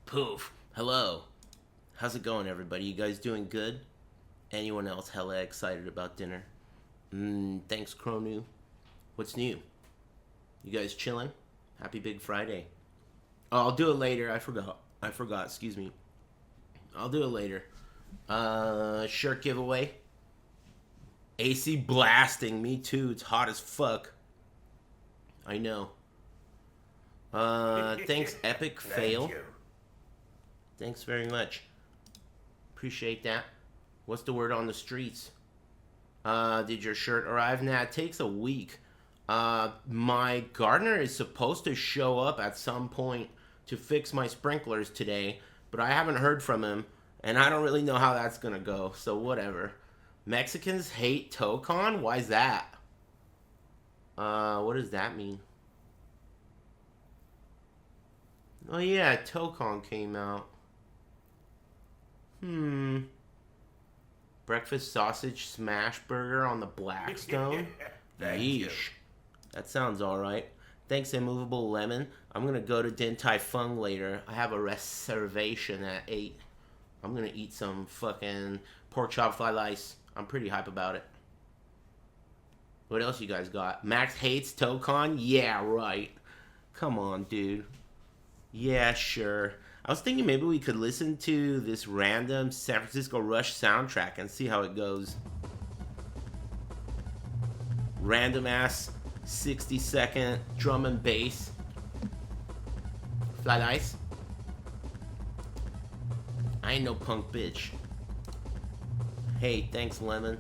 Poof. Hello. How's it going, everybody? You guys doing good? Anyone else hella excited about dinner? Thanks, Cronu. What's new? You guys chilling? Happy Big Friday. Oh, I'll do it later. I forgot. Excuse me. I'll do it later. Shirt giveaway. AC blasting. Me too. It's hot as fuck. I know. Thanks, Epic Fail. Thanks very much. Appreciate that. What's the word on the streets? Did your shirt arrive? Nah, it takes a week. My gardener is supposed to show up at some point to fix my sprinklers today, but I haven't heard from him, and I don't really know how that's gonna go, so whatever. Mexicans hate Tocon? Why's that? What does that mean? Oh yeah, Tocon came out. Breakfast sausage smash burger on the Blackstone? Yeesh. That sounds alright. Thanks, Immovable Lemon. I'm gonna go to Din Tai Fung later. I have a reservation at 8. I'm gonna eat some fucking pork chop fried rice. I'm pretty hype about it. What else you guys got? Max hates Tocon? Yeah, right. Come on, dude. Yeah, sure. I was thinking maybe we could listen to this random San Francisco Rush soundtrack and see how it goes. Random ass 60-second drum and bass. Flat ice. I ain't no punk bitch. Hey, thanks, Lemon.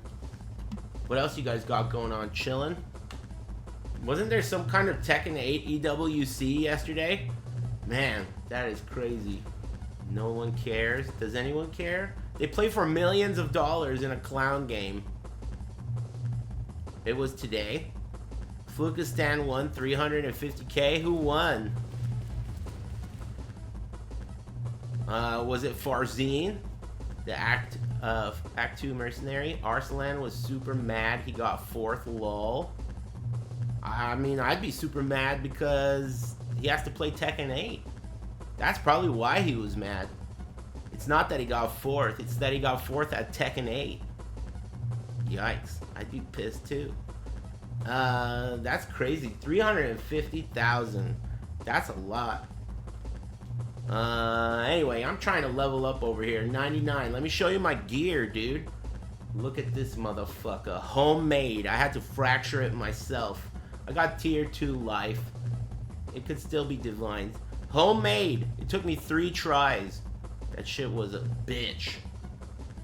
What else you guys got going on? Chillin'? Wasn't there some kind of Tekken 8 EWC yesterday? Man, that is crazy. No one cares. Does anyone care? They play for millions of dollars in a clown game. It was today. Flukistan won 350K. Who won? Was it Farzine? The Act 2 mercenary? Arslan was super mad he got 4th, lol. I mean, I'd be super mad because he has to play Tekken 8. That's probably why he was mad. It's not that he got 4th, it's that he got 4th at Tekken 8. Yikes, I'd be pissed too. That's crazy. 350,000. That's a lot. Anyway, I'm trying to level up over here. 99. Let me show you my gear, dude. Look at this motherfucker. Homemade. I had to fracture it myself. I got tier 2 life. It could still be divine. Homemade. It took me 3 tries. That shit was a bitch.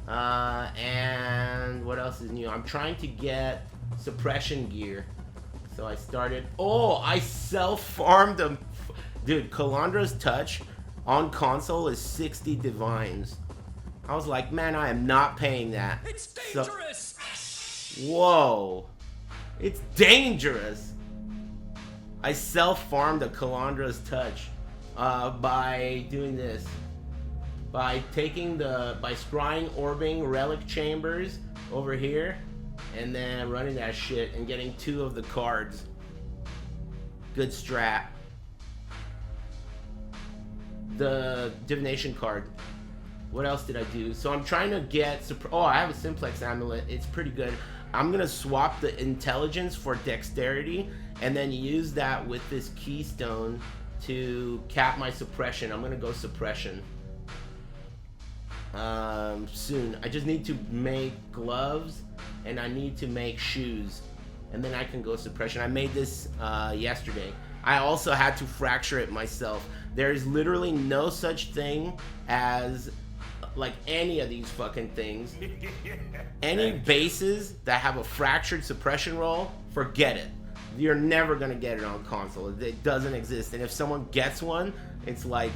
And what else is new? I'm trying to get suppression gear. So I started... Oh, I self-farmed them. Dude, Calandra's Touch on console is 60 divines. I was like, man, I am not paying that. It's dangerous! Whoa. It's dangerous. I self-farmed a Calandra's Touch by doing this. By scrying orbing relic chambers over here and then running that shit and getting 2 of the cards. Good strat. The divination card. What else did I do? So I'm trying to get... Oh, I have a simplex amulet. It's pretty good. I'm gonna swap the intelligence for dexterity and then use that with this keystone to cap my suppression. I'm gonna go suppression soon. I just need to make gloves and I need to make shoes and then I can go suppression. I made this yesterday. I also had to fracture it myself. There's literally no such thing as like any of these fucking things. Any bases that have a fractured suppression roll, forget it. You're never gonna get it on console. It doesn't exist. And if someone gets one, it's like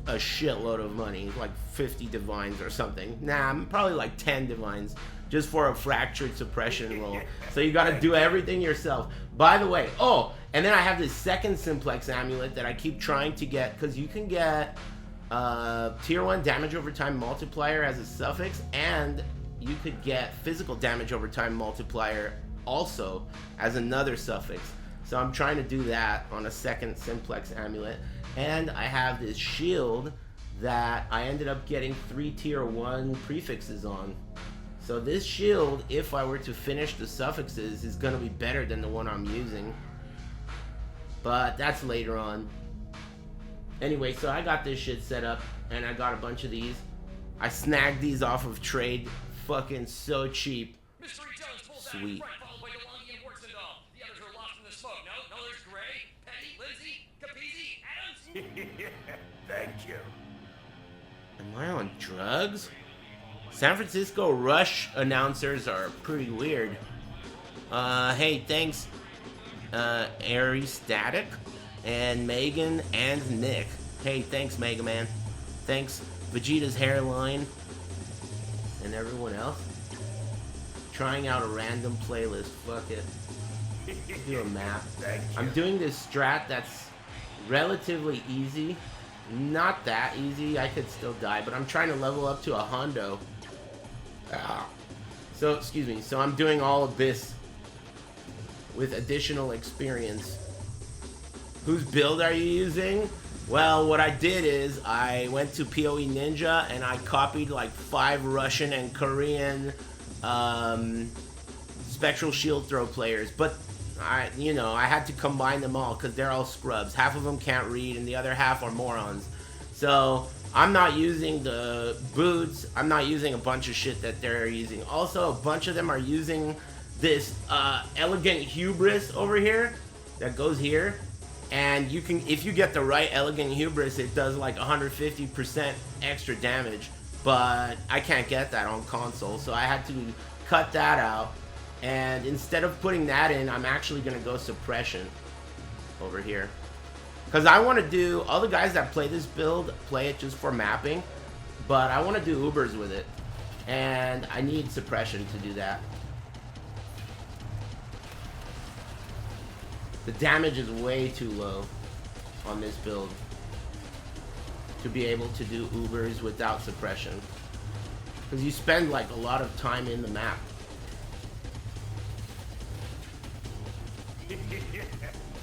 a shitload of money, like 50 divines or something. Nah, probably like 10 divines just for a fractured suppression roll. So you gotta do everything yourself. By the way, oh, and then I have this second simplex amulet that I keep trying to get, because you can get tier 1 damage over time multiplier as a suffix, and you could get physical damage over time multiplier also as another suffix. So I'm trying to do that on a second simplex amulet. And I have this shield that I ended up getting 3 tier 1 prefixes on. So this shield, if I were to finish the suffixes, is going to be better than the one I'm using. But that's later on. Anyway, so I got this shit set up, and I got a bunch of these. I snagged these off of trade, fucking so cheap. Sweet. Thank you. Am I on drugs? San Francisco Rush announcers are pretty weird. Hey, thanks, Airy Static, and Megan, and Nick. Hey, thanks, Mega Man. Thanks, Vegeta's Hairline, and everyone else. Trying out a random playlist. Fuck it. Do a map. I'm doing this strat that's relatively easy. Not that easy. I could still die, but I'm trying to level up to a Hondo. So, excuse me. So I'm doing all of this with additional experience. Whose build are you using? Well, what I did is I went to PoE Ninja and I copied like 5 Russian and Korean Spectral Shield Throw players, but I had to combine them all because they're all scrubs. Half of them can't read and the other half are morons. So I'm not using the boots. I'm not using a bunch of shit that they're using. Also, a bunch of them are using this Elegant Hubris over here that goes here. And you can, if you get the right Elegant Hubris, it does like 150% extra damage. But I can't get that on console, so I had to cut that out. And instead of putting that in, I'm actually going to go Suppression over here. Because I want to do, all the guys that play this build play it just for mapping. But I want to do Ubers with it. And I need Suppression to do that. The damage is way too low on this build to be able to do Ubers without Suppression. Because you spend like a lot of time in the map.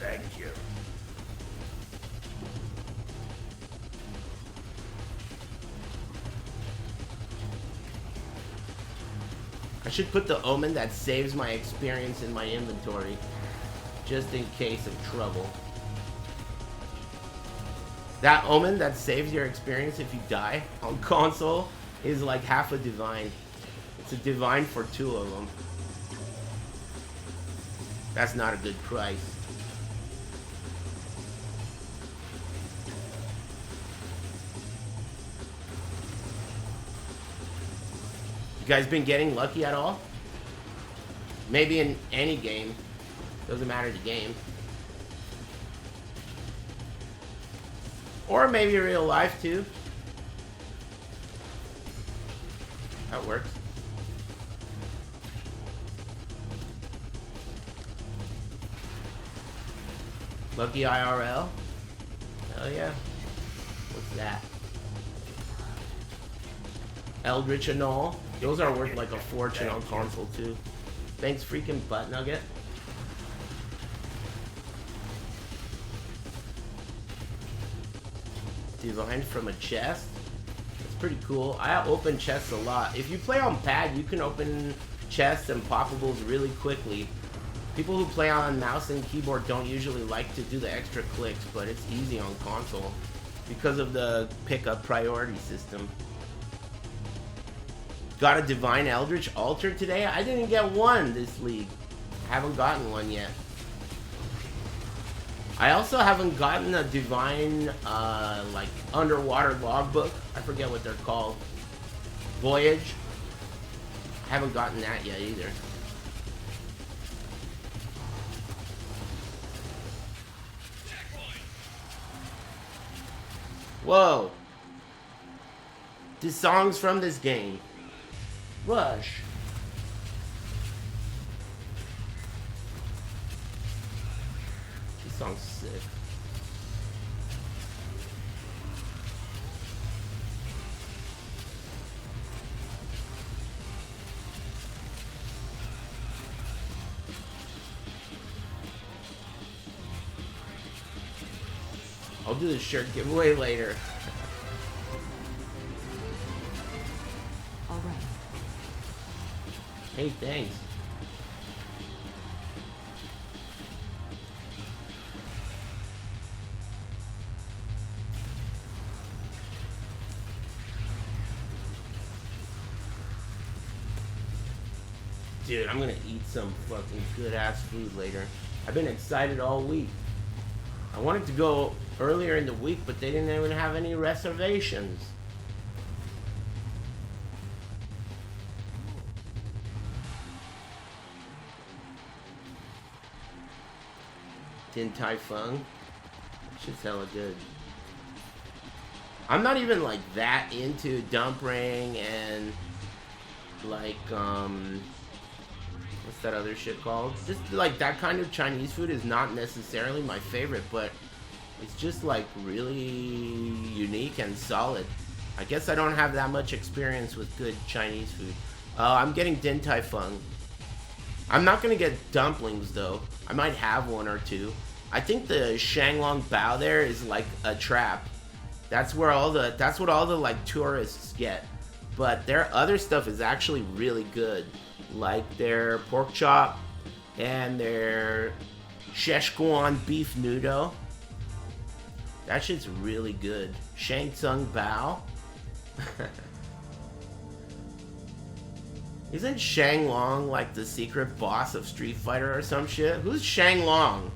Thank you. I should put the Omen that saves my experience in my inventory, just in case of trouble. That Omen that saves your experience if you die on console is like half a divine. It's a divine for 2 of them. That's not a good price. You guys been getting lucky at all? Maybe in any game. Doesn't matter the game. Or maybe real life too. That works. Lucky IRL? Hell yeah. What's that? Eldritch Annul. Those are worth like a fortune on console too. Thanks freaking Butt Nugget. Divine from a chest. That's pretty cool. I open chests a lot. If you play on pad, you can open chests and poppables really quickly. People who play on mouse and keyboard don't usually like to do the extra clicks, but it's easy on console because of the pickup priority system. Got a Divine Eldritch Altar today? I didn't get one this league. I haven't gotten one yet. I also haven't gotten a Divine, like, underwater logbook. I forget what they're called. Voyage. I haven't gotten that yet either. Whoa. The songs from this game. Rush. This song's sick. I'll do the shirt giveaway later. All right. Hey, thanks. Dude, I'm gonna eat some fucking good ass food later. I've been excited all week. I wanted to go earlier in the week, but they didn't even have any reservations. Din Tai Fung. Shit's hella good. I'm not even like that into dumpling and like what's that other shit called? Just like that kind of Chinese food is not necessarily my favorite, but it's just like really unique and solid. I guess I don't have that much experience with good Chinese food. I'm getting Din Tai Fung. I'm not gonna get dumplings though. I might have one or two. I think the Shanglong Bao there is like a trap. That's what all the like tourists get. But their other stuff is actually really good. Like their pork chop and their Szechuan beef noodle. That shit's really good. Shang Tsung Bao. Isn't Shang Long like the secret boss of Street Fighter or some shit? Who's Shang Long?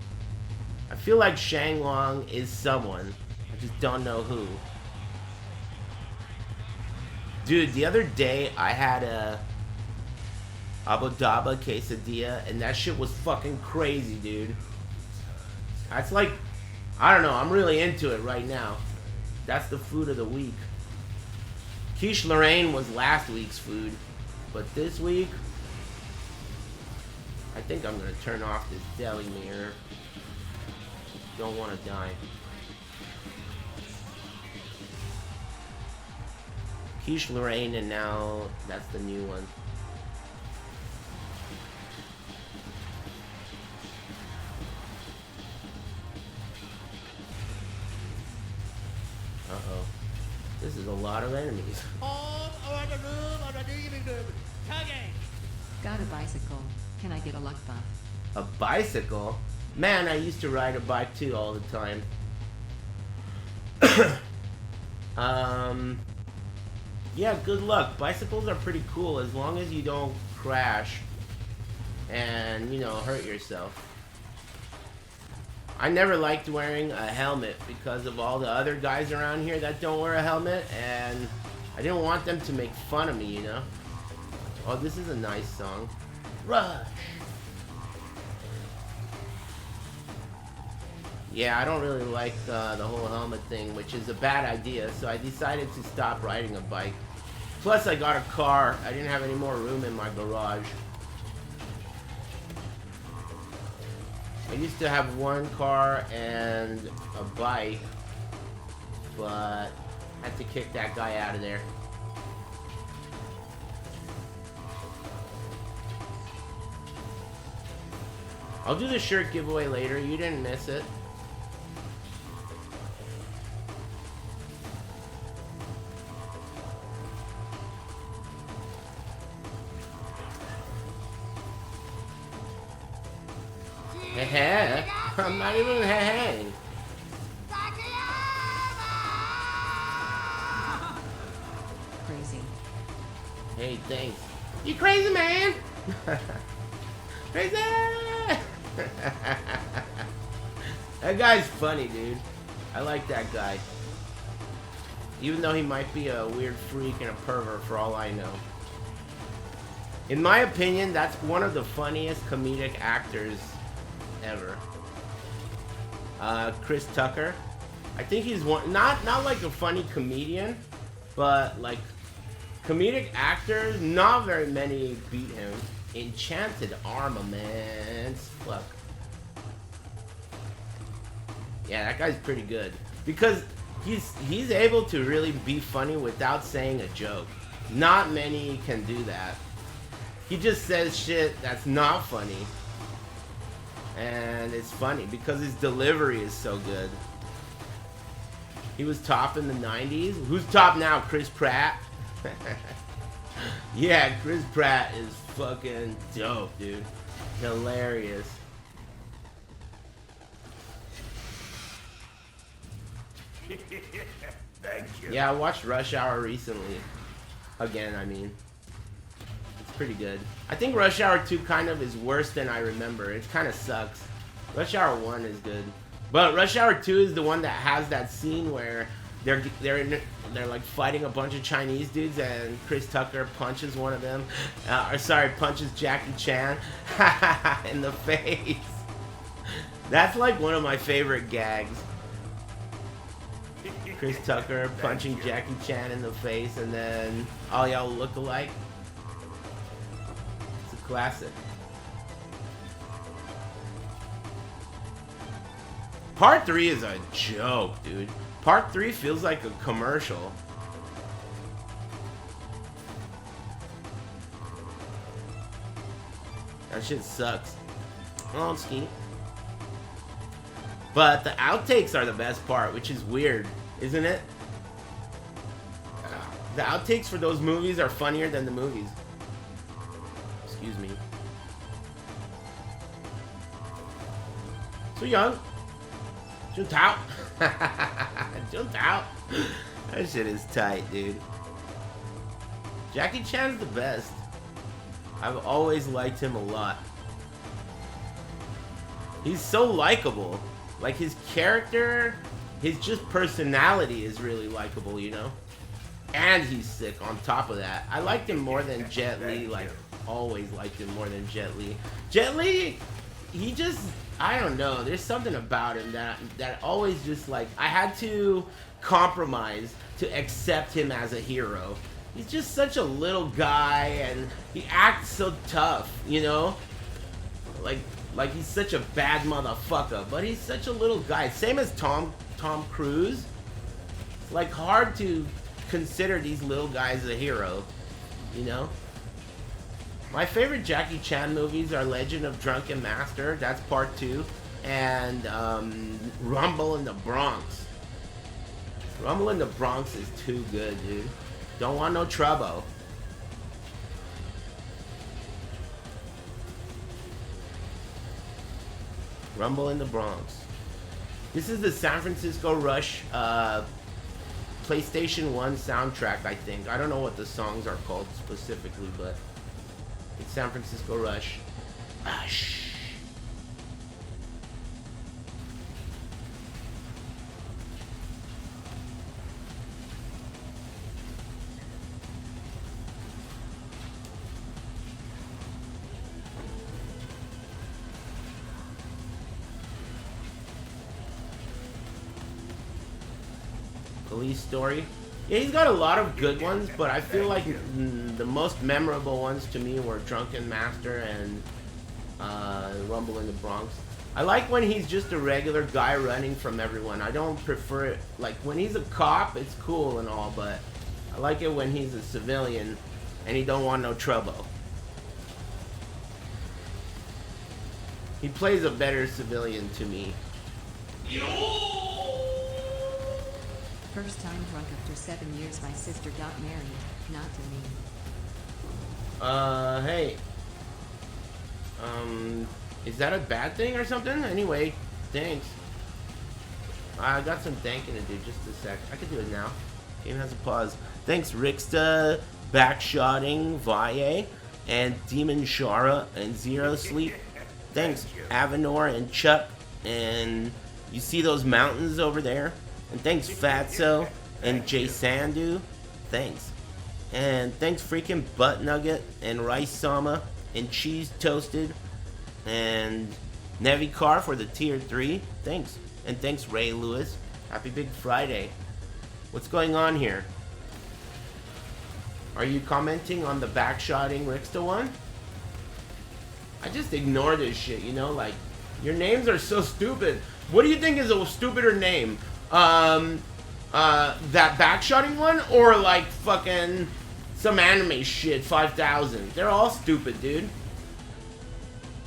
I feel like Shang Long is someone. I just don't know who. Dude, the other day I had a Abodaba quesadilla and that shit was fucking crazy, dude. That's like, I don't know, I'm really into it right now. That's the food of the week. Quiche Lorraine was last week's food, but this week, I think I'm gonna turn off this deli mirror. Don't want to die. Quiche Lorraine, and now that's the new one. Uh-oh. This is a lot of enemies. Got a bicycle. Can I get a luck buff? A bicycle? Man, I used to ride a bike too all the time. Yeah, good luck. Bicycles are pretty cool as long as you don't crash and, you know, hurt yourself. I never liked wearing a helmet because of all the other guys around here that don't wear a helmet, and I didn't want them to make fun of me, you know? Oh, this is a nice song. Rush! Yeah, I don't really like the whole helmet thing, which is a bad idea, so I decided to stop riding a bike. Plus, I got a car. I didn't have any more room in my garage. I used to have one car and a bike, but I had to kick that guy out of there. I'll do the shirt giveaway later. You didn't miss it. Heh. I'm not even heh. Crazy. Hey, thanks. You crazy, man? Crazy! That guy's funny, dude. I like that guy. Even though he might be a weird freak and a pervert for all I know. In my opinion, that's one of the funniest comedic actors ever. Chris Tucker. I think he's one, not like a funny comedian, but like comedic actors, not very many beat him. Enchanted Armaments. Fuck. Yeah, that guy's pretty good. Because he's able to really be funny without saying a joke. Not many can do that. He just says shit that's not funny. And it's funny because his delivery is so good. He was top in the 90s. Who's top now? Chris Pratt? Yeah, Chris Pratt is fucking dope, dude. Hilarious. Thank you. Yeah, I watched Rush Hour recently. Again, I mean. It's pretty good. I think Rush Hour 2 kind of is worse than I remember. It kind of sucks. Rush Hour 1 is good. But Rush Hour 2 is the one that has that scene where they're like fighting a bunch of Chinese dudes and Chris Tucker punches one of them. Punches Jackie Chan in the face. That's like one of my favorite gags. Chris Tucker punching Jackie Chan in the face, and then all y'all look alike. It's a classic. Part 3 is a joke, dude. Part 3 feels like a commercial. That shit sucks. Oh, ski. But the outtakes are the best part, which is weird, isn't it? The outtakes for those movies are funnier than the movies. Excuse me. So young. Jumped out. Jumped out. That shit is tight, dude. Jackie Chan's the best. I've always liked him a lot. He's so likable. Like, his character, his just personality is really likable, you know? And he's sick on top of that. I liked him more than Jet Li. Like, always liked him more than Jet Li. Jet Li, he just, I don't know. There's something about him that always just, like, I had to compromise to accept him as a hero. He's just such a little guy, and he acts so tough, you know? Like he's such a bad motherfucker, but he's such a little guy. Same as Tom Cruise. It's like hard to consider these little guys a hero, you know? My favorite Jackie Chan movies are Legend of Drunken Master, that's part 2, and Rumble in the Bronx. Rumble in the Bronx is too good, dude. Don't want no trouble. Rumble in the Bronx. This is the San Francisco Rush PlayStation 1 soundtrack, I think. I don't know what the songs are called specifically, but it's San Francisco Rush. Rush. Police Story. Yeah, he's got a lot of good ones, but I feel like the most memorable ones to me were Drunken Master and Rumble in the Bronx. I like when he's just a regular guy running from everyone. I don't prefer it. Like, when he's a cop, it's cool and all, but I like it when he's a civilian and he don't want no trouble. He plays a better civilian to me. First time drunk after 7 years. My sister got married, not to me. Hey. Is that a bad thing or something? Anyway, thanks. I got some thanking to do, just a sec. I can do it now. Game has a pause. Thanks, Rixta, Backshotting, Valle, and Demon Shara, and Zero Sleep. Thanks, Avenor and Chuck, and you see those mountains over there? And thanks, Fatso and Jay Sandu. Thanks. And thanks, freaking Butt Nugget and Rice Sama and Cheese Toasted and Nevi Car for the tier 3. Thanks. And thanks, Ray Lewis. Happy Big Friday. What's going on here? Are you commenting on the backshotting Rixta one? I just ignore this shit, you know? Like, your names are so stupid. What do you think is a stupider name? That backshotting one, or like fucking some anime shit, 5000. They're all stupid, dude.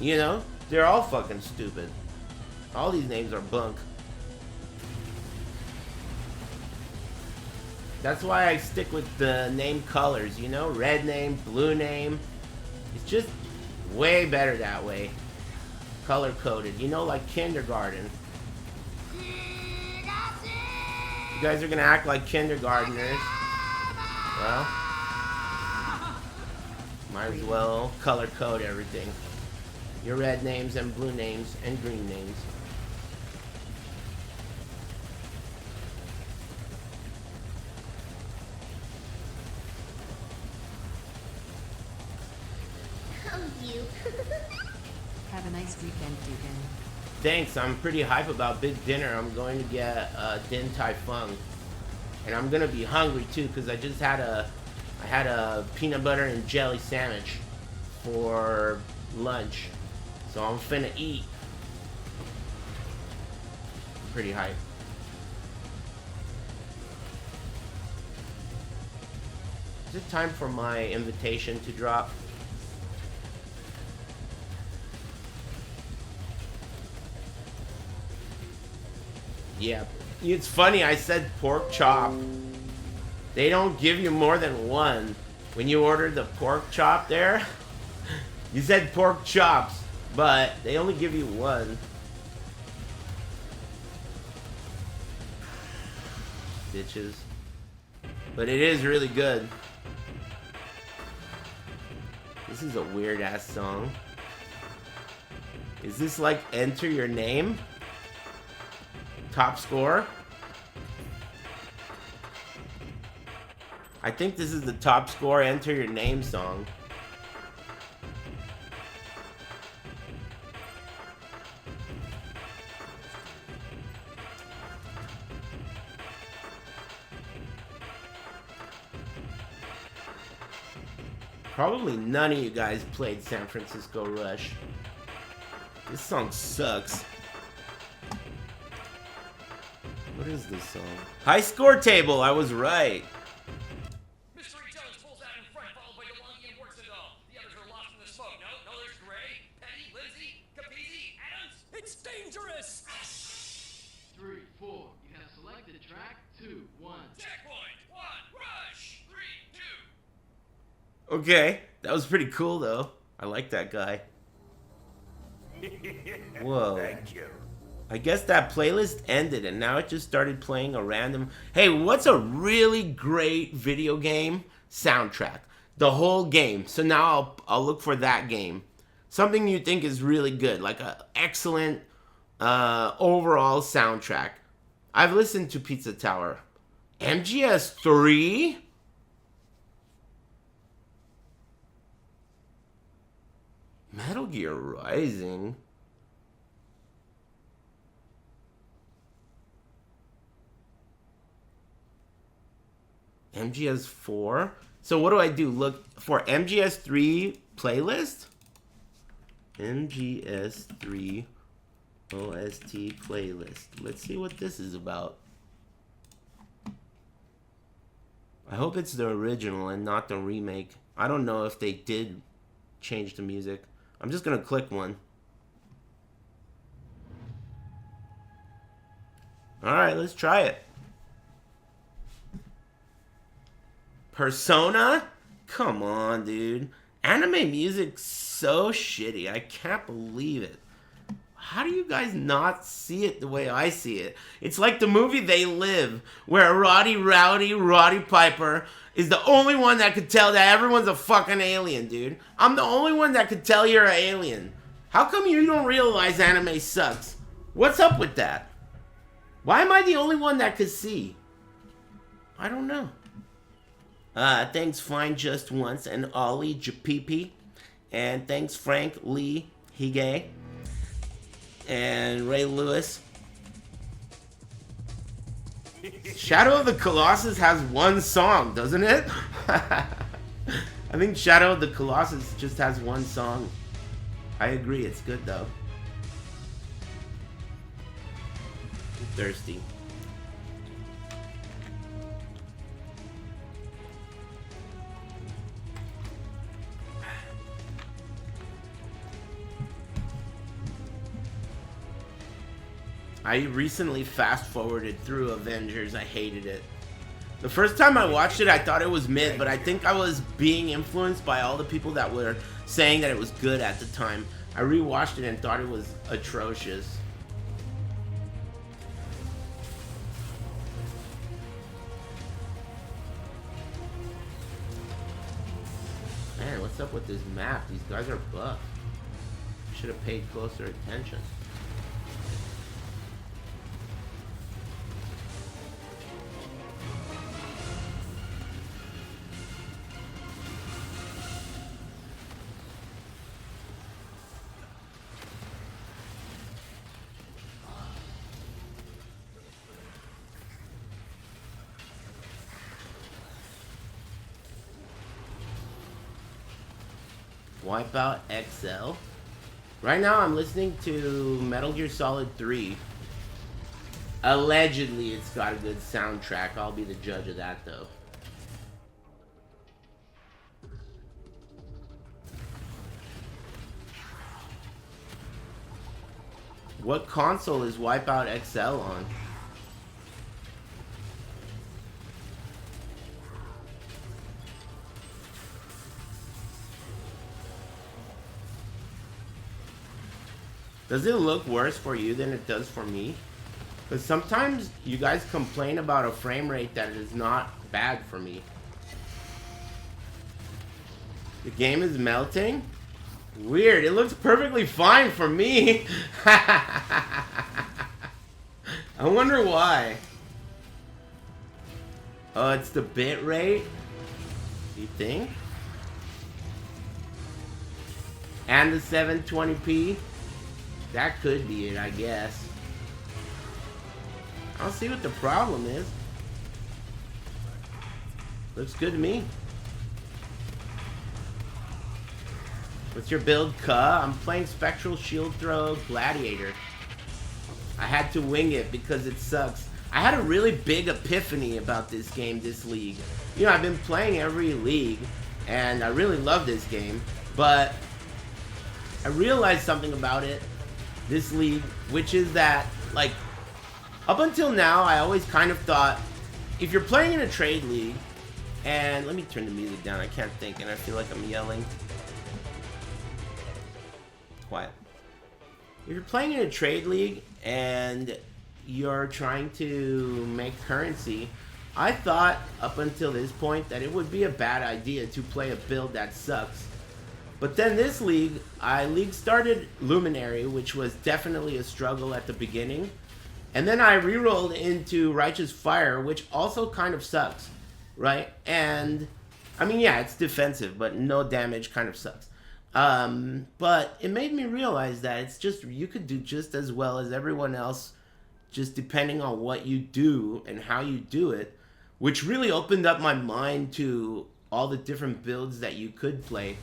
You know? They're all fucking stupid. All these names are bunk. That's why I stick with the name colors, you know? Red name, blue name. It's just way better that way. Color coded, you know, like kindergarten. You guys are gonna act like kindergartners. Well, might as well color code everything. Your red names and blue names and green names. Have a nice weekend, Dugan. Thanks, I'm pretty hype about big dinner. I'm going to get Din Tai Fung. And I'm gonna be hungry too, because I just had a peanut butter and jelly sandwich for lunch. So I'm finna eat. Pretty hype. Is it time for my invitation to drop? Yeah, it's funny, I said pork chop. They don't give you more than one. When you order the pork chop there, you said pork chops, but they only give you one. Bitches. But it is really good. This is a weird ass song. Is this like Enter Your Name? Top score? I think this is the top score Enter Your Name song. Probably none of you guys played San Francisco Rush. This song sucks. What is this song? High score table, I was right. Mystery Jones pulls out in front, followed by DeLonghi and Worksadal. The others are lost in the smoke. No, there's Gray, Petty, Lindsay, Capizzi, Adams. It's dangerous! 3, 4. You have selected track 2, 1. Checkpoint! 1, rush! 3, 2. Okay, that was pretty cool though. I like that guy. Whoa. Thank you. I guess that playlist ended and now it just started playing a random... Hey, what's a really great video game soundtrack? The whole game. So now I'll look for that game. Something you think is really good, like an excellent overall soundtrack. I've listened to Pizza Tower. MGS3? Metal Gear Rising? MGS4? So what do I do? Look for MGS3 playlist? MGS3 OST playlist. Let's see what this is about. I hope it's the original and not the remake. I don't know if they did change the music. I'm just gonna click one. Alright, let's try it. Persona? Come on, dude. Anime music's so shitty. I can't believe it. How do you guys not see it the way I see it? It's like the movie They Live, where Roddy Piper is the only one that could tell that everyone's a fucking alien, dude. I'm the only one that could tell you're an alien. How come you don't realize anime sucks? What's up with that? Why am I the only one that could see? I don't know. Thanks Fine Just Once and Ollie Japipi. And thanks Frank Lee Hige. And Ray Lewis. Shadow of the Colossus has one song, doesn't it? I think Shadow of the Colossus just has one song. I agree, it's good though. I'm thirsty. I recently fast-forwarded through Avengers. I hated it. The first time I watched it, I thought it was mid, but I think I was being influenced by all the people that were saying that it was good at the time. I rewatched it and thought it was atrocious. Man, what's up with this map? These guys are buff. Should have paid closer attention. Wipeout Exile. Right now I'm listening to Metal Gear Solid 3. Allegedly it's got a good soundtrack. I'll be the judge of that though. What console is Wipeout XL on? Does it look worse for you than it does for me? Because sometimes you guys complain about a frame rate that is not bad for me. The game is melting? Weird, it looks perfectly fine for me. I wonder why. Oh, it's the bit rate? You think? And the 720p? That could be it, I guess. I don't see what the problem is. Looks good to me. What's your build, Ka? I'm playing Spectral Shield Throw Gladiator. I had to wing it because it sucks. I had a really big epiphany about this game, this league. You know, I've been playing every league, and I really love this game, but I realized something about it, this league, which is that, like, up until now, I always kind of thought, if you're playing in a trade league, and let me turn the music down, I can't think, and I feel like I'm yelling. Quiet. If you're playing in a trade league, and you're trying to make currency, I thought, up until this point, that it would be a bad idea to play a build that sucks. But then this league, I started Luminary, which was definitely a struggle at the beginning. And then I rerolled into Righteous Fire, which also kind of sucks, right? And, I mean, yeah, it's defensive, but no damage kind of sucks. But it made me realize that it's just, you could do just as well as everyone else, just depending on what you do and how you do it, which really opened up my mind to all the different builds that you could play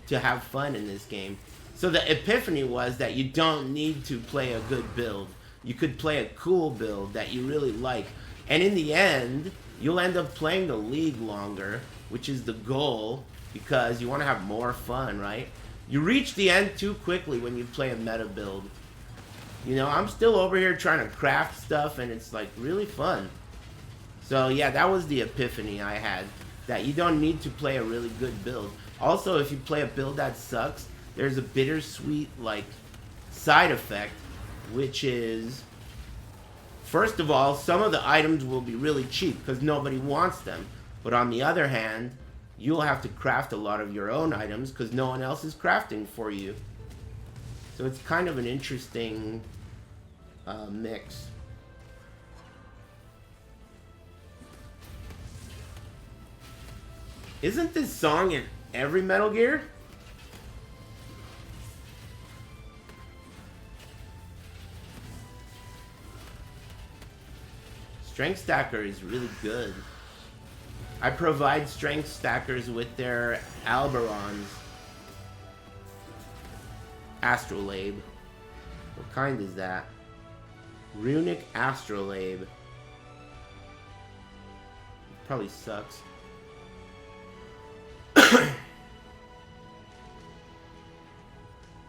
to have fun in this game. So the epiphany was that you don't need to play a good build. You could play a cool build that you really like. And in the end, you'll end up playing the league longer, which is the goal, because you want to have more fun, right? You reach the end too quickly when you play a meta build. You know, I'm still over here trying to craft stuff, and it's like really fun. So yeah, that was the epiphany I had, that you don't need to play a really good build. Also, if you play a build that sucks, there's a bittersweet, like, side effect, which is, first of all, some of the items will be really cheap because nobody wants them. But on the other hand, you'll have to craft a lot of your own items because no one else is crafting for you. So it's kind of an interesting mix. Isn't this song in every Metal Gear? Strength Stacker is really good. I provide Strength Stackers with their Alberons. Astrolabe. What kind is that? Runic Astrolabe. Probably sucks.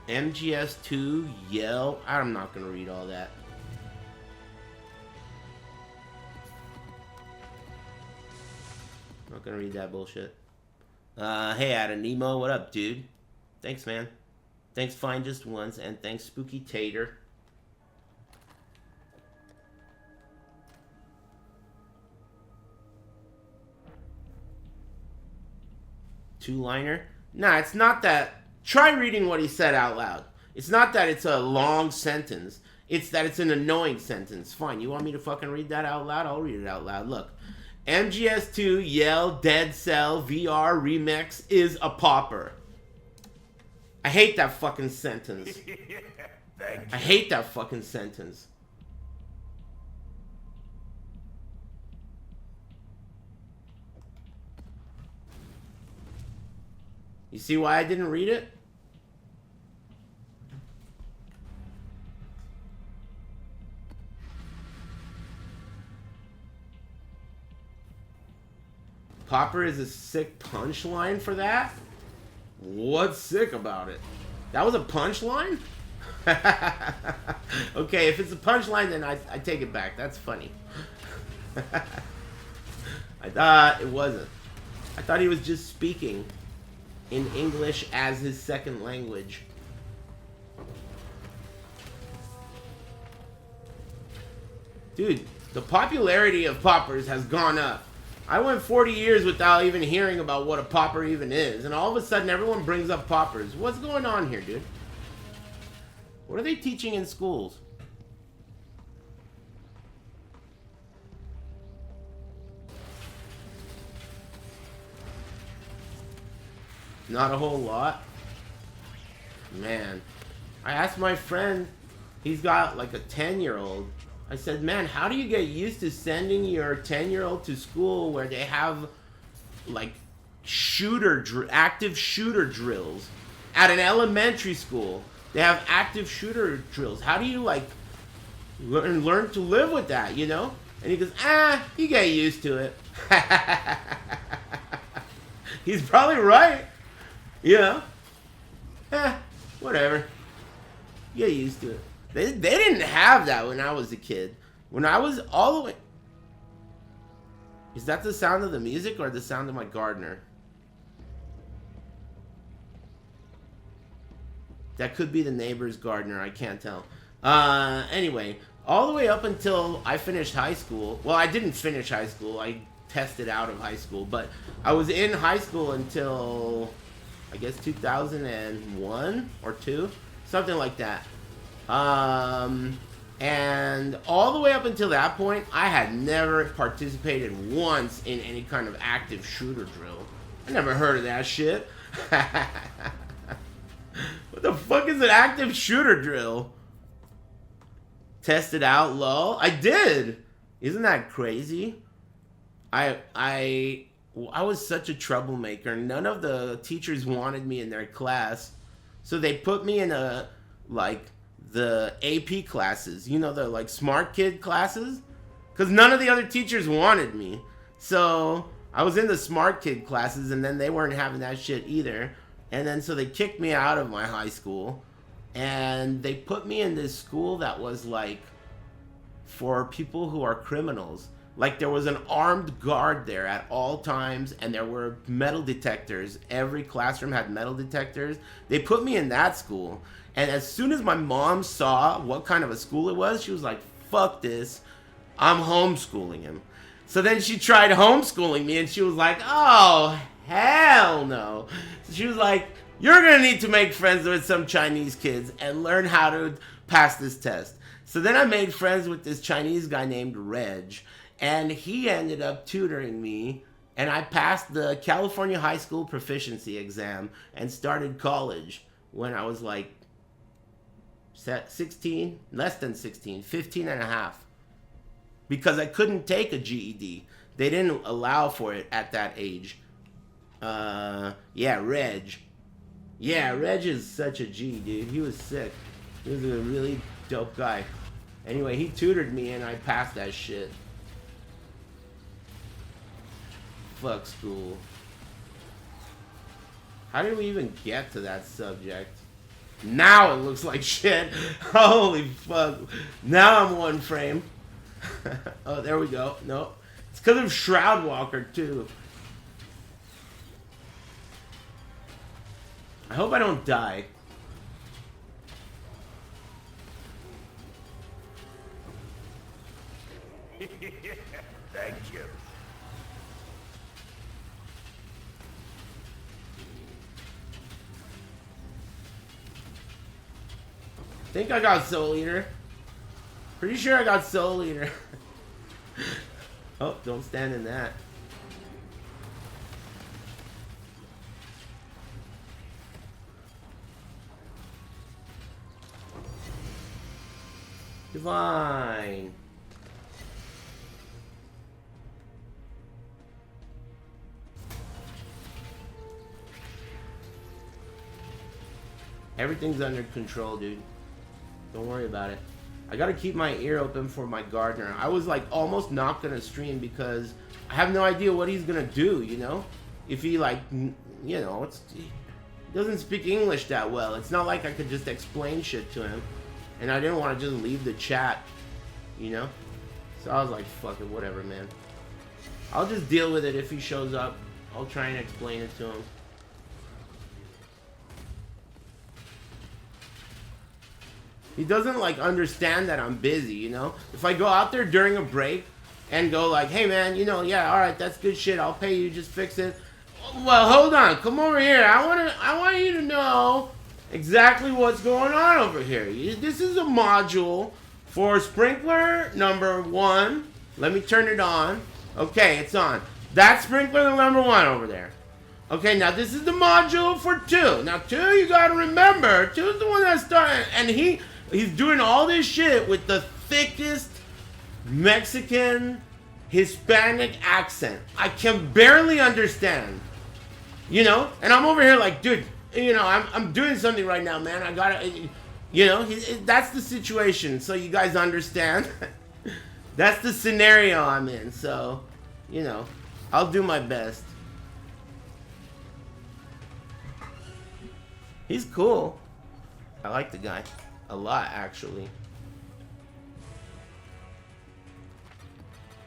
MGS2 Yell. I'm not gonna read all that. Not gonna read that bullshit. Hey, Adam Nemo, what up, dude? Thanks, man. Thanks, Fine Just Once, and thanks, Spooky Tater. Two-liner? Nah, it's not that. Try reading what he said out loud. It's not that it's a long sentence. It's that it's an annoying sentence. Fine, you want me to fucking read that out loud? I'll read it out loud. Look. MGS2 Yell Dead Cell VR Remix is a popper. I hate that fucking sentence. Thank you. I hate that fucking sentence. You see why I didn't read it? Popper is a sick punchline for that? What's sick about it? That was a punchline? Okay, if it's a punchline, then I take it back. That's funny. I thought it wasn't. I thought he was just speaking in English as his second language. Dude, the popularity of poppers has gone up. I went 40 years without even hearing about what a popper even is, and all of a sudden everyone brings up poppers. What's going on here, dude? What are they teaching in schools? Not a whole lot. Man, I asked my friend, he's got like a 10-year-old. I said, man, how do you get used to sending your 10-year-old to school where they have like active shooter drills at an elementary school? They have active shooter drills. How do you like learn to live with that, you know? And he goes, you get used to it. He's probably right. You know? Whatever. Get used to it. They didn't have that when I was a kid. When I was all the way... Is that the sound of the music or the sound of my gardener? That could be the neighbor's gardener. I can't tell. Anyway, all the way up until I finished high school. Well, I didn't finish high school. I tested out of high school. But I was in high school until, I guess, 2001 or 2. Something like that. And all the way up until that point, I had never participated once in any kind of active shooter drill. I never heard of that shit. What the fuck is an active shooter drill? Tested out, lol. I did. Isn't that crazy? I was such a troublemaker. None of the teachers wanted me in their class, so they put me in the AP classes. You know, the like smart kid classes, because none of the other teachers wanted me. So I was in the smart kid classes, and then they weren't having that shit either. And then so they kicked me out of my high school, and they put me in this school that was like for people who are criminals. Like there was an armed guard there at all times, and there were metal detectors. Every classroom had metal detectors. They put me in that school, and as soon as my mom saw what kind of a school it was, she was like, fuck this, I'm homeschooling him. So then she tried homeschooling me, and she was like, oh, hell no. So she was like, you're gonna need to make friends with some Chinese kids and learn how to pass this test. So then I made friends with this Chinese guy named Reg, and he ended up tutoring me, and I passed the California High School Proficiency exam and started college when I was like 16, less than 16, 15 and a half. Because I couldn't take a GED. They didn't allow for it at that age. Yeah, Reg. Yeah, Reg is such a G, dude. He was sick. He was a really dope guy. Anyway, he tutored me and I passed that shit. Fuck school. How did we even get to that subject? Now it looks like shit. Holy fuck. Now I'm one frame. Oh, there we go. No. It's because of Shroud Walker, too. I hope I don't die. Thank you. I think I got Soul Eater. Pretty sure I got Soul Eater. Oh, don't stand in that. Divine. Everything's under control, dude. Don't worry about it. I gotta keep my ear open for my gardener. I was like almost not gonna stream because I have no idea what he's gonna do, you know? If he like, you know, he doesn't speak English that well. It's not like I could just explain shit to him. And I didn't want to just leave the chat, you know? So I was like, fuck it, whatever, man. I'll just deal with it if he shows up. I'll try and explain it to him. He doesn't like understand that I'm busy, you know? If I go out there during a break and go like, hey man, you know, yeah, alright, that's good shit, I'll pay you, just fix it. Well, hold on, come over here. I want you to know exactly what's going on over here. This is a module for sprinkler number 1. Let me turn it on. Okay, it's on. That's sprinkler number 1 over there. Okay, now this is the module for 2. Now 2, you gotta remember, 2 is the one that started, and he's doing all this shit with the thickest Mexican Hispanic accent. I can barely understand. You know? And I'm over here like, dude, you know, I'm doing something right now, man. I gotta, you know, that's the situation. So you guys understand? That's the scenario I'm in. So, you know, I'll do my best. He's cool. I like the guy. A lot, actually.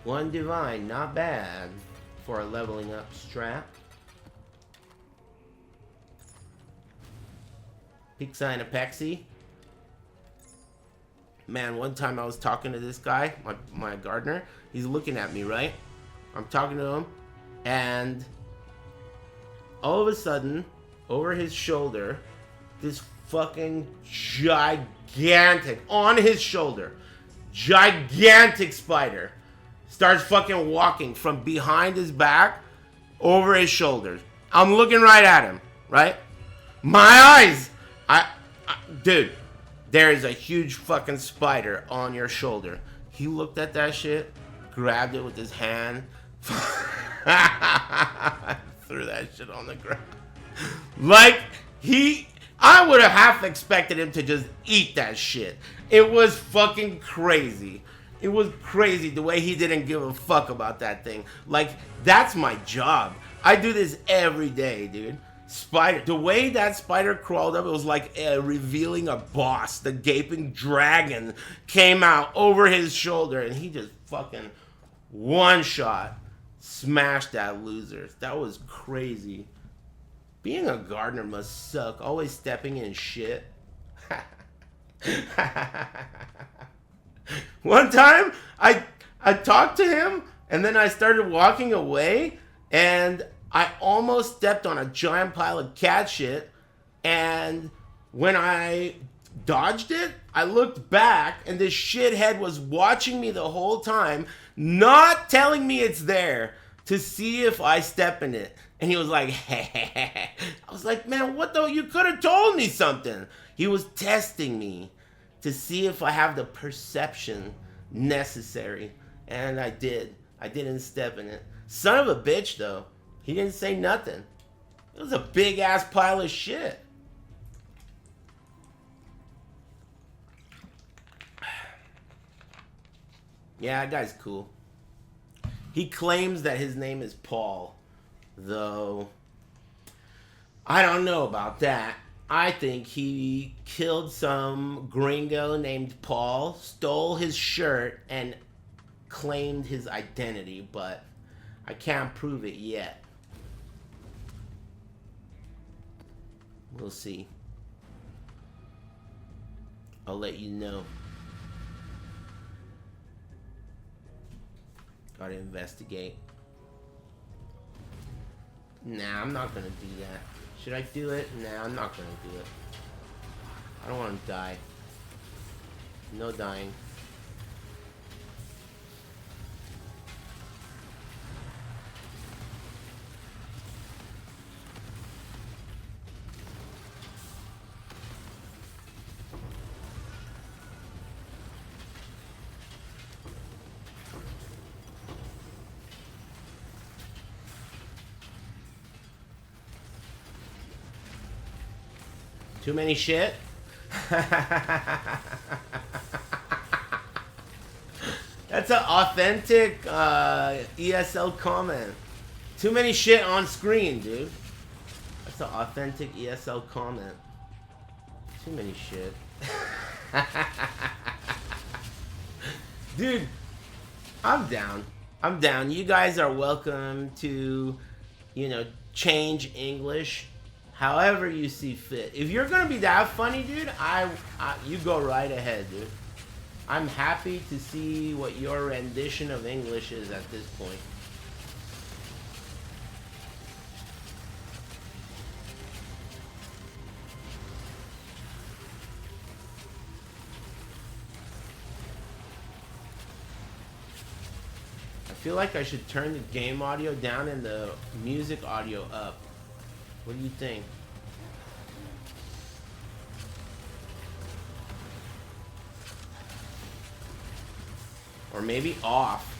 1 divine, not bad for a leveling up strat. Peak sign Apexi. Man, one time I was talking to this guy, my gardener. He's looking at me, right? I'm talking to him, and all of a sudden, over his shoulder, this fucking gigantic, on his shoulder, gigantic spider starts fucking walking from behind his back over his shoulders. I'm looking right at him, right? My eyes! Dude, there is a huge fucking spider on your shoulder. He looked at that shit, grabbed it with his hand, threw that shit on the ground. Like, I would have half expected him to just eat that shit. It was fucking crazy. It was crazy the way he didn't give a fuck about that thing. Like, that's my job. I do this every day, dude. Spider, the way that spider crawled up, it was like revealing a boss. The gaping dragon came out over his shoulder, and he just fucking one shot smashed that loser. That was crazy. Being a gardener must suck. Always stepping in shit. One time, I talked to him, and then I started walking away, and I almost stepped on a giant pile of cat shit, and when I dodged it, I looked back, and this shithead was watching me the whole time, not telling me it's there, to see if I step in it. And he was like, I was like, man, what the? You could have told me something. He was testing me to see if I have the perception necessary. And I did. I didn't step in it. Son of a bitch, though. He didn't say nothing. It was a big ass pile of shit. Yeah, that guy's cool. He claims that his name is Paul, though I don't know about that. I think he killed some gringo named Paul, stole his shirt, and claimed his identity, but I can't prove it yet. We'll see. I'll let you know. Gotta investigate. Nah, I'm not gonna do that. Should I do it? Nah, I'm not gonna do it. I don't want to die. No dying. Too many shit? That's an authentic ESL comment. Too many shit on screen, dude. That's an authentic ESL comment. Too many shit. Dude, I'm down. I'm down. You guys are welcome to, you know, change English however you see fit. If you're gonna be that funny, dude, you go right ahead, dude. I'm happy to see what your rendition of English is at this point. I feel like I should turn the game audio down and the music audio up. What do you think? Or maybe off.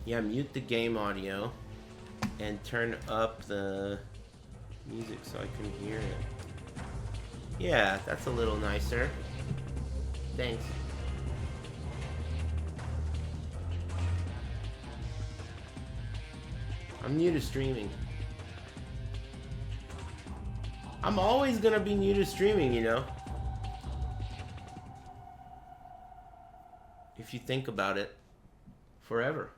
Yeah, mute the game audio and turn up the music so I can hear it. Yeah, that's a little nicer. Thanks. I'm new to streaming. I'm always gonna be new to streaming, you know? If you think about it. Forever.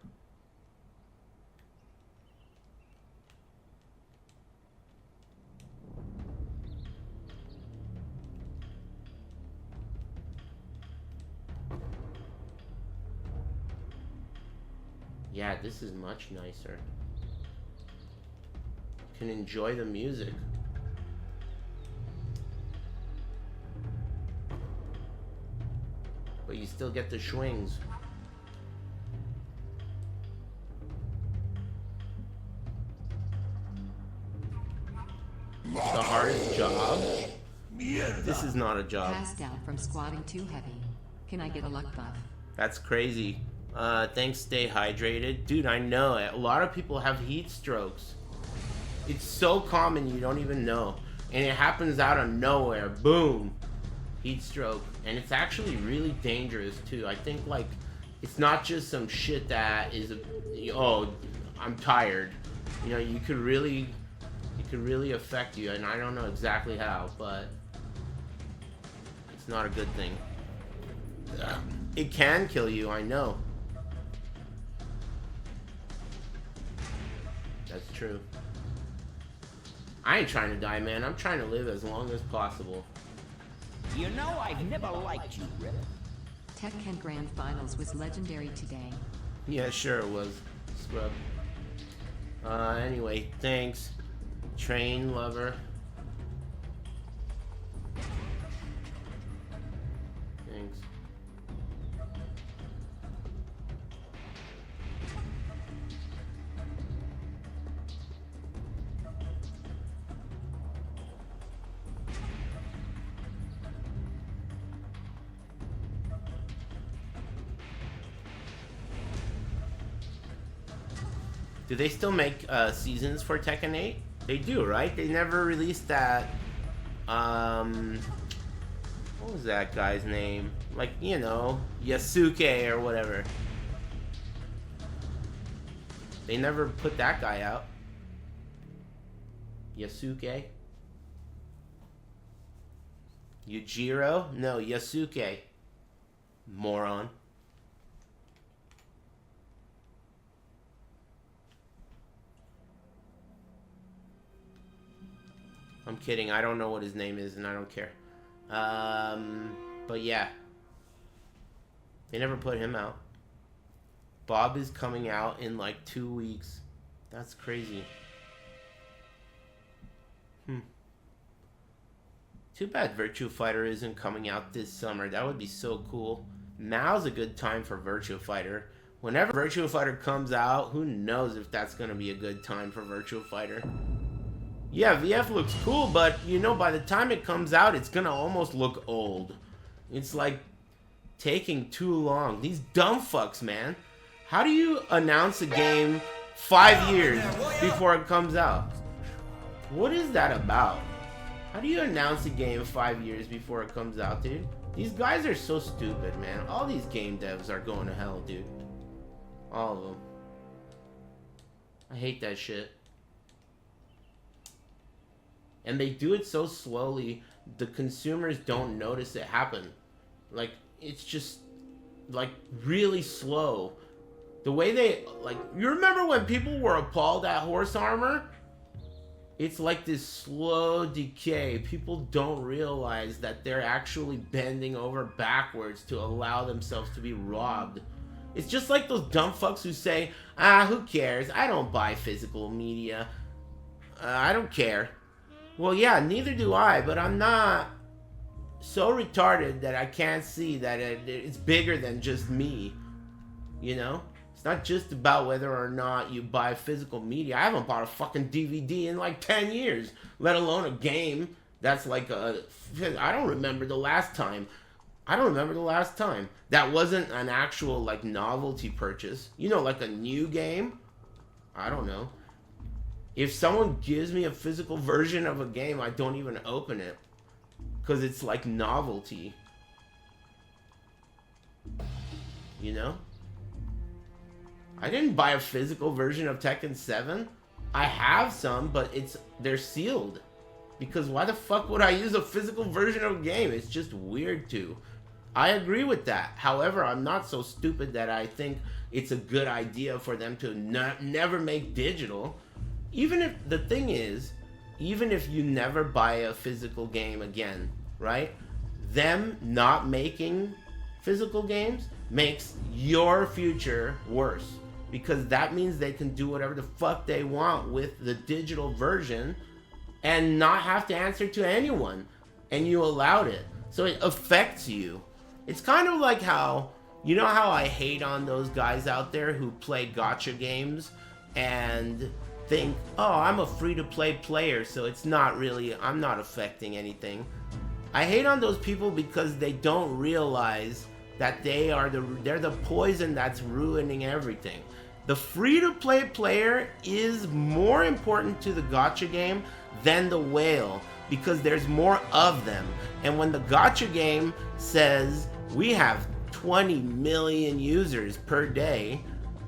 Yeah, this is much nicer. Can enjoy the music. But you still get the swings. The hardest job? This is not a job. Passed out from squatting too heavy. Can I get a luck buff? That's crazy. Thanks, stay hydrated. Dude, I know. A lot of people have heat strokes. It's so common you don't even know. And it happens out of nowhere. Boom. Heat stroke. And it's actually really dangerous too. I think like it's not just some shit that is oh, I'm tired. You know, it could really affect you, and I don't know exactly how, but it's not a good thing. It can kill you, I know. That's true. I ain't trying to die, man. I'm trying to live as long as possible. You know, I've never liked you, Rip. Tekken Grand Finals was legendary today. Yeah, sure it was. Scrub. Anyway, thanks. Train lover. Thanks. Do they still make seasons for Tekken 8? They do, right? They never released that. What was that guy's name? Like, you know, Yasuke or whatever. They never put that guy out. Yasuke? Yujiro? No, Yasuke. Moron. I'm kidding. I don't know what his name is, and I don't care. But yeah. They never put him out. Bob is coming out in like 2 weeks. That's crazy. Too bad Virtua Fighter isn't coming out this summer. That would be so cool. Now's a good time for Virtua Fighter. Whenever Virtua Fighter comes out, who knows if that's going to be a good time for Virtua Fighter. Yeah, VF looks cool, but, you know, by the time it comes out, it's going to almost look old. It's like taking too long. These dumb fucks, man. How do you announce a game 5 years before it comes out? What is that about? How do you announce a game 5 years before it comes out, dude? These guys are so stupid, man. All these game devs are going to hell, dude. All of them. I hate that shit. And they do it so slowly, the consumers don't notice it happen. Like, it's just, like, really slow. The way they, like, you remember when people were appalled at horse armor? It's like this slow decay. People don't realize that they're actually bending over backwards to allow themselves to be robbed. It's just like those dumb fucks who say, who cares? I don't buy physical media. I don't care. Well, yeah, neither do I, but I'm not so retarded that I can't see that it's bigger than just me. You know? It's not just about whether or not you buy physical media. I haven't bought a fucking DVD in like 10 years, let alone a game that's like I don't remember the last time. That wasn't an actual like novelty purchase. You know, like a new game. I don't know. If someone gives me a physical version of a game, I don't even open it. Because it's like novelty. You know? I didn't buy a physical version of Tekken 7. I have some, but they're sealed. Because why the fuck would I use a physical version of a game? It's just weird to. I agree with that. However, I'm not so stupid that I think it's a good idea for them to never make digital. Even if, the thing is, even if you never buy a physical game again, right? Them not making physical games makes your future worse. Because that means they can do whatever the fuck they want with the digital version and not have to answer to anyone. And you allowed it. So it affects you. It's kind of like how, you know how I hate on those guys out there who play gacha games and think, oh, I'm a free-to-play player, so it's not really, I'm not affecting anything. I hate on those people because they don't realize that they're the poison that's ruining everything. The free-to-play player is more important to the gacha game than the whale because there's more of them. And when the gacha game says we have 20 million users per day,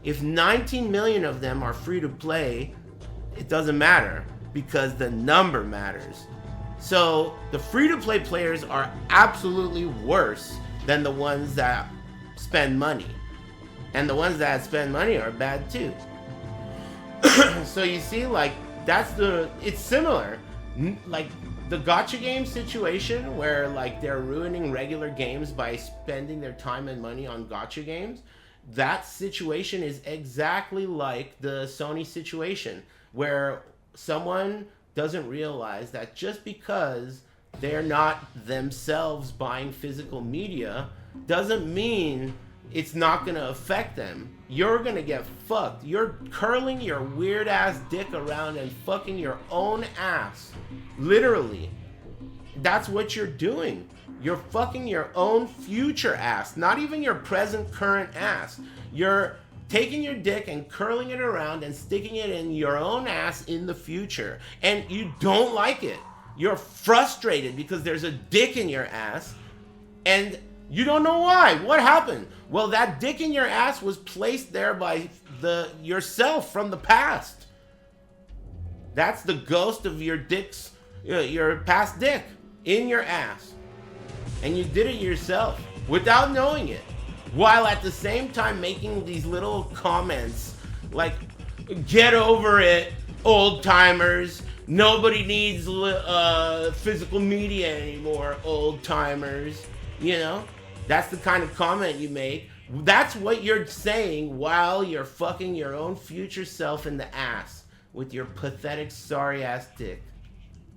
if 19 million of them are free-to-play, it doesn't matter because the number matters. So the free-to-play players are absolutely worse than the ones that spend money. And the ones that spend money are bad too. So you see, like, it's similar. Like, the gacha game situation where, like, they're ruining regular games by spending their time and money on gacha games, that situation is exactly like the Sony situation, where someone doesn't realize that just because they're not themselves buying physical media doesn't mean it's not gonna affect them. You're gonna get fucked. You're curling your weird ass dick around and fucking your own ass. Literally. That's what you're doing. You're fucking your own future ass. Not even your present current ass. You're taking your dick and curling it around and sticking it in your own ass in the future. And you don't like it. You're frustrated because there's a dick in your ass and you don't know why. What happened? Well, that dick in your ass was placed there by yourself from the past. That's the ghost of your your past dick in your ass. And you did it yourself without knowing it. While at the same time making these little comments like, get over it, old timers. Nobody needs physical media anymore, old timers. You know? That's the kind of comment you make. That's what you're saying while you're fucking your own future self in the ass with your pathetic, sorry-ass dick.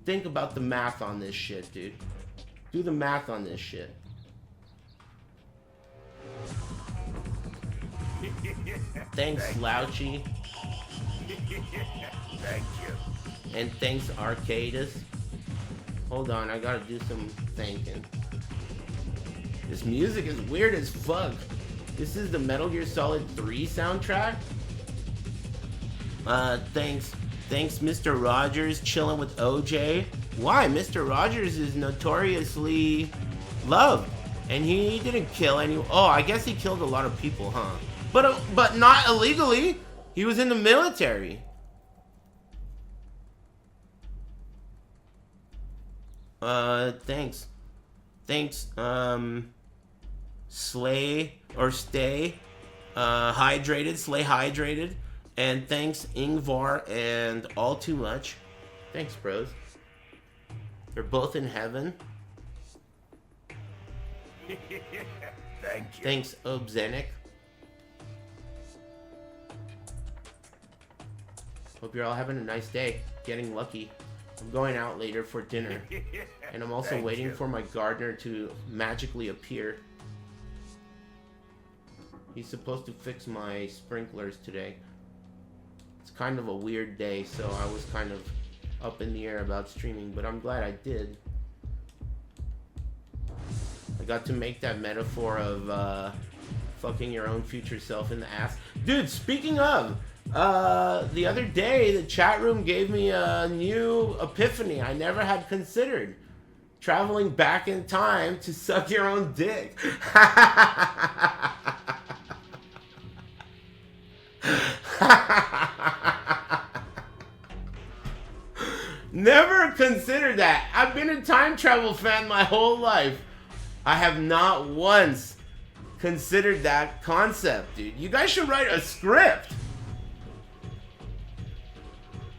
Think about the math on this shit, dude. Do the math on this shit. Thanks, Slouchy. Thank you. And thanks, Arcadus. Hold on, I gotta do some thinking. This music is weird as fuck. This is the Metal Gear Solid 3 soundtrack? Thanks, Mr. Rogers, chilling with OJ. Why? Mr. Rogers is notoriously loved, and he didn't kill any. Oh, I guess he killed a lot of people, huh? But not illegally. He was in the military. Thanks, Slay or Stay, Hydrated, Slay Hydrated, and thanks Ingvar and All Too Much. Thanks, bros. They're both in heaven. Thank you. Thanks, Obzenic. Hope you're all having a nice day. Getting lucky. I'm going out later for dinner. And I'm also Thank waiting you. for my gardener to magically appear. He's supposed to fix my sprinklers today. It's kind of a weird day, so I was kind of up in the air about streaming, but I'm glad I did. I got to make that metaphor of fucking your own future self in the ass. Dude, speaking of, the other day the chat room gave me a new epiphany I never had considered. Traveling back in time to suck your own dick. Never considered that. I've been a time travel fan my whole life. I have not once considered that concept, dude. You guys should write a script.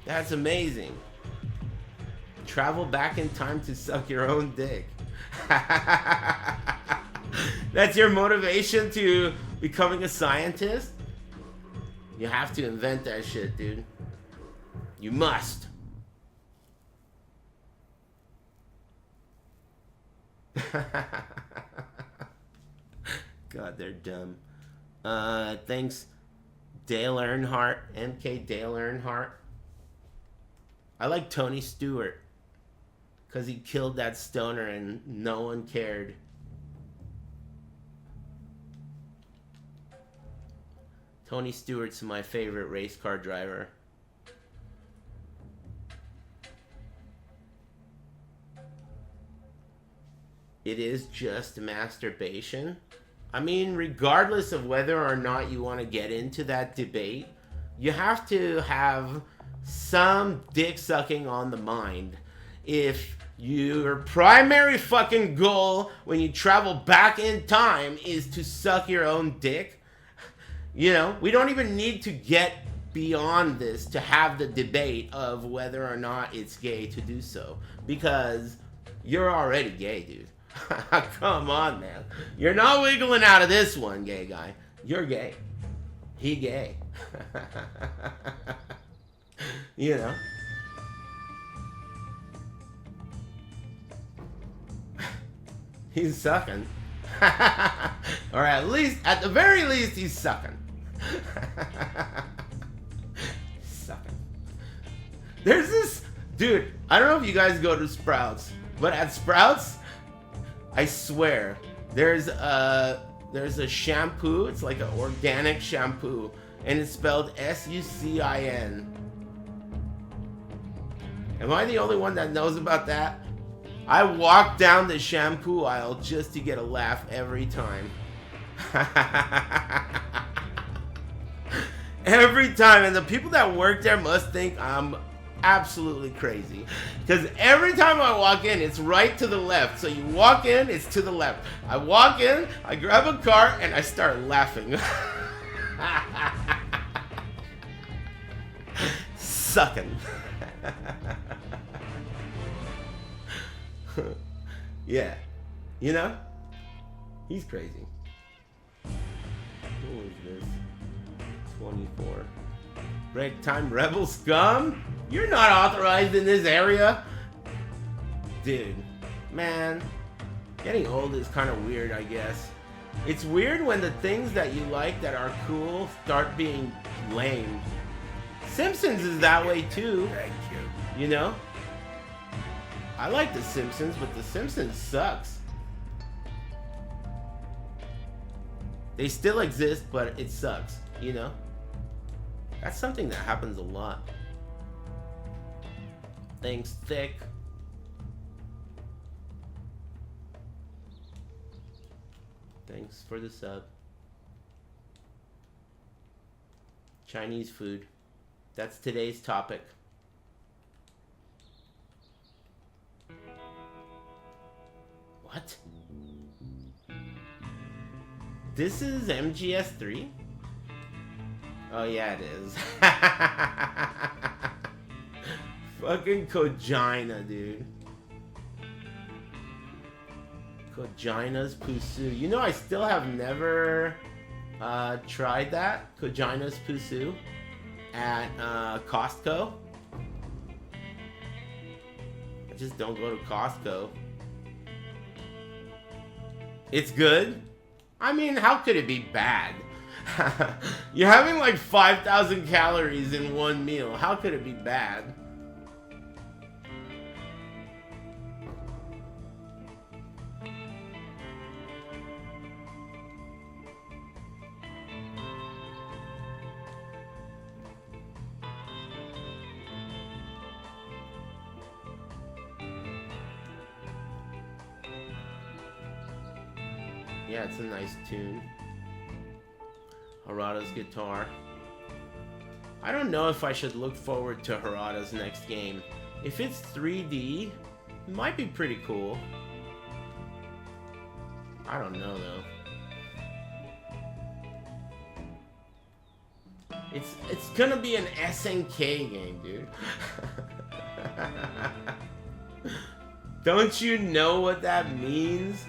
That's amazing. Travel back in time to suck your own dick. That's your motivation to becoming a scientist? You have to invent that shit, dude. You must. God, they're dumb. Thanks, Dale Earnhardt, MK Dale Earnhardt. I like Tony Stewart because he killed that stoner and no one cared. Tony Stewart's my favorite race car driver. It is just masturbation. I mean, regardless of whether or not you want to get into that debate, you have to have some dick sucking on the mind. If your primary fucking goal when you travel back in time is to suck your own dick, you know, we don't even need to get beyond this to have the debate of whether or not it's gay to do so. Because you're already gay, dude. Come on, man. You're not wiggling out of this one, gay guy. You're gay. He gay. You know? He's sucking. Or at the very least, he's sucking. Sucking. There's this dude, I don't know if you guys go to Sprouts, but at Sprouts, I swear, there's a shampoo. It's like an organic shampoo, and it's spelled S-U-C-I-N. Am I the only one that knows about that? I walk down the shampoo aisle just to get a laugh every time. Every time, and the people that work there must think I'm absolutely crazy. Because every time I walk in, it's right to the left. So you walk in, it's to the left. I walk in, I grab a cart, and I start laughing. sucking. Yeah. You know? He's crazy. Who is this? 24. Break time rebel scum? You're not authorized in this area? Dude. Man. Getting old is kind of weird, I guess. It's weird when the things that you like that are cool start being lame. Simpsons is that way too. Thank you. You know? I like The Simpsons, but The Simpsons sucks. They still exist, but it sucks, you know? That's something that happens a lot. Thanks, Thick. Thanks for the sub. Chinese food. That's today's topic. What? This is MGS3? Oh yeah, it is. Fucking Kojina, dude. Kojina's Pusu. You know, I still have never tried that. Kojina's Pusu at Costco. I just don't go to Costco. It's good. I mean, how could it be bad? You're having like 5,000 calories in one meal. How could it be bad? Yeah, it's a nice tune. Harada's guitar. I don't know if I should look forward to Harada's next game. If it's 3D, it might be pretty cool. I don't know though. It's gonna be an SNK game, dude. Don't you know what that means?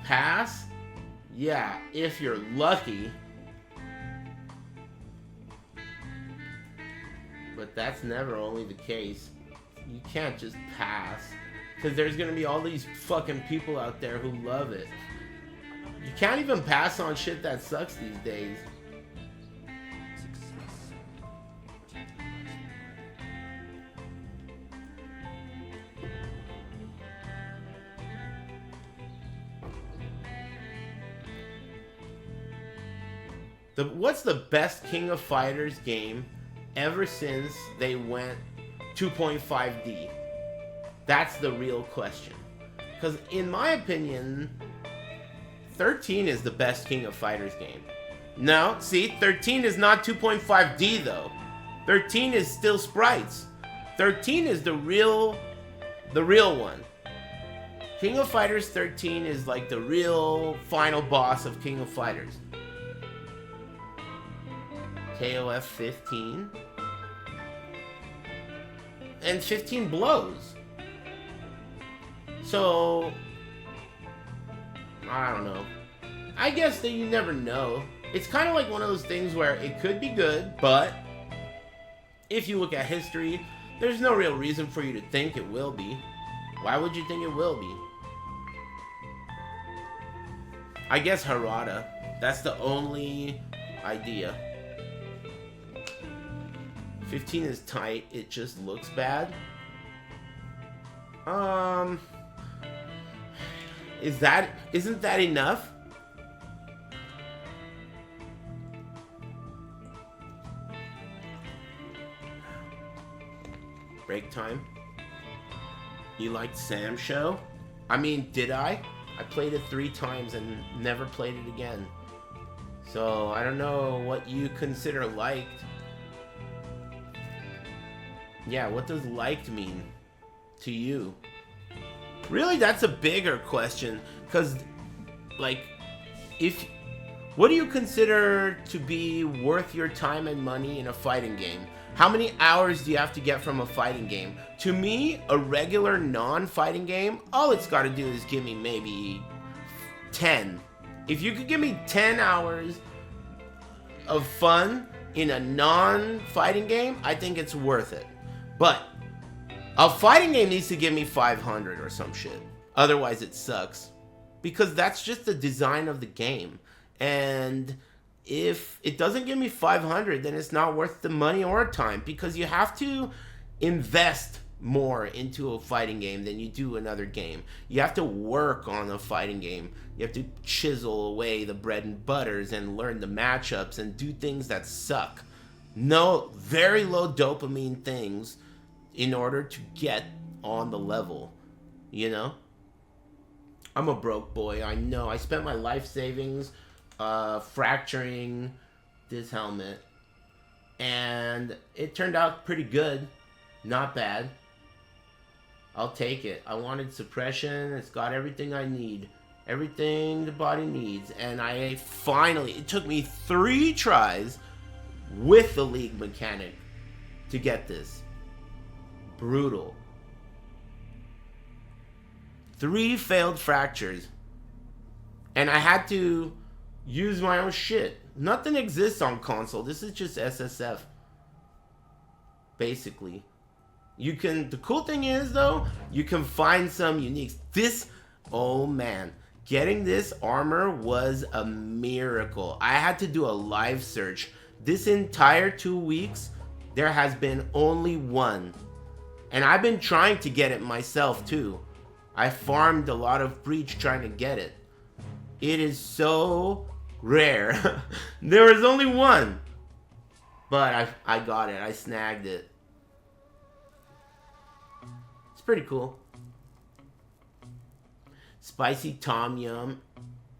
Pass? Yeah, if you're lucky. But that's never only the case. You can't just pass. Because there's going to be all these fucking people out there who love it. You can't even pass on shit that sucks these days. What's the best King of Fighters game ever since they went 2.5D? That's the real question. Because in my opinion, 13 is the best King of Fighters game. No, see, 13 is not 2.5D though. 13 is still sprites. 13 is the real one. King of Fighters 13 is like the real final boss of King of Fighters. KOF 15. And 15 blows. So, I don't know. I guess that you never know. It's kind of like one of those things where it could be good, but if you look at history, there's no real reason for you to think it will be. Why would you think it will be? I guess Harada. That's the only idea. 15 is tight, it just looks bad. Isn't that enough? Break time. You liked Sam's show? I mean, did I? I played it 3 times and never played it again. So, I don't know what you consider liked. Yeah, what does liked mean to you? Really, that's a bigger question. Because, like, if... What do you consider to be worth your time and money in a fighting game? How many hours do you have to get from a fighting game? To me, a regular non-fighting game, all it's got to do is give me maybe 10. If you could give me 10 hours of fun in a non-fighting game, I think it's worth it. But a fighting game needs to give me 500 or some shit. Otherwise, it sucks. Because that's just the design of the game. And if it doesn't give me 500, then it's not worth the money or time. Because you have to invest more into a fighting game than you do another game. You have to work on a fighting game. You have to chisel away the bread and butters and learn the matchups and do things that suck. No, very low dopamine things in order to get on the level, you know? I'm a broke boy, I know. I spent my life savings fracturing this helmet, and it turned out pretty good. Not bad. I'll take it. I wanted suppression. It's got everything I need. Everything the body needs. And I finally, it took me 3 tries with the League mechanic to get this. Brutal. 3 failed fractures. And I had to use my own shit. Nothing exists on console. This is just SSF. Basically. You can, the cool thing is though, you can find some uniques. This, oh man, getting this armor was a miracle. I had to do a live search. This entire 2 weeks, there has been only one. And I've been trying to get it myself too. I farmed a lot of breach trying to get it. It is so rare. There was only one. But I got it. I snagged it. It's pretty cool. Spicy tom yum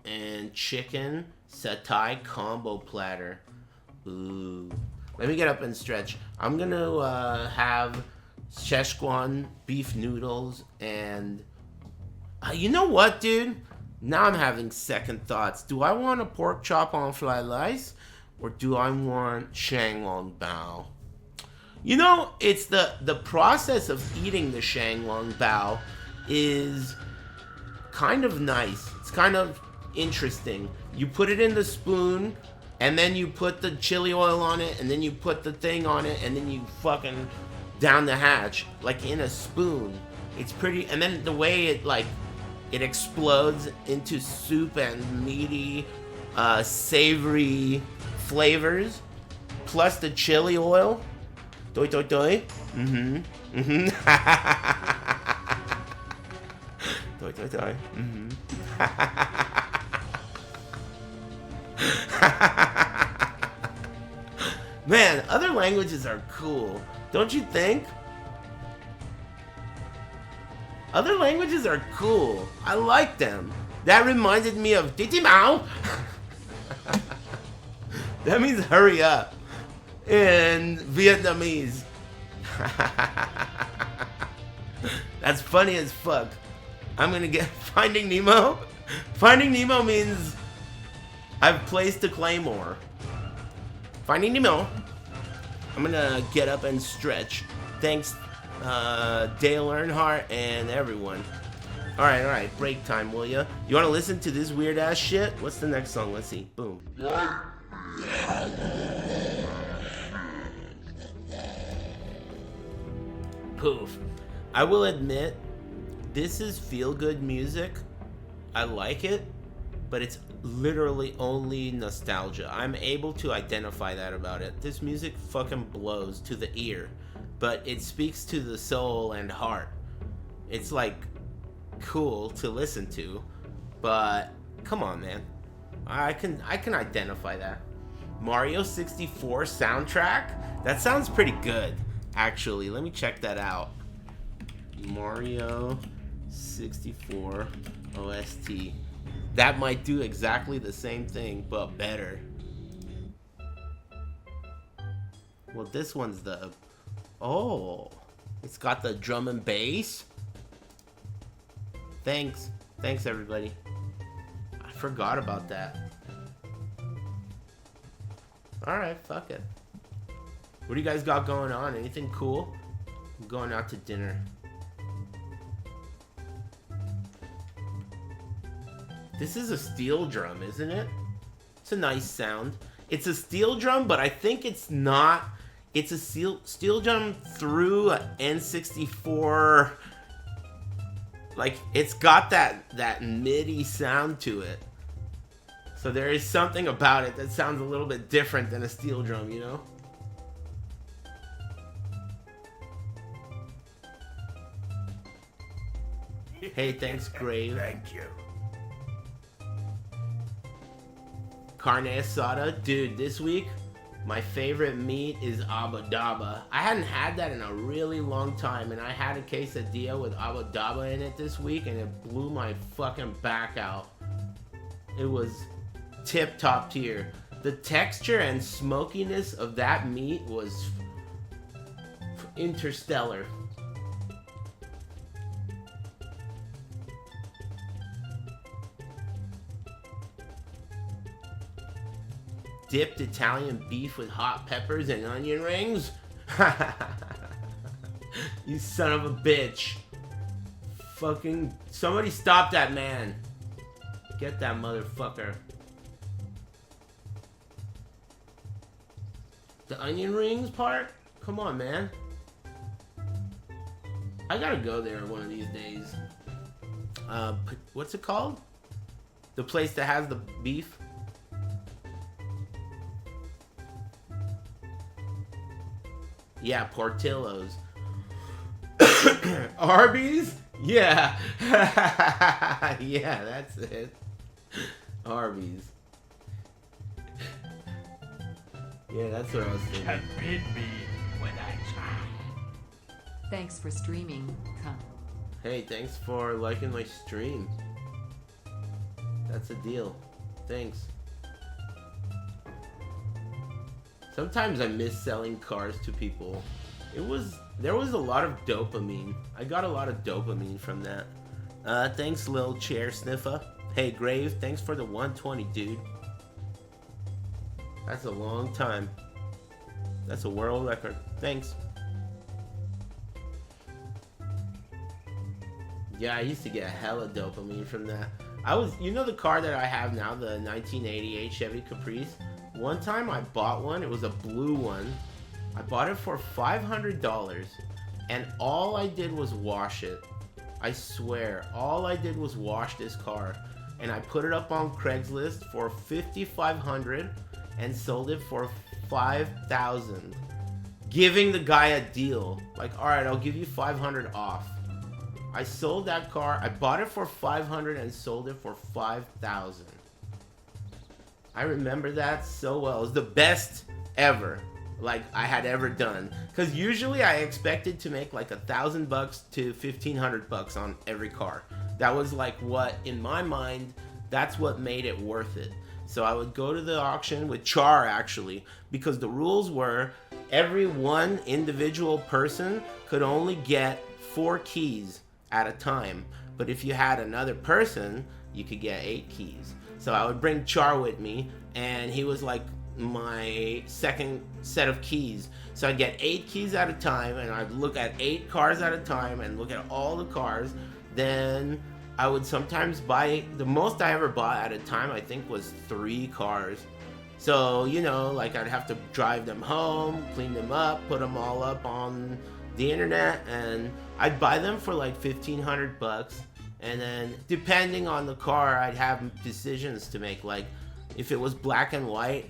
and chicken satay combo platter. Ooh. Let me get up and stretch. I'm gonna have Szechuan beef noodles and... you know what, dude? Now I'm having second thoughts. Do I want a pork chop on fly rice? Or do I want shanglong bao? You know, it's the process of eating the shanglong bao is kind of nice. It's kind of interesting. You put it in the spoon, and then you put the chili oil on it, and then you put the thing on it, and then you fucking down the hatch, like in a spoon. It's pretty, and then the way it like, it explodes into soup and meaty, savory flavors, plus the chili oil. Doi doi doi. Mm-hmm. Mm-hmm. Doi doi doi. Mm-hmm. Man, other languages are cool, don't you think? Other languages are cool. I like them. That reminded me of Titi Mao. That means hurry up in Vietnamese. That's funny as fuck. I'm gonna get Finding Nemo. Finding Nemo means I've placed a claymore. Finding Nemo. I'm gonna get up and stretch. Thanks, Dale Earnhardt and everyone. Alright, break time, will ya? You wanna listen to this weird ass shit? What's the next song? Let's see. Boom. Poof. I will admit, this is feel-good music. I like it, but it's literally only nostalgia. I'm able to identify that about it. This music fucking blows to the ear, but it speaks to the soul and heart. It's like cool to listen to, but come on, man. I can identify that. Mario 64 soundtrack? That sounds pretty good, actually. Let me check that out. Mario 64 OST. That might do exactly the same thing, but better. Well, this one's the... Oh, it's got the drum and bass. Thanks, everybody. I forgot about that. Alright, fuck it. What do you guys got going on? Anything cool? I'm going out to dinner. This is a steel drum, isn't it? It's a nice sound. It's a steel drum, but I think it's not. It's a steel drum through an N64. Like, it's got that MIDI sound to it. So there is something about it that sounds a little bit different than a steel drum, you know? Hey, thanks, Grave. Thank you. Carne asada. Dude, this week, my favorite meat is abadaba. I hadn't had that in a really long time, and I had a quesadilla with abadaba in it this week, and it blew my fucking back out. It was tip-top tier. The texture and smokiness of that meat was interstellar. Dipped Italian beef with hot peppers and onion rings? You son of a bitch. Fucking somebody stop that man. Get that motherfucker. The onion rings part? Come on, man. I gotta go there one of these days. What's it called? The place that has the beef? Yeah, Portillo's. Arby's? Yeah. Yeah, that's it. Arby's. Yeah, that's what I was thinking. Can beat me when I try. Thanks for streaming, cuh. Hey, thanks for liking my stream. That's a deal. Thanks. Sometimes I miss selling cars to people. There was a lot of dopamine. I got a lot of dopamine from that. Thanks, Lil Chair Sniffer. Hey, Grave, thanks for the 120, dude. That's a long time. That's a world record. Thanks. Yeah, I used to get hella dopamine from that. You know the car that I have now, the 1988 Chevy Caprice? One time I bought one, it was a blue one. I bought it for $500, and all I did was wash it. I swear, all I did was wash this car, and I put it up on Craigslist for $5,500 and sold it for $5,000, giving the guy a deal. Like, all right, I'll give you $500 off. I sold that car. I bought it for $500 and sold it for $5,000. I remember that so well. It was the best ever, like, I had ever done. Because usually I expected to make like $1,000 to $1,500 on every car. That was like what, in my mind, that's what made it worth it. So I would go to the auction with Char, actually, because the rules were every one individual person could only get 4 keys at a time. But if you had another person, you could get 8 keys. So I would bring Char with me, and he was like my second set of keys. So I'd get 8 keys at a time, and I'd look at 8 cars at a time and look at all the cars. Then I would sometimes buy, the most I ever bought at a time, I think, was 3 cars. So, you know, like, I'd have to drive them home, clean them up, put them all up on the internet, and I'd buy them for like $1,500. And then, depending on the car, I'd have decisions to make. Like, if it was black and white,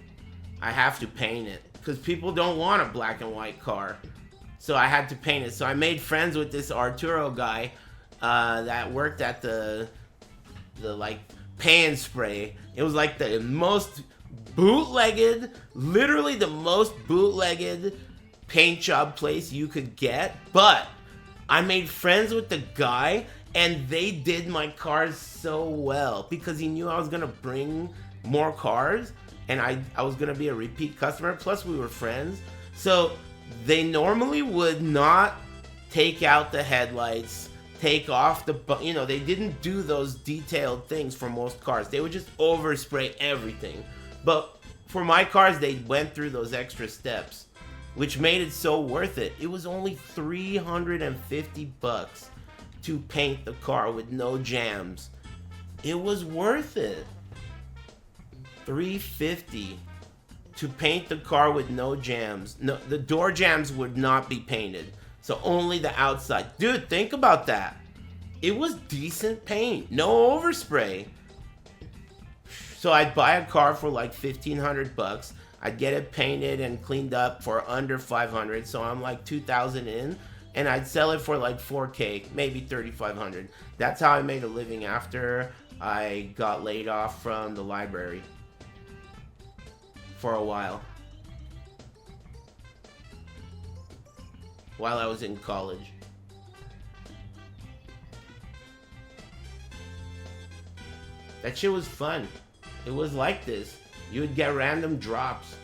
I have to paint it, because people don't want a black and white car. So I had to paint it. So I made friends with this Arturo guy that worked at the like Pay and Spray. It was like the most bootlegged, literally the most bootlegged paint job place you could get. But I made friends with the guy, and they did my cars so well because he knew I was gonna bring more cars, and I was gonna be a repeat customer. Plus, we were friends, so they normally would not take out the headlights, take off the, you know, they didn't do those detailed things for most cars. They would just overspray everything. But for my cars, they went through those extra steps, which made it so worth it. It was only 350 bucks to paint the car with no jams. It was worth it. 350 to paint the car with no jams. No, the door jams would not be painted. So only the outside. Dude, think about that. It was decent paint. No overspray. So I'd buy a car for like 1,500 bucks. I'd get it painted and cleaned up for under 500. So I'm like 2,000 in. And I'd sell it for like 4K, maybe 3,500. That's how I made a living after I got laid off from the library. For a while. While I was in college. That shit was fun. It was like this. You would get random drops.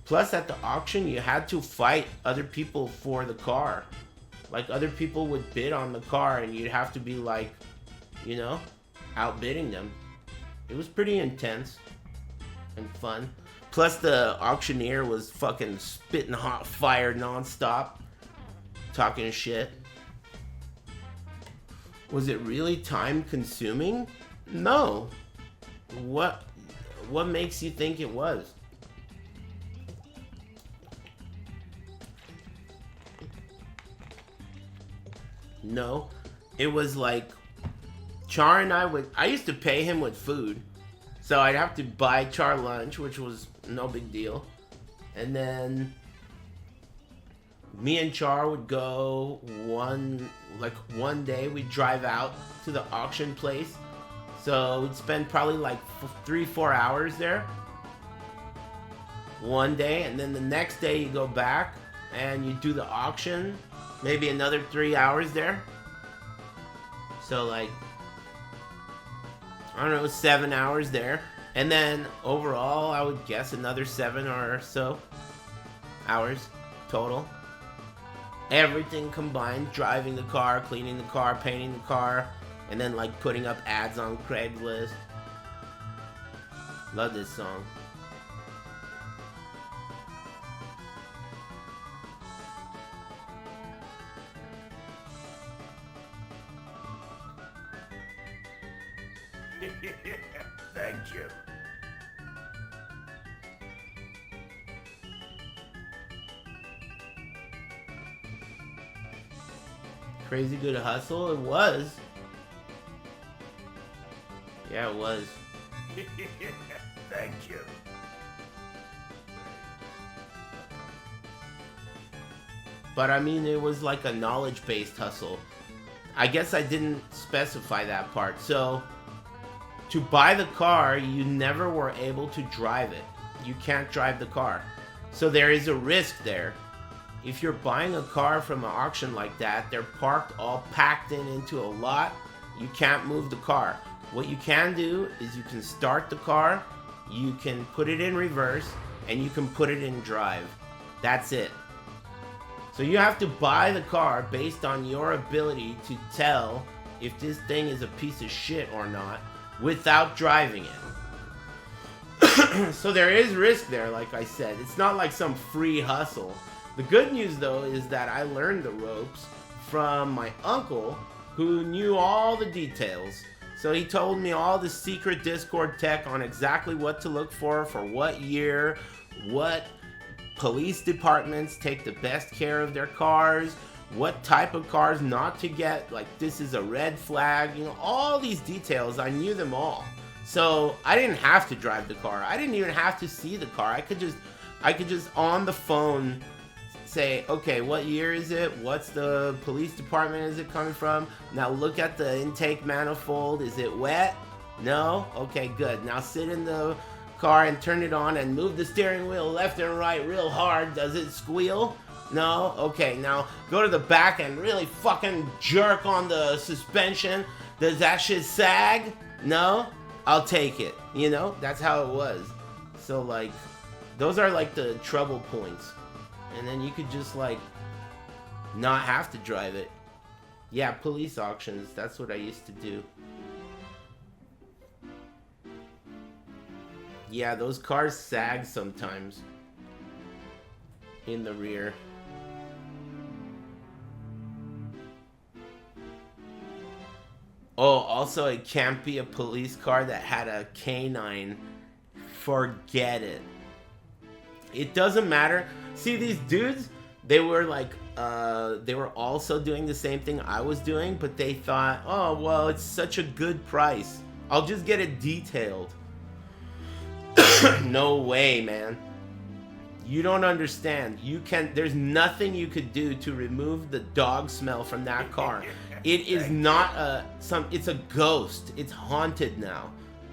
Plus at the auction you had to fight other people for the car. Like other people would bid on the car and you'd have to be like, you know, outbidding them. It was pretty intense and fun. Plus the auctioneer was fucking spitting hot fire nonstop. Talking shit. Was it really time consuming? No. What makes you think it was? No. It was like Char and I used to pay him with food. So I'd have to buy Char lunch, which was no big deal. And then me and Char would go one day we'd drive out to the auction place. So we'd spend probably like 3-4 hours there. One day, and then the next day you go back and you do the auction. Maybe another 3 hours there. So like, I don't know, 7 hours there. And then overall, I would guess another 7 or so hours total. Everything combined, driving the car, cleaning the car, painting the car, and then like putting up ads on Craigslist. Love this song. Thank you. Crazy Good Hustle? It was. Yeah, it was. Thank you. But I mean, it was like a knowledge-based hustle. I guess I didn't specify that part. So, to buy the car, you never were able to drive it. You can't drive the car. So there is a risk there. If you're buying a car from an auction like that, they're parked all packed into a lot. You can't move the car. What you can do is you can start the car, you can put it in reverse, and you can put it in drive. That's it. So you have to buy the car based on your ability to tell if this thing is a piece of shit or not without driving it. So there is risk there, like I said. It's not like some free hustle. The good news though is that I learned the ropes from my uncle who knew all the details. So he told me all the secret Discord tech on exactly what to look for what year, what police departments take the best care of their cars, what type of cars not to get, like this is a red flag, you know, all these details, I knew them all. So I didn't have to drive the car. I didn't even have to see the car. I could just on the phone say, okay, what year is it? What's the police department is it coming from? Now look at the intake manifold. Is it wet? No? Okay, good. Now sit in the car and turn it on and move the steering wheel left and right real hard. Does it squeal? No? Okay, now go to the back and really fucking jerk on the suspension. Does that shit sag? No? I'll take it. You know? That's how it was. So like, those are like the trouble points. And then you could just like not have to drive it. Yeah, police auctions. That's what I used to do. Yeah, those cars sag sometimes in the rear. Oh, also, it can't be a police car that had a canine. Forget it. It doesn't matter. See, these dudes, they were like, they were also doing the same thing I was doing, but they thought, oh, well, it's such a good price. I'll just get it detailed. No way, man. You don't understand. There's nothing you could do to remove the dog smell from that car. It is not it's a ghost. It's haunted now.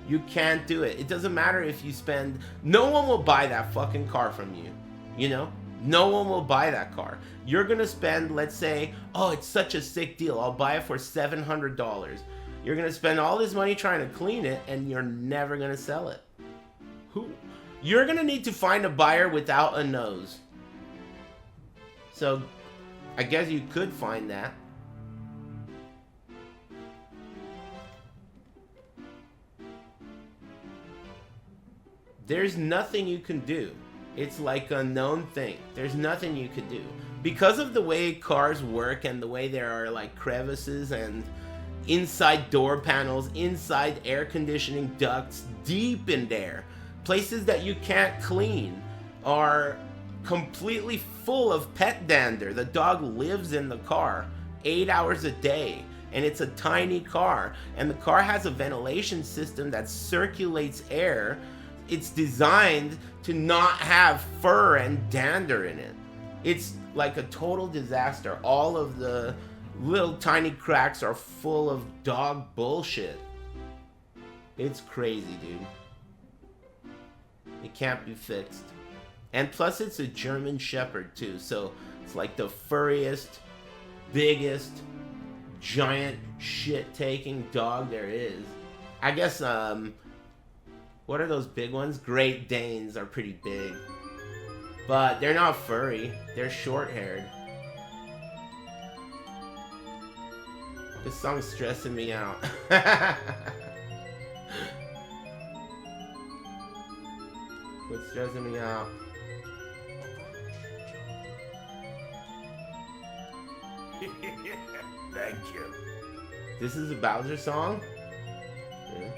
You can't do it. It doesn't matter if you spend, no one will buy that fucking car from you. You know? No one will buy that car. You're gonna spend, let's say, oh, it's such a sick deal. I'll buy it for $700. You're gonna spend all this money trying to clean it, and you're never gonna sell it. Who? You're gonna need to find a buyer without a nose. So, I guess you could find that. There's nothing you can do. It's like a known thing. There's nothing you could do. Because of the way cars work and the way there are like crevices and inside door panels, inside air conditioning ducts, deep in there, places that you can't clean are completely full of pet dander. The dog lives in the car 8 hours a day, and it's a tiny car, and the car has a ventilation system that circulates air. It's designed to not have fur and dander in it. It's like a total disaster. All of the little tiny cracks are full of dog bullshit. It's crazy, dude. It can't be fixed. And plus it's a German Shepherd too, so it's like the furriest, biggest, giant shit-taking dog there is. I guess, what are those big ones? Great Danes are pretty big. But they're not furry. They're short-haired. This song's stressing me out. What's stressing me out? Thank you. This is a Bowser song? Yeah.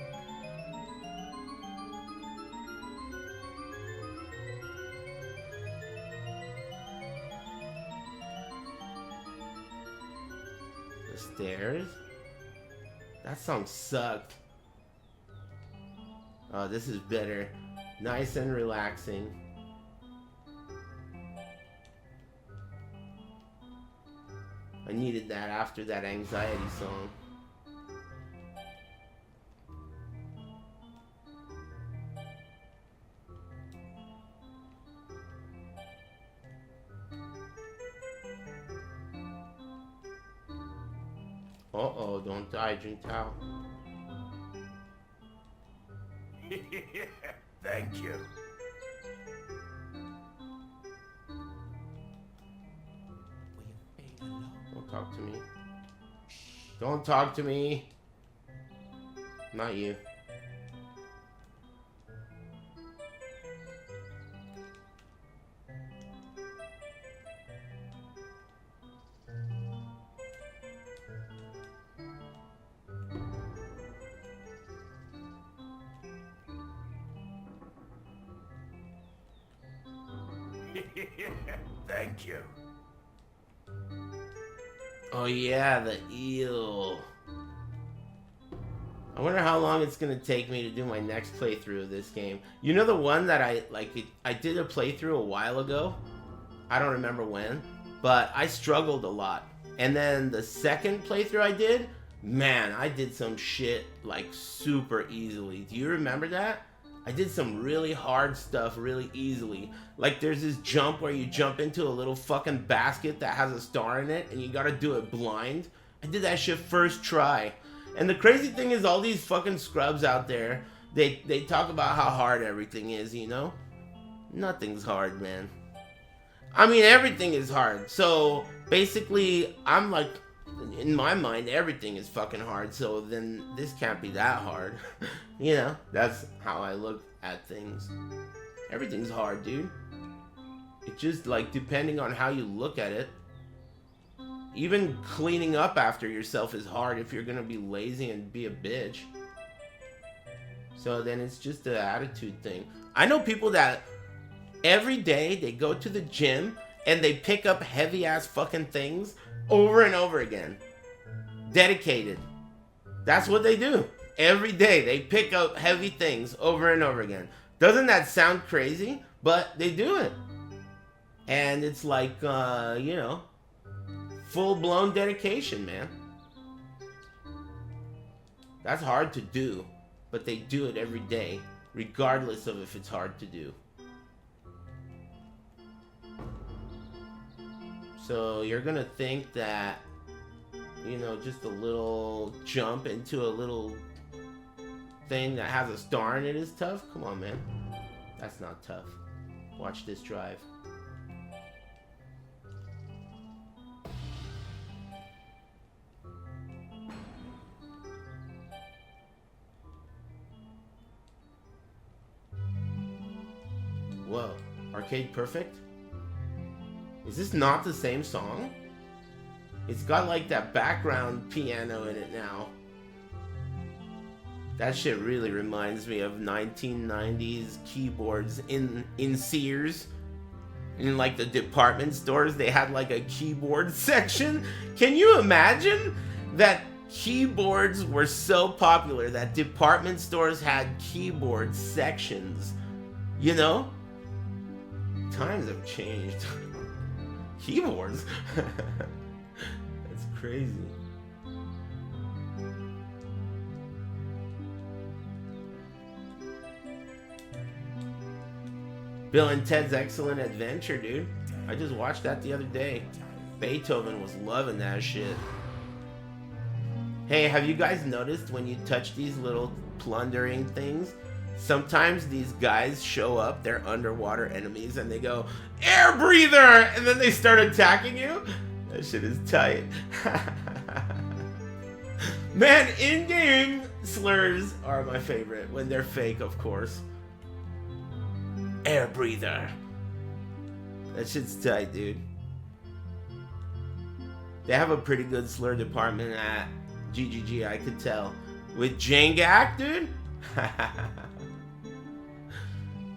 The stairs? That song sucked. Oh, this is better. Nice and relaxing. I needed that after that anxiety song. Uh-oh, don't die, Jintao. Thank you. Don't talk to me. Don't talk to me. Not you. Thank you. Oh yeah, the eel. I wonder how long it's gonna take me to do my next playthrough of this game. You know the one that I did a playthrough a while ago? I don't remember when, but I struggled a lot. And then the second playthrough I did, man, I did some shit like super easily. Do you remember that? I did some really hard stuff really easily. Like there's this jump where you jump into a little fucking basket that has a star in it and you gotta do it blind. I did that shit first try. And the crazy thing is all these fucking scrubs out there, they talk about how hard everything is, you know? Nothing's hard, man. I mean, everything is hard. So basically, I'm like in my mind, everything is fucking hard, so then this can't be that hard. You know, that's how I look at things. Everything's hard, dude. It's just like, depending on how you look at it. Even cleaning up after yourself is hard if you're gonna be lazy and be a bitch. So then it's just an attitude thing. I know people that every day they go to the gym and they pick up heavy ass fucking things over and over again. Dedicated. That's what they do. Every day they pick up heavy things over and over again. Doesn't that sound crazy? But they do it. And it's like, you know, full-blown dedication, man. That's hard to do, but they do it every day, regardless of if it's hard to do. So you're gonna think that, you know, just a little jump into a little thing that has a star in it is tough? Come on, man. That's not tough. Watch this drive. Whoa, Arcade Perfect? Is this not the same song? It's got like that background piano in it now. That shit really reminds me of 1990s keyboards in Sears. In like the department stores, they had like a keyboard section. Can you imagine that keyboards were so popular that department stores had keyboard sections? You know? Times have changed. Keyboards? That's crazy. Bill and Ted's Excellent Adventure, dude. I just watched that the other day. Beethoven was loving that shit. Hey, have you guys noticed when you touch these little plundering things, sometimes these guys show up, they're underwater enemies, and they go, "Air breather!" And then they start attacking you? That shit is tight. Man, in-game slurs are my favorite, when they're fake, of course. Air breather. That shit's tight, dude. They have a pretty good slur department at GGG, I could tell. With Jangak, dude?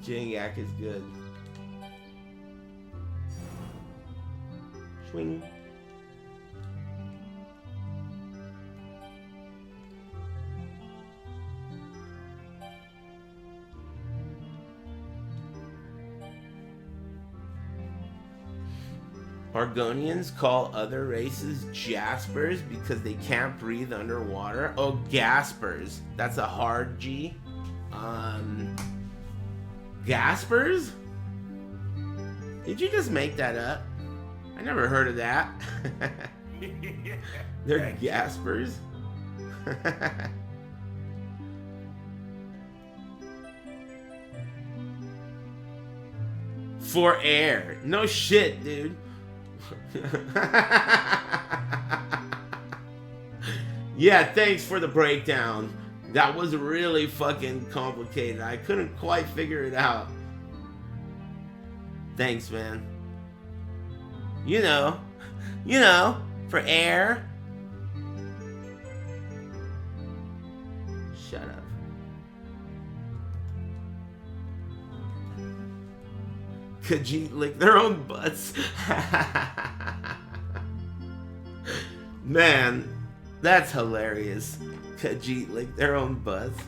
Jangak is good. Swing. Argonians call other races Jaspers because they can't breathe underwater. Oh, Gaspers. That's a hard G. Gaspers? Did you just make that up? I never heard of that. They're Gaspers? For air. No shit, dude. Yeah, thanks for the breakdown. That was really fucking complicated. I couldn't quite figure it out. Thanks, man. You know, for air. Shut up. Khajiit lick their own butts. Man, that's hilarious. Khajiit lick their own butts.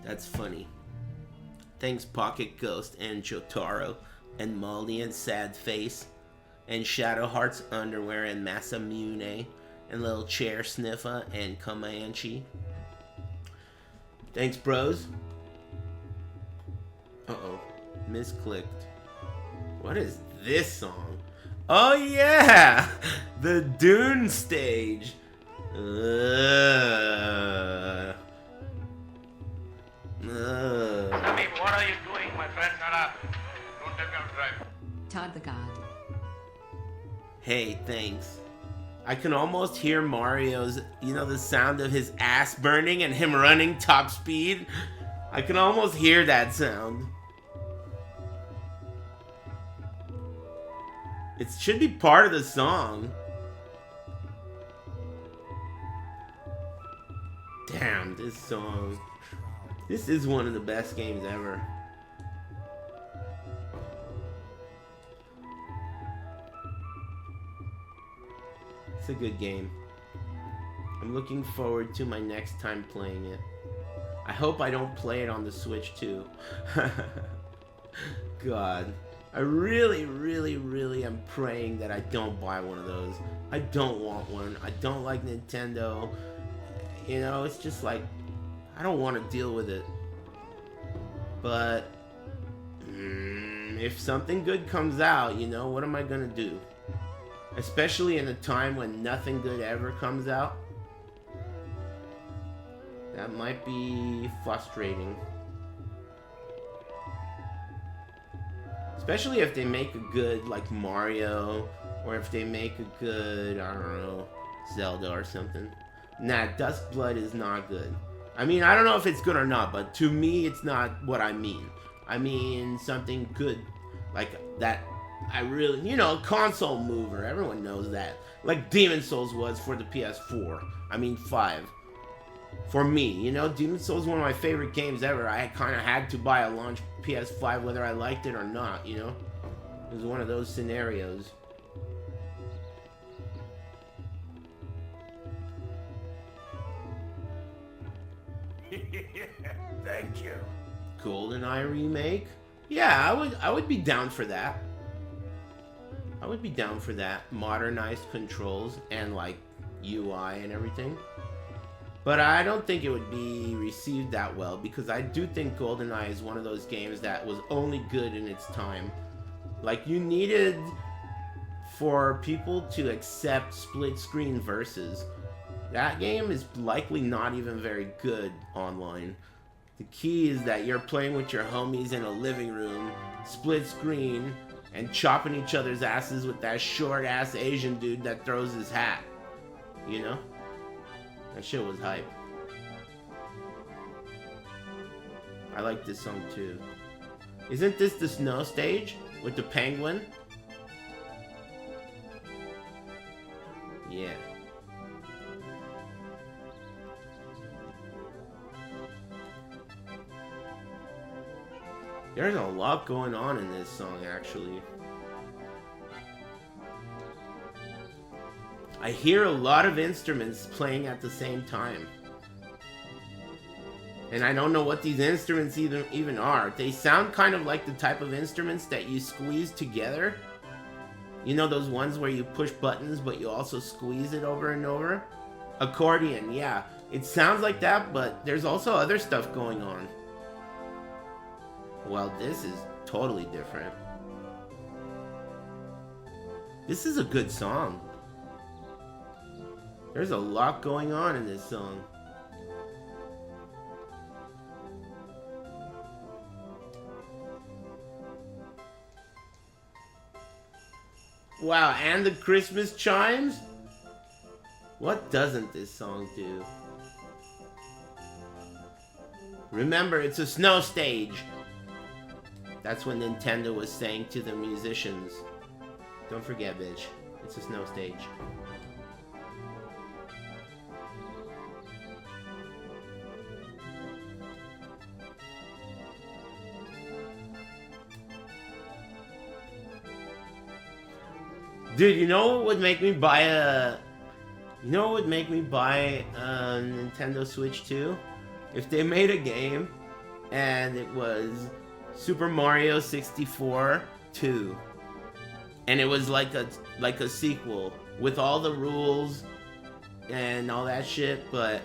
That's funny. Thanks Pocket Ghost and Jotaro and Molly and Sad Face and Shadow Heart's Underwear and Masamune and Little Chair Sniffa and Comanche. Thanks bros. Uh-oh. Misclicked. What is this song? Oh yeah! The Dune stage. I mean, what are you doing, my friend? Shut up. Don't tell me how to drive. Todd the God. Hey, thanks. I can almost hear Mario's, the sound of his ass burning and him running top speed. I can almost hear that sound. It should be part of the song. Damn, this song. This is one of the best games ever. It's a good game. I'm looking forward to my next time playing it. I hope I don't play it on the Switch too. God. I really, really, really am praying that I don't buy one of those. I don't want one. I don't like Nintendo. It's just like, I don't want to deal with it. But, if something good comes out, what am I gonna do? Especially in a time when nothing good ever comes out. That might be frustrating. Especially if they make a good, like, Mario, or if they make a good, I don't know, Zelda or something. Nah, Duskblood is not good. I mean, I don't know if it's good or not, but to me, it's not what I mean. I mean, something good, like that I really, console mover, everyone knows that. Like Demon's Souls was for the PS4. I mean, 5. For me, Demon's Souls is one of my favorite games ever. I kind of had to buy a launch PS5 whether I liked it or not, It was one of those scenarios. Thank you. GoldenEye remake? Yeah, I would be down for that. I would be down for that. Modernized controls and like UI and everything. But I don't think it would be received that well because I do think GoldenEye is one of those games that was only good in its time. Like you needed for people to accept split screen versus. That game is likely not even very good online. The key is that you're playing with your homies in a living room, split screen, and chopping each other's asses with that short ass Asian dude that throws his hat. That shit was hype. I like this song too. Isn't this the snow stage with the penguin? Yeah. There's a lot going on in this song, actually. I hear a lot of instruments playing at the same time. And I don't know what these instruments even are. They sound kind of like the type of instruments that you squeeze together. Those ones where you push buttons, but you also squeeze it over and over? Accordion, yeah. It sounds like that, but there's also other stuff going on. Well, this is totally different. This is a good song. There's a lot going on in this song. Wow, and the Christmas chimes? What doesn't this song do? Remember, it's a snow stage. That's what Nintendo was saying to the musicians. Don't forget, bitch. It's a snow stage. Dude, you know what would make me buy a... Nintendo Switch 2? If they made a game and it was Super Mario 64 2. And it was like a sequel with all the rules and all that shit, but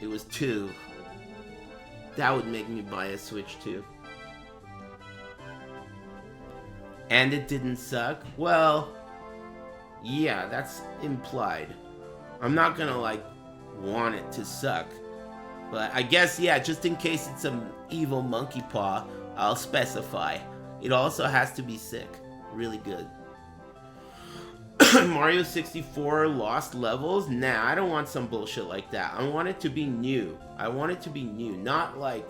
it was 2. That would make me buy a Switch 2. And it didn't suck. Well, Yeah, that's implied. I'm not gonna, like, want it to suck. But I guess, yeah, just in case it's an evil monkey paw, I'll specify. It also has to be sick. Really good. Mario 64 lost levels? Nah, I don't want some bullshit like that. I want it to be new. I want it to be new. Not like...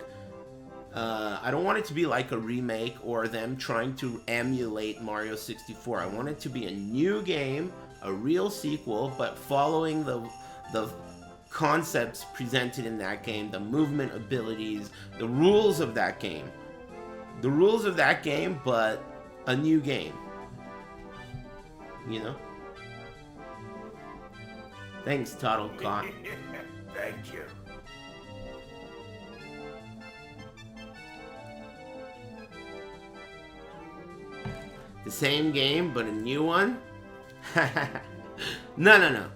I don't want it to be like a remake or them trying to emulate Mario 64. I want it to be a new game, a real sequel, but following the concepts presented in that game, the movement abilities, the rules of that game. The rules of that game, but a new game. You know? Thanks, Total Con. Thank you. The same game, but a new one? No.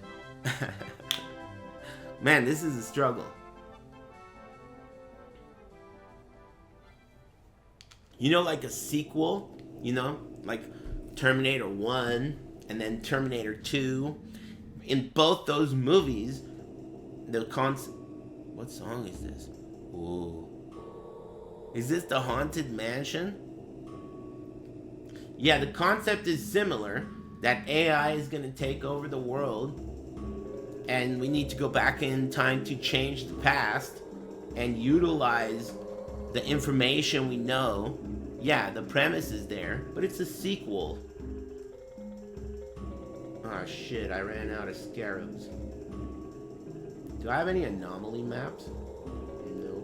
Man, this is a struggle. You know, like a sequel, you know? Like Terminator 1 and then Terminator 2. In both those movies, what song is this? Ooh. Is this the Haunted Mansion? Yeah, the concept is similar. That AI is going to take over the world. And we need to go back in time to change the past. And utilize the information we know. Yeah, the premise is there. But it's a sequel. Ah, shit, I ran out of scarabs. Do I have any anomaly maps? No.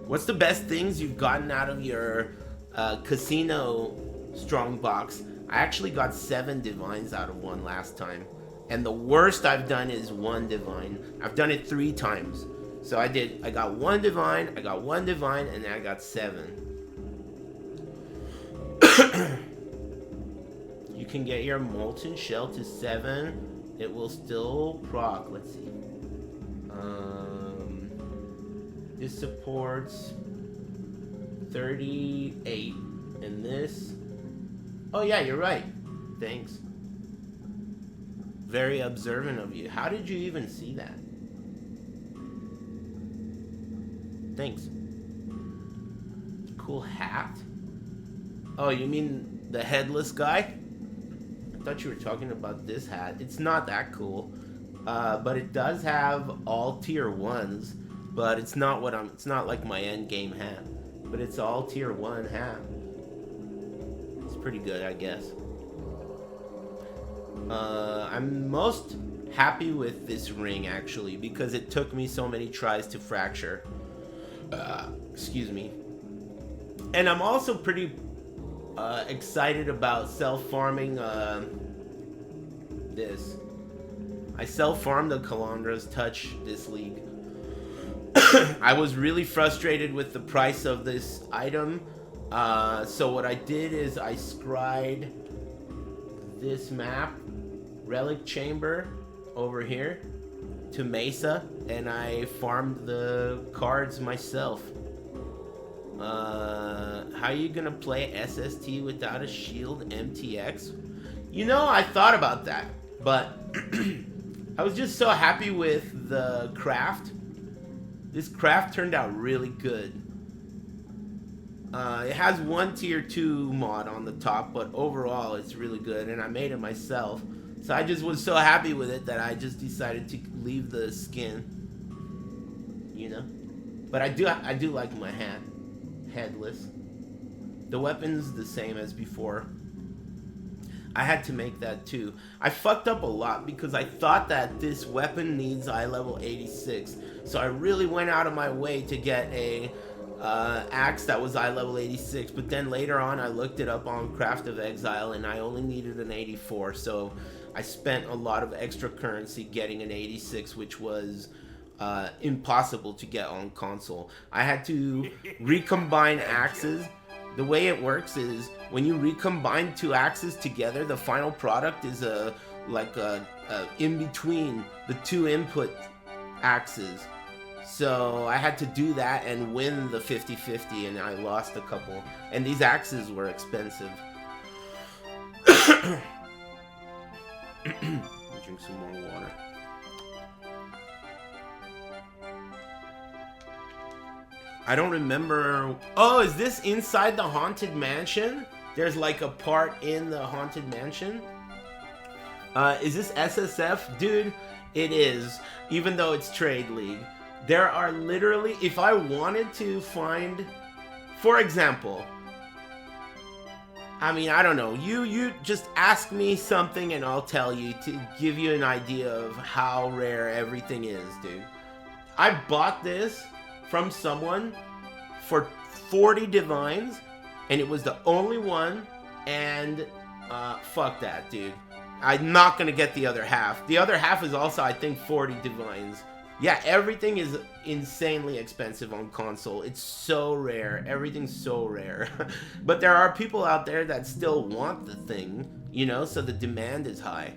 What's the best things you've gotten out of your casino strongbox? I actually got 7 divines out of one last time. And the worst I've done is 1 divine. I've done it 3 times. So I got 1 divine, I got 1 divine, and then I got 7. You can get your molten shell to 7. It will still proc. Let's see. This supports 38. And this... Oh yeah, you're right. Thanks. Very observant of you. How did you even see that? Thanks. Cool hat. Oh, you mean the headless guy? I thought you were talking about this hat. It's not that cool. But it does have all tier 1s. But it's not it's not like my end game hat. But it's all tier 1 hat. It's pretty good, I guess. I'm most happy with this ring, actually, because it took me so many tries to fracture. Excuse me. And I'm also pretty excited about self-farming this. I self-farmed the Calandra's Touch this league. I was really frustrated with the price of this item. So what I did is I scried this map, Relic Chamber, over here to Mesa, and I farmed the cards myself. How are you gonna play SST without a shield MTX? You know, I thought about that, but I was just so happy with the craft. This craft turned out really good. It has 1 tier 2 mod on the top, but overall it's really good, and I made it myself. So I just was so happy with it that I just decided to leave the skin. You know? But I do like my hat. Headless. The weapon's the same as before. I had to make that too. I fucked up a lot because I thought that this weapon needs eye level 86. So I really went out of my way to get a axe that was eye level 86. But then later on I looked it up on Craft of Exile and I only needed an 84. So I spent a lot of extra currency getting an 86, which was impossible to get on console. I had to recombine axes. The way it works is when you recombine 2 axes together, the final product is like in between the 2 input axes. So I had to do that and win the 50-50, and I lost a couple. And these axes were expensive. Drink some more water. I don't remember. Oh, is this inside the Haunted Mansion? There's like a part in the Haunted Mansion. Is this SSF? Dude, it is. Even though it's Trade League. There are literally, if I wanted to find, for example, I mean, I don't know. You just ask me something and I'll tell you to give you an idea of how rare everything is, dude. I bought this from someone for 40 divines, and it was the only one, and fuck that, dude. I'm not gonna get the other half. The other half is also, I think, 40 divines. Yeah, everything is insanely expensive on console. It's so rare. Everything's so rare. But there are people out there that still want the thing, you know, so the demand is high.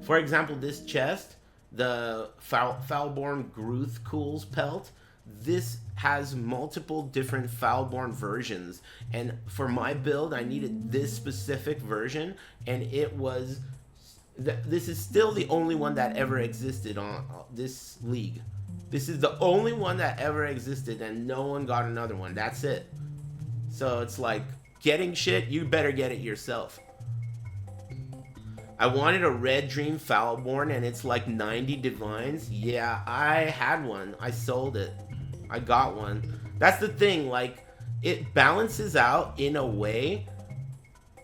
For example, this chest, the Foulborn Gruth Cool's pelt, this has multiple different Foulborn versions. And for my build, I needed this specific version, and it was... This is still the only one that ever existed on this league. This is the only one that ever existed, and no one got another one. That's it. So it's like, getting shit, you better get it yourself. I wanted a Red Dream Foulborn, and it's like 90 divines. Yeah, I had one. I sold it. I got one. That's the thing, like, it balances out in a way,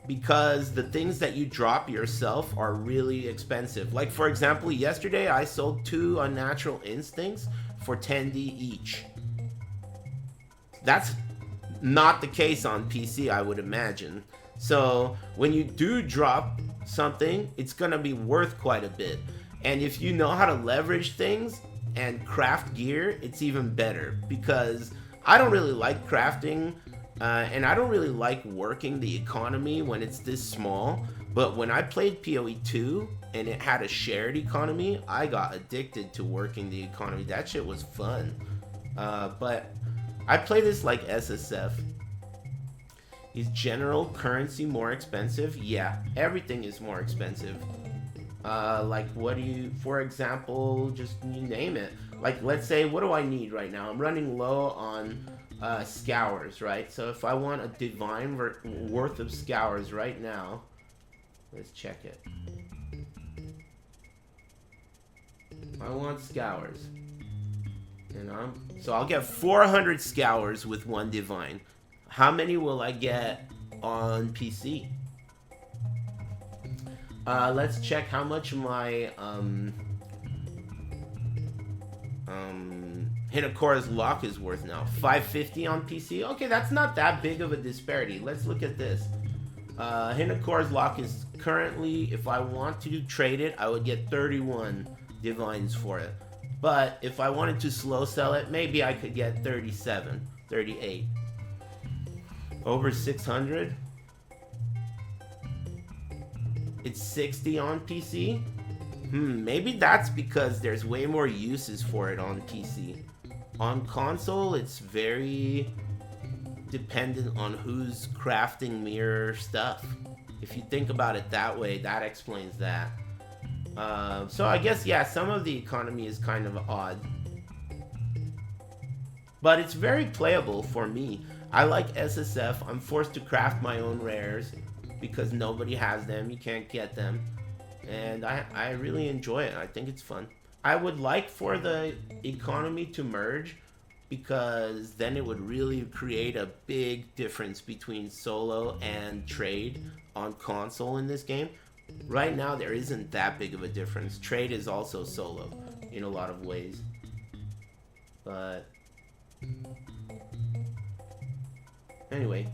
because the things that you drop yourself are really expensive. Like, for example, yesterday I sold 2 Unnatural Instincts for 10D each. That's not the case on PC, I would imagine. So when you do drop something, it's gonna be worth quite a bit. And if you know how to leverage things and craft gear, it's even better. Because I don't really like crafting, and I don't really like working the economy when it's this small, but when I played PoE 2 and it had a shared economy, I got addicted to working the economy. That shit was fun. But I play this like SSF. Is general currency more expensive? Yeah, everything is more expensive. Like, what do you, for example, just you name it. Like, let's say, what do I need right now? I'm running low on scours, right? So if I want a divine worth of scours right now, let's check it. I want scours, and so I'll get 400 scours with 1 divine. How many will I get on PC? Let's check how much my Hinakora's Lock is worth now. 550 on PC. Okay, that's not that big of a disparity. Let's look at this. Hinakora's Lock is currently, if I want to trade it, I would get 31 divines for it. But if I wanted to slow sell it, maybe I could get 37, 38. Over 600. It's 60 on PC. Maybe that's because there's way more uses for it on PC. On console, it's very dependent on who's crafting mirror stuff. If you think about it that way, that explains that. So I guess, yeah, some of the economy is kind of odd. But it's very playable for me. I like SSF. I'm forced to craft my own rares because nobody has them. You can't get them. And I really enjoy it. I think it's fun. I would like for the economy to merge, because then it would really create a big difference between solo and trade on console in this game. Right now, there isn't that big of a difference. Trade is also solo in a lot of ways. But anyway.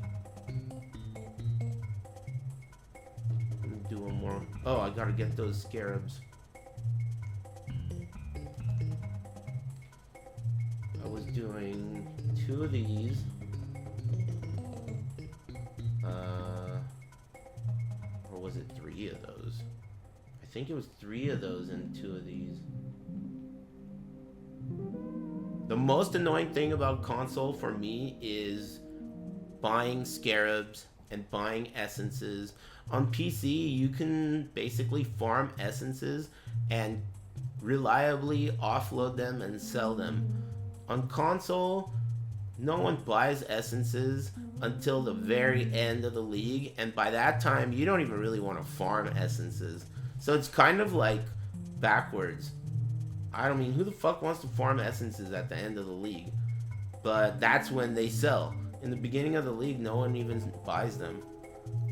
Let me do one more. Oh, I gotta get those scarabs. I was doing 2 of these. Or was it 3 of those? I think it was 3 of those and 2 of these. The most annoying thing about console for me is buying scarabs and buying essences. On PC, you can basically farm essences and reliably offload them and sell them. On console, no one buys essences until the very end of the league, and by that time, you don't even really want to farm essences. So it's kind of like backwards. I mean, who the fuck wants to farm essences at the end of the league? But that's when they sell. In the beginning of the league, no one even buys them.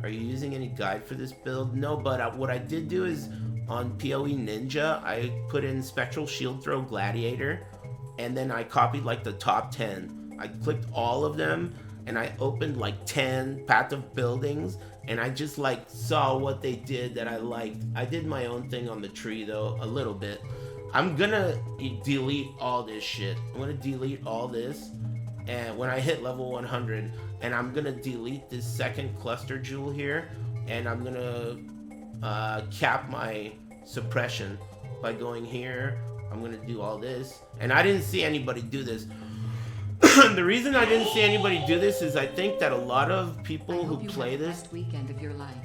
Are you using any guide for this build? No, but what I did do is on PoE Ninja, I put in Spectral Shield Throw Gladiator, and then I copied like the top 10. I clicked all of them, and I opened like 10 Path of Buildings, and I just like saw what they did that I liked. I did my own thing on the tree though, a little bit. I'm gonna delete all this shit. I'm gonna delete all this, and when I hit level 100, and I'm gonna delete this second cluster jewel here, and I'm gonna cap my suppression by going here. I'm gonna do all this, and I didn't see anybody do this. The reason I didn't see anybody do this is I think that a lot of people who play this. Best weekend of your life.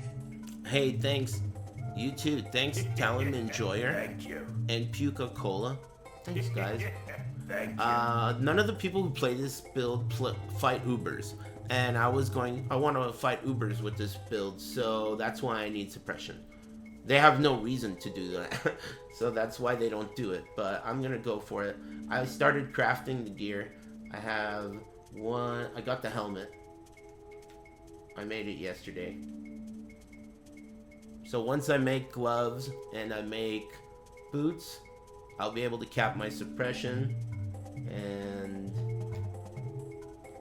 Hey, thanks. You too. Thanks, Talon Enjoyer. Thank you. And Puka Cola. Thanks, guys. Thank you. None of the people who play this build fight Ubers. And I want to fight Ubers with this build, so that's why I need suppression. They have no reason to do that, so that's why they don't do it, but I'm gonna go for it. I started crafting the gear. I have one, I got the helmet. I made it yesterday. So once I make gloves and I make boots, I'll be able to cap my suppression, and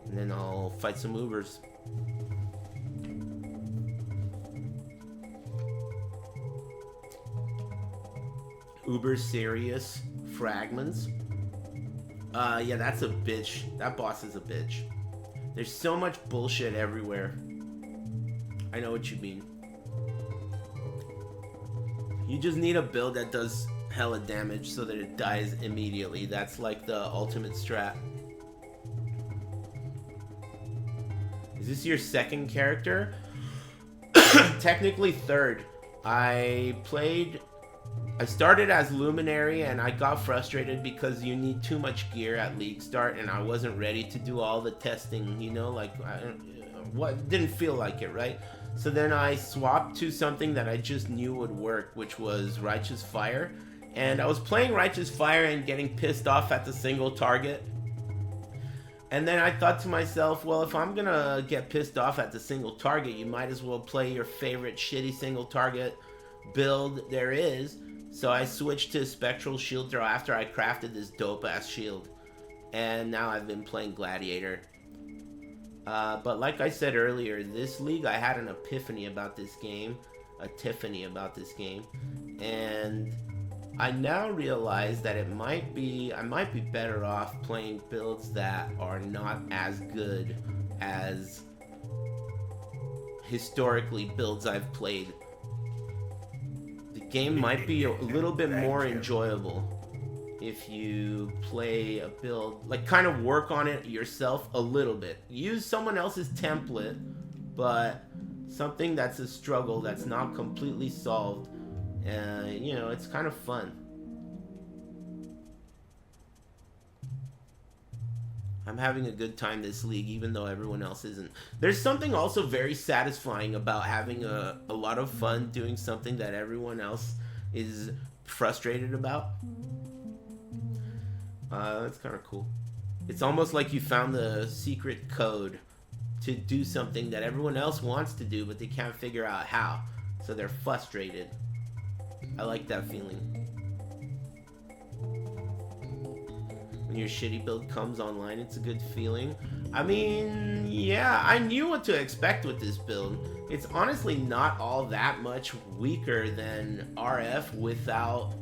then I'll fight some Ubers. Uber Serious Fragments. Yeah, that's a bitch. That boss is a bitch. There's so much bullshit everywhere. I know what you mean. You just need a build that does hella damage so that it dies immediately. That's like the ultimate strat. Is this your second character? Technically third. I started as Luminary, and I got frustrated because you need too much gear at League Start, and I wasn't ready to do all the testing, you know, like, didn't feel like it, right? So then I swapped to something that I just knew would work, which was Righteous Fire. And I was playing Righteous Fire and getting pissed off at the single target. And then I thought to myself, well, if I'm gonna get pissed off at the single target, you might as well play your favorite shitty single target build there is. So I switched to Spectral Shield Throw after I crafted this dope ass shield. And now I've been playing Gladiator. But like I said earlier, this league I had an epiphany about this game. A Tiffany about this game. And I now realize that I might be better off playing builds that are not as good as historically builds I've played. The game might be a little bit more enjoyable if you play a build, like kind of work on it yourself a little bit. Use someone else's template, but something that's a struggle that's not completely solved. You know, it's kind of fun. I'm having a good time this league, even though everyone else isn't. There's something also very satisfying about having a lot of fun doing something that everyone else is frustrated about. That's kind of cool. It's almost like you found the secret code to do something that everyone else wants to do, but they can't figure out how. So they're frustrated. I like that feeling. When your shitty build comes online, it's a good feeling. I mean, yeah, I knew what to expect with this build. It's honestly not all that much weaker than RF without...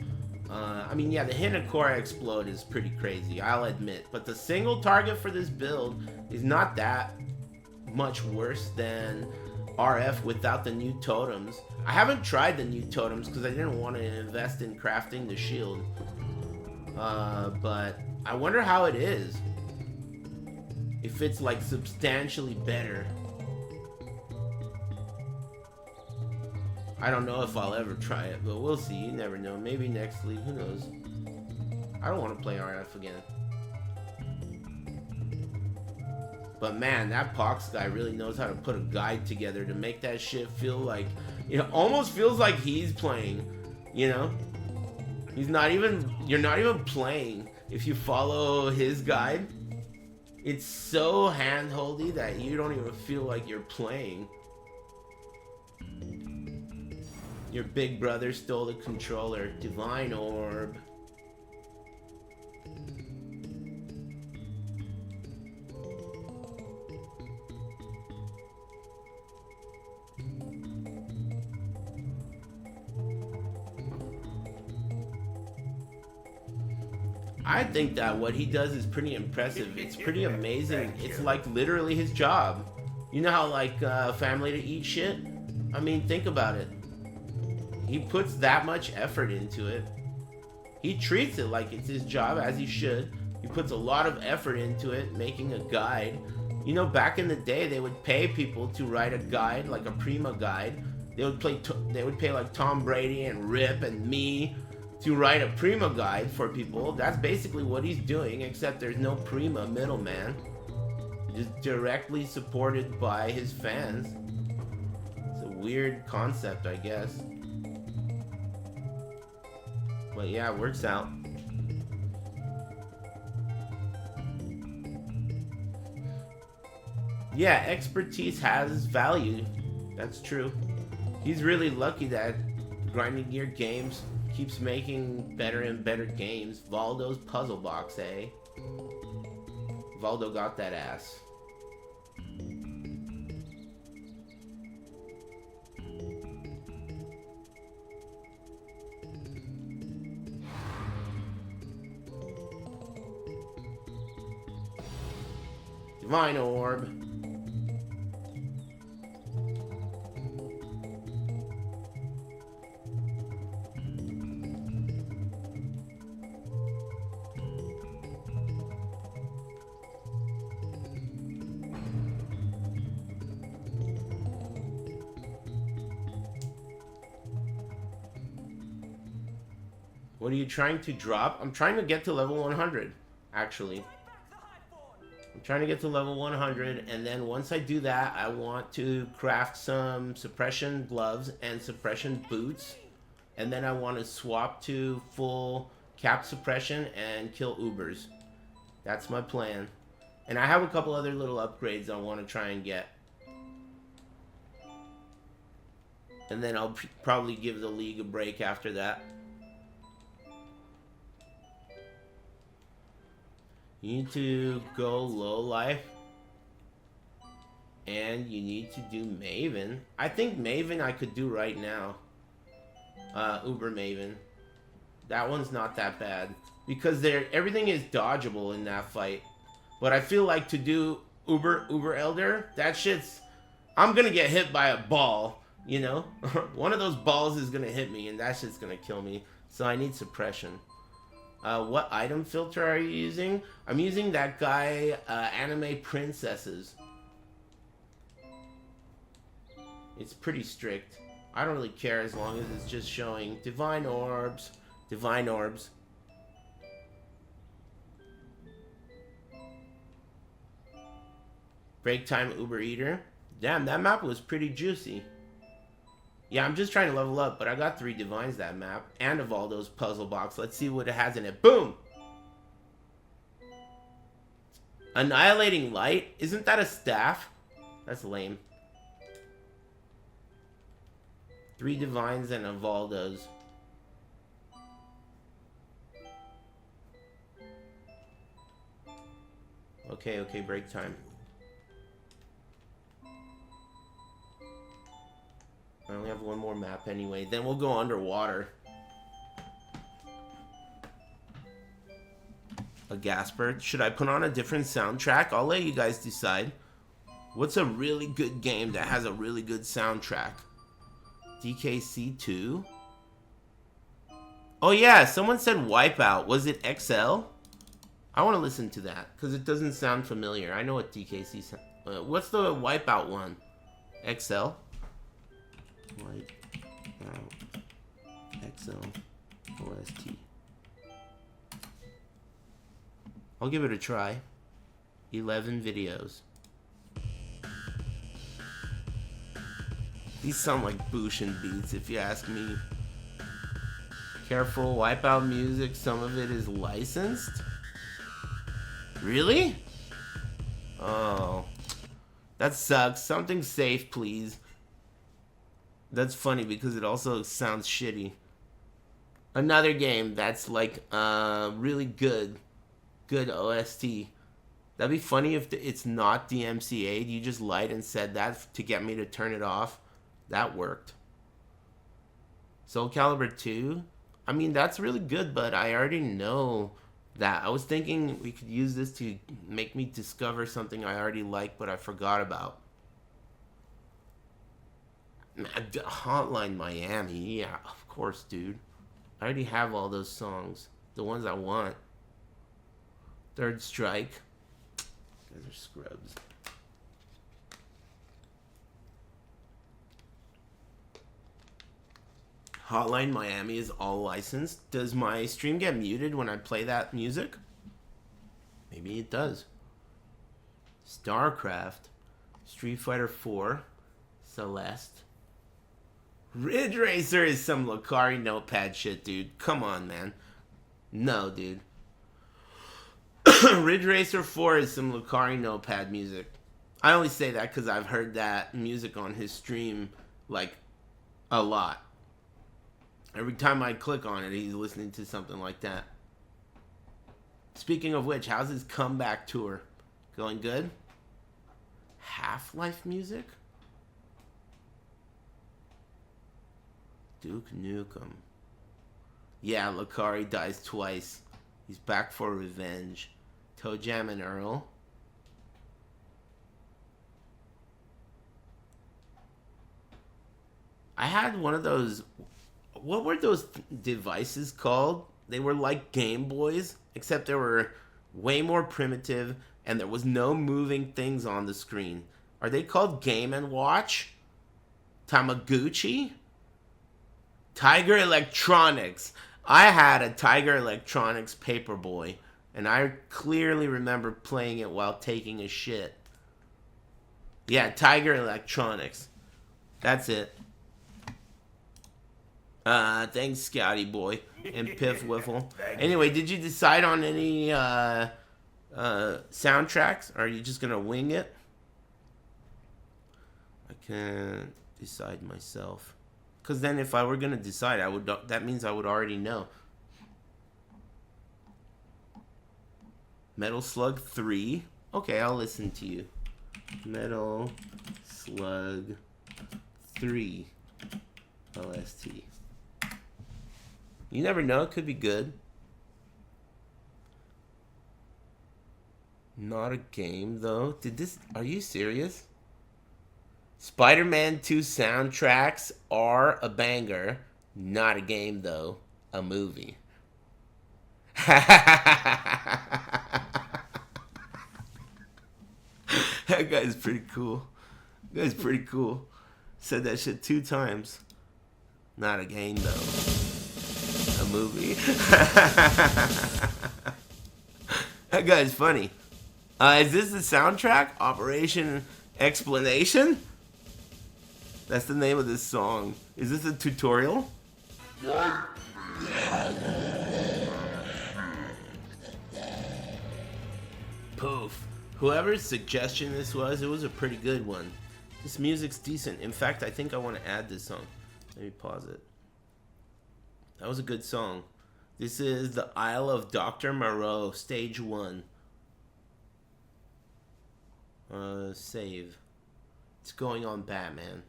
I mean, yeah, the Hinakora Explode is pretty crazy, I'll admit. But the single target for this build is not that much worse than RF without the new totems. I haven't tried the new totems because I didn't want to invest in crafting the shield. But I wonder how it is. If it's like substantially better. I don't know if I'll ever try it, but we'll see. You never know. Maybe next league. Who knows? I don't want to play RF again. But man, that Pox guy really knows how to put a guide together to make that shit feel like... It almost feels like he's playing, you know? He's not even... You're not even playing if you follow his guide. It's so hand-holdy that you don't even feel like you're playing. Your big brother stole the controller. Divine Orb. I think that what he does is pretty impressive. It's pretty amazing. It's like literally his job. You know how like family to eat shit? I mean, think about it. He puts that much effort into it. He treats it like it's his job, as he should. He puts a lot of effort into it, making a guide. You know, back in the day, they would pay people to write a guide, like a Prima guide. They would pay like Tom Brady and Rip and me to write a Prima guide for people. That's basically what he's doing, except there's no Prima middleman. Just directly supported by his fans. It's a weird concept, I guess. But yeah, it works out. Yeah, expertise has value. That's true. He's really lucky that Grinding Gear Games keeps making better and better games. Valdo's puzzle box, eh? Valdo got that ass. Divine Orb. What are you trying to drop? I'm trying to get to level 100, actually. I'm trying to get to level 100, and then once I do that, I want to craft some suppression gloves and suppression boots, and then I want to swap to full cap suppression and kill Ubers. That's my plan. And I have a couple other little upgrades I want to try and get. And then I'll probably give the league a break after that. You need to go low life. And you need to do Maven. I think Maven I could do right now. Uber Maven. That one's not that bad. Because everything is dodgeable in that fight. But I feel like to do Uber Elder, that shit's... I'm gonna get hit by a ball, you know? One of those balls is gonna hit me and that shit's gonna kill me. So I need suppression. What item filter are you using? I'm using that guy, Anime Princesses. It's pretty strict. I don't really care as long as it's just showing Divine Orbs. Divine Orbs. Break time Uber Eater. Damn, that map was pretty juicy. Yeah, I'm just trying to level up, but I got 3 Divines that map. And of all those puzzle box. Let's see what it has in it. Boom! Annihilating Light? Isn't that a staff? That's lame. 3 Divines and a Valdo's. Okay, break time. I only have one more map anyway. Then we'll go underwater. A Gasper. Should I put on a different soundtrack? I'll let you guys decide. What's a really good game that has a really good soundtrack? DKC 2? Oh yeah, someone said Wipeout. Was it Exile? I want to listen to that because it doesn't sound familiar. I know what DKC sounds. What's the Wipeout one? Exile? Exile OST. I'll give it a try. 11 videos. These sound like Bushin beats, if you ask me. Careful, Wipeout music, some of it is licensed? Really? Oh. That sucks. Something safe, please. That's funny because it also sounds shitty. Another game that's like really good OST. That'd be funny if it's not DMCA'd. You just lied and said that to get me to turn it off. That worked. Soul Calibur 2? I mean, that's really good, but I already know that. I was thinking we could use this to make me discover something I already like, but I forgot about. Hotline Miami. Yeah, of course, dude. I already have all those songs. The ones I want. Third Strike. You guys are scrubs. Hotline Miami is all licensed. Does my stream get muted when I play that music? Maybe it does. StarCraft. Street Fighter 4. Celeste. Ridge Racer is some Lucari notepad shit, dude. Come on, man. No, dude. Ridge Racer 4 is some Lucari notepad music. I only say that because I've heard that music on his stream, like, a lot. Every time I click on it, he's listening to something like that. Speaking of which, how's his comeback tour? Going good? Half-Life music? Duke Nukem. Yeah, Lucari dies twice. He's back for revenge. Toe Jam and Earl. I had one of those... What were those devices called? They were like Game Boys, except they were way more primitive, and there was no moving things on the screen. Are they called Game & Watch? Tamagotchi? Tiger Electronics. I had a Tiger Electronics Paperboy, and I clearly remember playing it while taking a shit. Yeah, Tiger Electronics. That's it. Thanks, Scouty Boy and Piff Wiffle. Anyway, did you decide on any soundtracks? Or are you just gonna wing it? I can't decide myself. Because then if I were gonna decide, that means I would already know. Metal Slug 3? Okay, I'll listen to you. Metal Slug 3 OST. You never know, it could be good. Not a game, though. Are you serious? Spider-Man 2 soundtracks are a banger. Not a game, though. A movie. That guy's pretty cool. That guy's pretty cool. Said that shit 2 times. Not a game, though. A movie. That guy's funny. Is this the soundtrack? Operation Explanation? That's the name of this song. Is this a tutorial? Poof. Whoever's suggestion this was, it was a pretty good one. This music's decent. In fact, I think I want to add this song. Let me pause it. That was a good song. This is The Isle of Dr. Moreau, Stage 1. Save. It's going on Batman.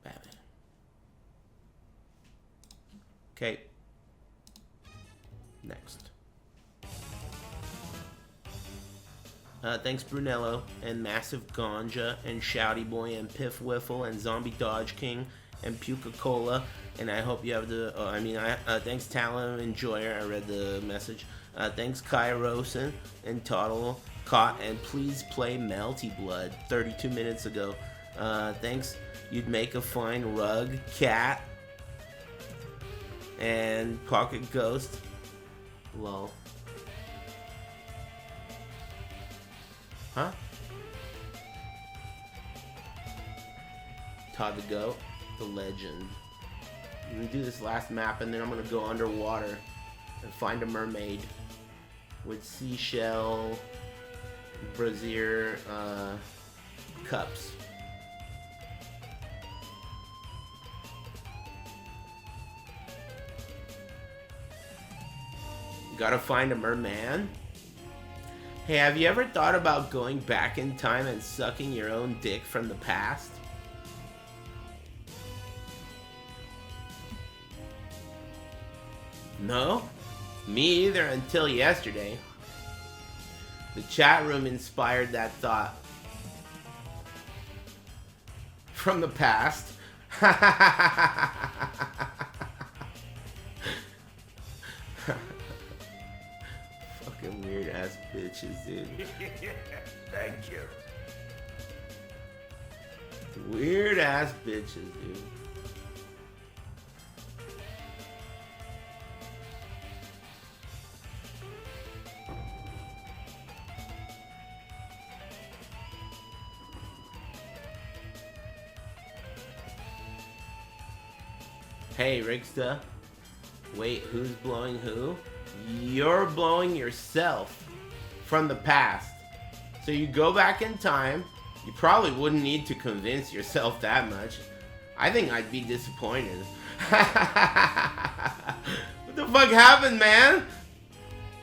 Batman. Okay. Next. Thanks Brunello and Massive Ganja and Shouty Boy and Piff Wiffle and Zombie Dodge King and Puka-Cola, and I hope you have the, thanks Talon and Enjoyer, I read the message. Thanks Kai Rosen and Toddle Caught, and please play Melty Blood 32 minutes ago. Thanks. You'd make a fine rug cat. And Pocket Ghost. Lol. Huh? Todd the Goat, the legend. I'm gonna do this last map and then I'm gonna go underwater and find a mermaid with seashell brazier cups. Gotta find a merman. Hey, have you ever thought about going back in time and sucking your own dick from the past? No? Me either until yesterday. The chat room inspired that thought. From the past. Fucking weird ass bitches, dude. Thank you. Weird ass bitches, dude. Hey, Rigsta. Wait, who's blowing who? You're blowing yourself from the past. So you go back in time. You probably wouldn't need to convince yourself that much. I think I'd be disappointed. What the fuck happened, man?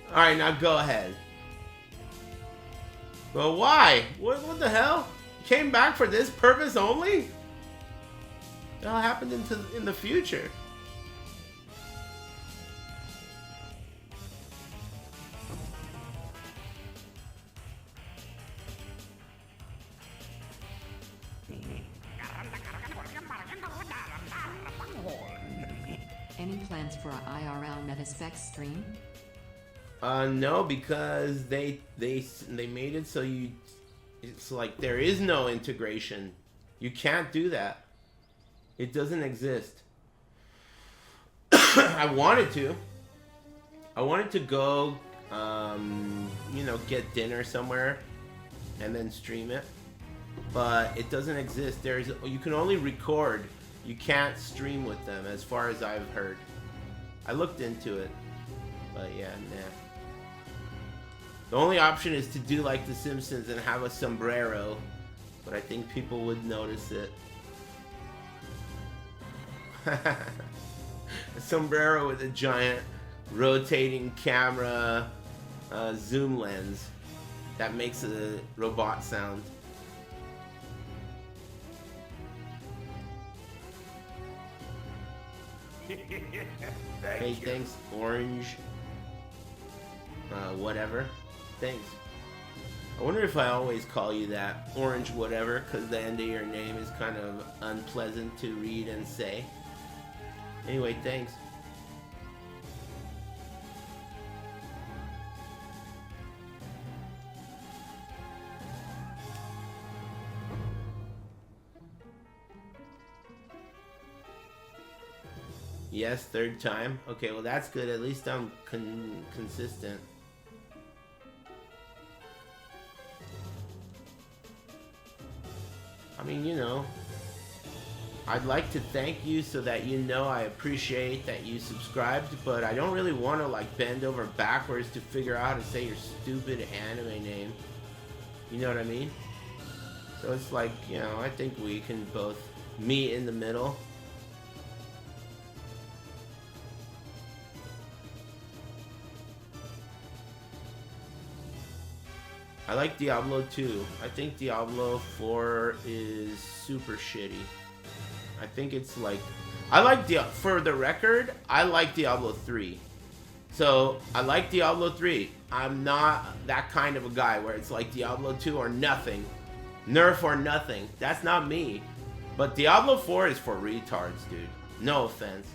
Alright, now go ahead. But why? What the hell? You came back for this purpose only? What the hell happened in the future? Any plans for a IRL Metaspecs stream? No, because they made it so it's like there is no integration. You can't do that. It doesn't exist. I wanted to go, you know, get dinner somewhere and then stream it, but it doesn't exist. You can only record. You can't stream with them, as far as I've heard. I looked into it, but yeah, nah. The only option is to do like The Simpsons and have a sombrero, but I think people would notice it. A sombrero with a giant rotating camera zoom lens that makes a robot sound. Hey, thanks, Orange. Whatever. Thanks. I wonder if I always call you that, Orange whatever, because the end of your name is kind of unpleasant to read and say. Anyway, thanks. Yes, third time. Okay, well that's good. At least I'm consistent. I mean, you know, I'd like to thank you so that you know I appreciate that you subscribed, but I don't really want to like bend over backwards to figure out how to say your stupid anime name. You know what I mean? So it's like, you know, I think we can both meet in the middle. I like Diablo 2. I think Diablo 4 is super shitty. I think it's like... for the record, I like Diablo 3. So, I like Diablo 3. I'm not that kind of a guy where it's like Diablo 2 or nothing. Nerf or nothing. That's not me. But Diablo 4 is for retards, dude. No offense.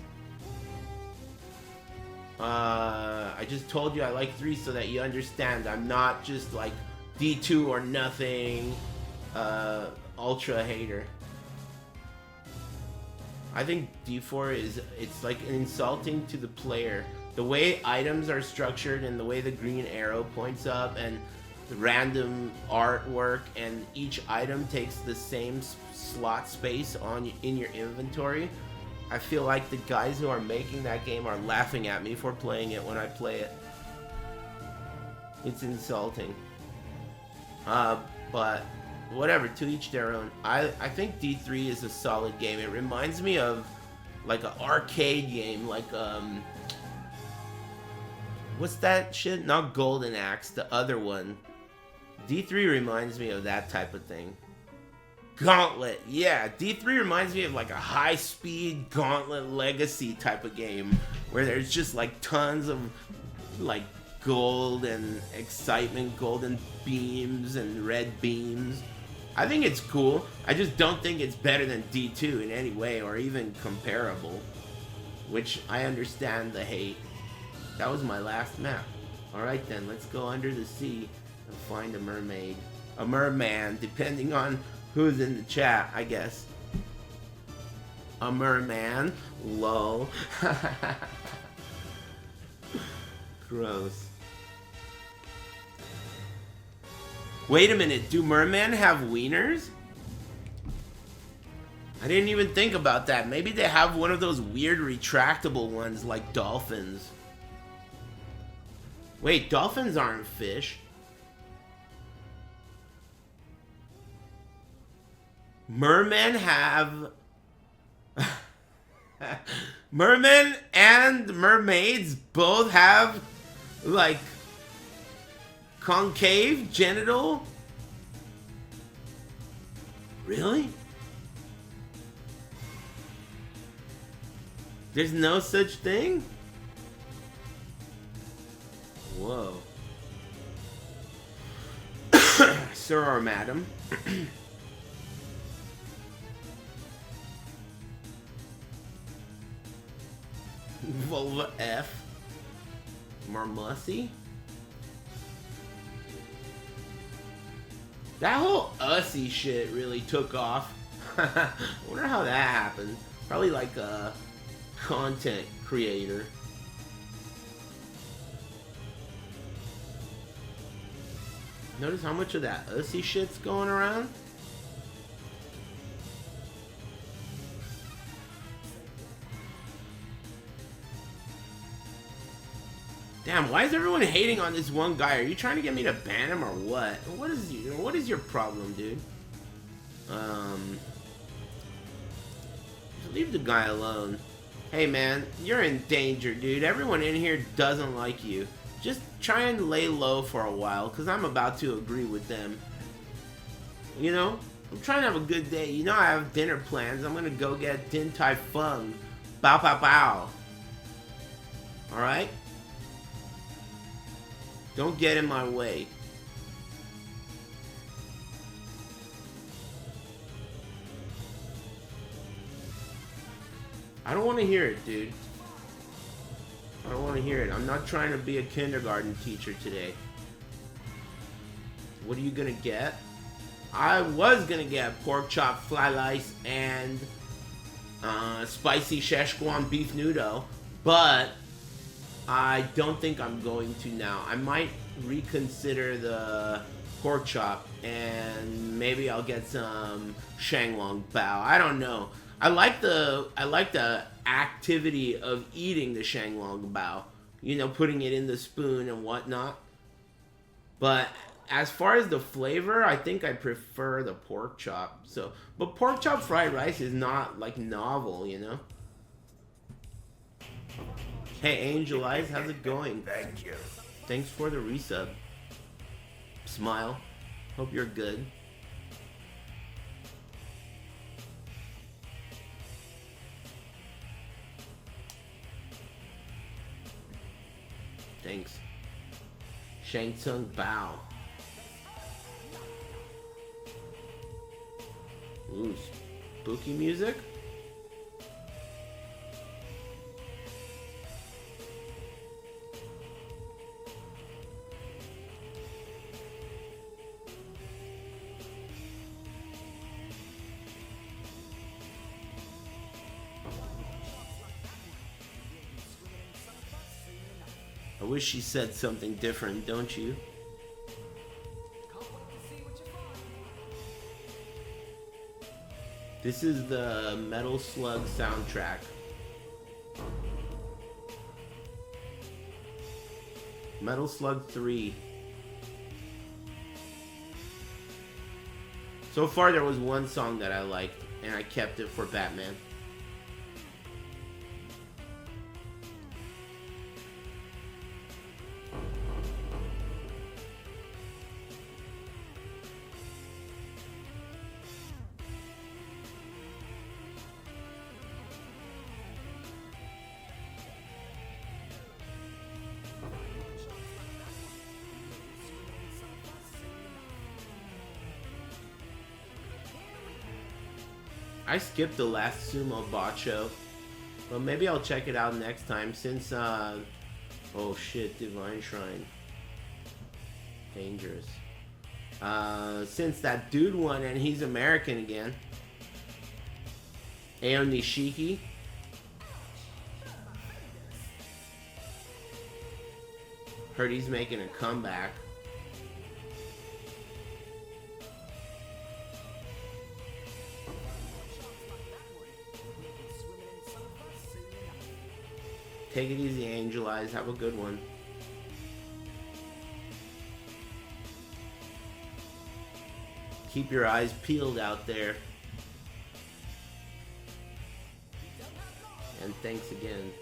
I just told you I like 3 so that you understand. I'm not just like D2 or nothing. ultra hater. I think D4 it's like insulting to the player. The way items are structured and the way the green arrow points up and the random artwork and each item takes the same slot space in your inventory. I feel like the guys who are making that game are laughing at me for playing it when I play it. It's insulting. But whatever, to each their own. I think D3 is a solid game. It reminds me of like an arcade game, like what's that shit? Not Golden Axe, the other one. D3 reminds me of that type of thing. Gauntlet, yeah. D3 reminds me of like a high-speed Gauntlet Legacy type of game where there's just like tons of like gold and excitement, golden beams and red beams. I think it's cool. I just don't think it's better than D2 in any way or even comparable, which I understand the hate. That was my last map. Alright then, let's go under the sea and find a mermaid. A merman, depending on who's in the chat, I guess. A merman? Lol. Gross. Wait a minute, do mermen have wieners? I didn't even think about that. Maybe they have one of those weird retractable ones like dolphins. Wait, dolphins aren't fish. Mermen have... Mermen and mermaids both have, like, concave genital? Really? There's no such thing? Whoa. Sir or madam? Vulva F. Marmussy? That whole Ussy shit really took off. I wonder how that happened. Probably like a content creator. Notice how much of that Ussy shit's going around? Damn, why is everyone hating on this one guy? Are you trying to get me to ban him or what? What is your problem, dude? Leave the guy alone. Hey man, you're in danger, dude. Everyone in here doesn't like you. Just try and lay low for a while, because I'm about to agree with them. You know? I'm trying to have a good day. You know I have dinner plans. I'm gonna go get Din Tai Fung. Bow pow pow. Alright? Don't get in my way. I don't want to hear it, dude. I don't want to hear it. I'm not trying to be a kindergarten teacher today. What are you gonna get? I was gonna get pork chop, fly lice, and spicy Szechuan beef noodle, but I don't think I'm going to now. I might reconsider the pork chop, and maybe I'll get some Shanglong Bao. I don't know. I like the activity of eating the Shanglong Bao. You know, putting it in the spoon and whatnot. But as far as the flavor, I think I prefer the pork chop. So, but pork chop fried rice is not like novel, you know. Hey, Angel Eyes, how's it going? Thank you. Thanks for the resub. Smile. Hope you're good. Thanks. Shang Tsung Bao. Ooh, spooky music? wish she said something different, don't you? This is the Metal Slug soundtrack. Metal Slug 3. So far there was one song that I liked, and I kept it for Batman. I skipped the last Sumo Bacho, but maybe I'll check it out next time since, oh shit, Divine Shrine. Dangerous. Since that dude won and he's American again. Ao Nishiki. Heard he's making a comeback. Take it easy, Angel Eyes. Have a good one. Keep your eyes peeled out there. And thanks again.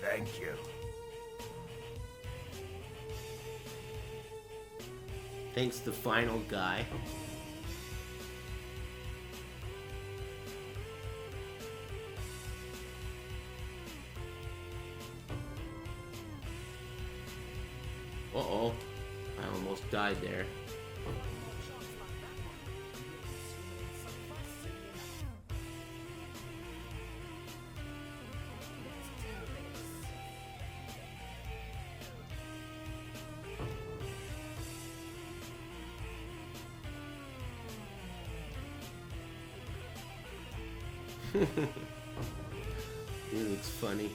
Thank you. Thanks to Final Guy. Uh-oh. I almost died there. It looks funny.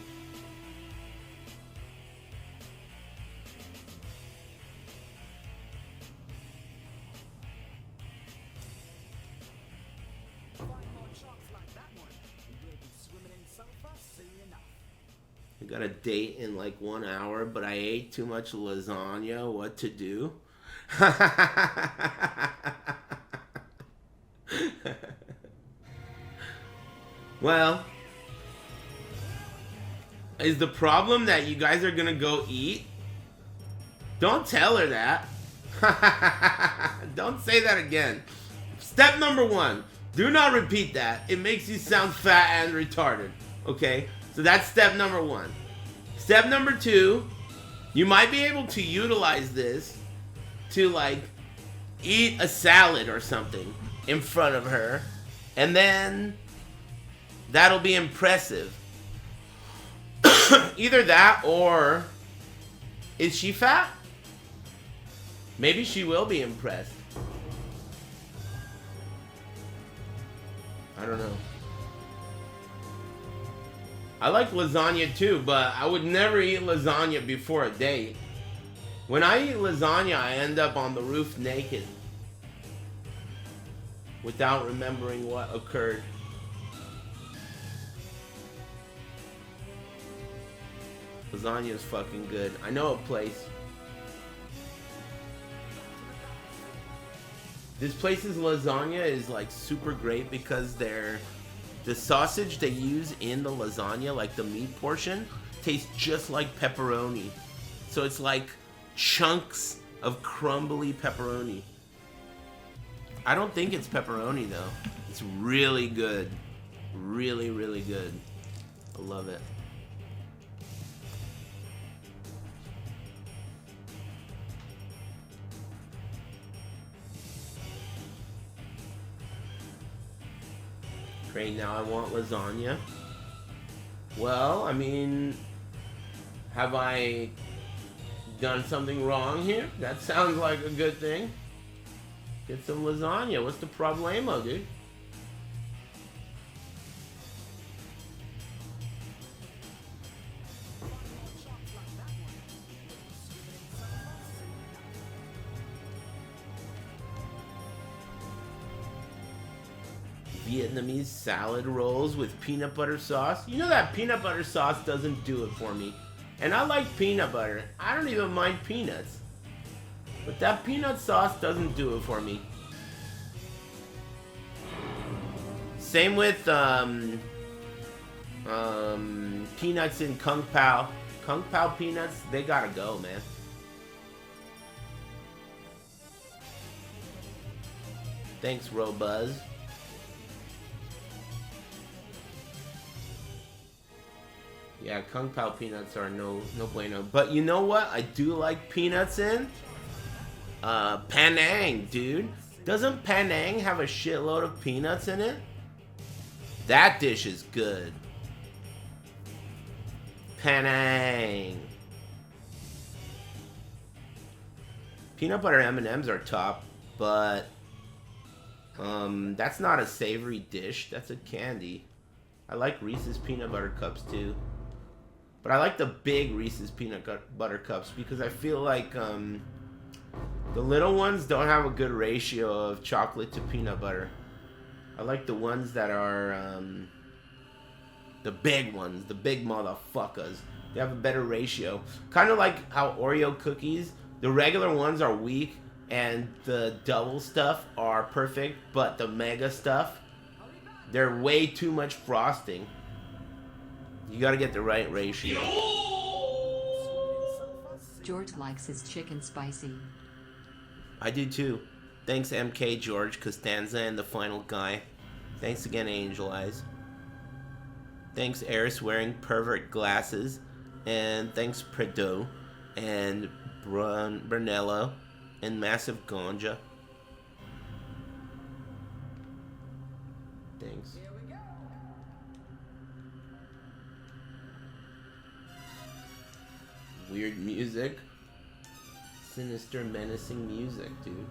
I got a date in like 1 hour, but I ate too much lasagna. What to do? Well, is the problem that you guys are gonna go eat? Don't tell her that. Don't say that again. Step number 1, do not repeat that. It makes you sound fat and retarded. Okay? So that's step number 1. Step number 2, you might be able to utilize this to like eat a salad or something in front of her, and then that'll be impressive. Either that or is she fat? Maybe she will be impressed. I don't know. I like lasagna too, but I would never eat lasagna before a date. When I eat lasagna, I end up on the roof naked without remembering what occurred. Lasagna is fucking good. I know a place. This place's lasagna is like super great because the sausage they use in the lasagna, like the meat portion, tastes just like pepperoni. So it's like chunks of crumbly pepperoni. I don't think it's pepperoni though. It's really good. Really, really good. I love it. Great, now I want lasagna. Well, I mean, have I done something wrong here? That sounds like a good thing. Get some lasagna. What's the problemo, dude? Vietnamese salad rolls with peanut butter sauce. You know that peanut butter sauce doesn't do it for me. And I like peanut butter. I don't even mind peanuts. But that peanut sauce doesn't do it for me. Same with peanuts in Kung Pao. Kung Pao peanuts, they gotta go, man. Thanks, Robuzz. Yeah, Kung Pao peanuts are no bueno. But you know what I do like peanuts in? Penang, dude. Doesn't Penang have a shitload of peanuts in it? That dish is good. Penang. Peanut butter M&Ms are top, but that's not a savory dish. That's a candy. I like Reese's peanut butter cups too. But I like the big Reese's peanut butter cups because I feel like the little ones don't have a good ratio of chocolate to peanut butter. I like the ones that are the big ones, the big motherfuckers. They have a better ratio. Kind of like how Oreo cookies, the regular ones are weak and the double stuff are perfect, but the mega stuff, they're way too much frosting. You gotta get the right ratio. George likes his chicken spicy. I do too. Thanks MK George, Costanza, and the final guy. Thanks again, Angel Eyes. Thanks Eris wearing pervert glasses. And thanks Predo. And Brunello. And Massive Ganja. Thanks. Weird music. Sinister, menacing music, dude.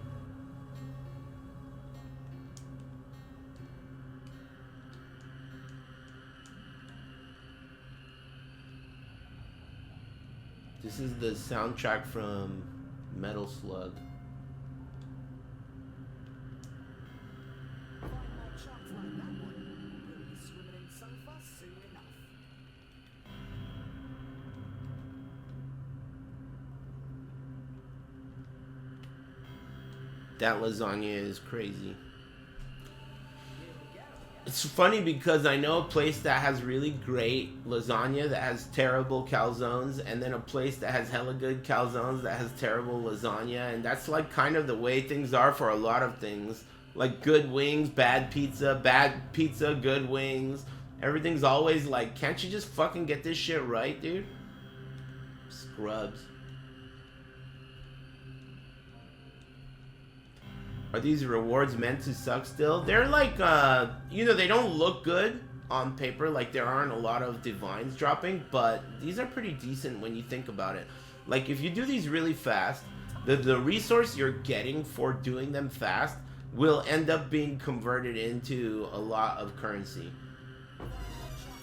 This is the soundtrack from Metal Slug. That lasagna is crazy. It's funny because I know a place that has really great lasagna that has terrible calzones, and then a place that has hella good calzones that has terrible lasagna, and that's like kind of the way things are for a lot of things. Like good wings, bad pizza, good wings. Everything's always like, can't you just fucking get this shit right, dude? Scrubs. Are these rewards meant to suck still? They're like, you know, they don't look good on paper. Like, there aren't a lot of divines dropping, but these are pretty decent when you think about it. Like, if you do these really fast, the resource you're getting for doing them fast will end up being converted into a lot of currency.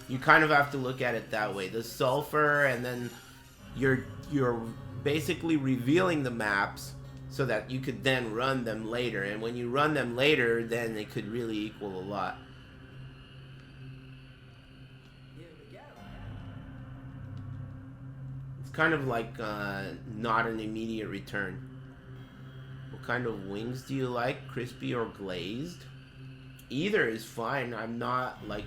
You kind of have to look at it that way. The sulfur, and then you're basically revealing the maps so that you could then run them later. And when you run them later, then it could really equal a lot. It's kind of like not an immediate return. What kind of wings do you like? Crispy or glazed? Either is fine. I'm not like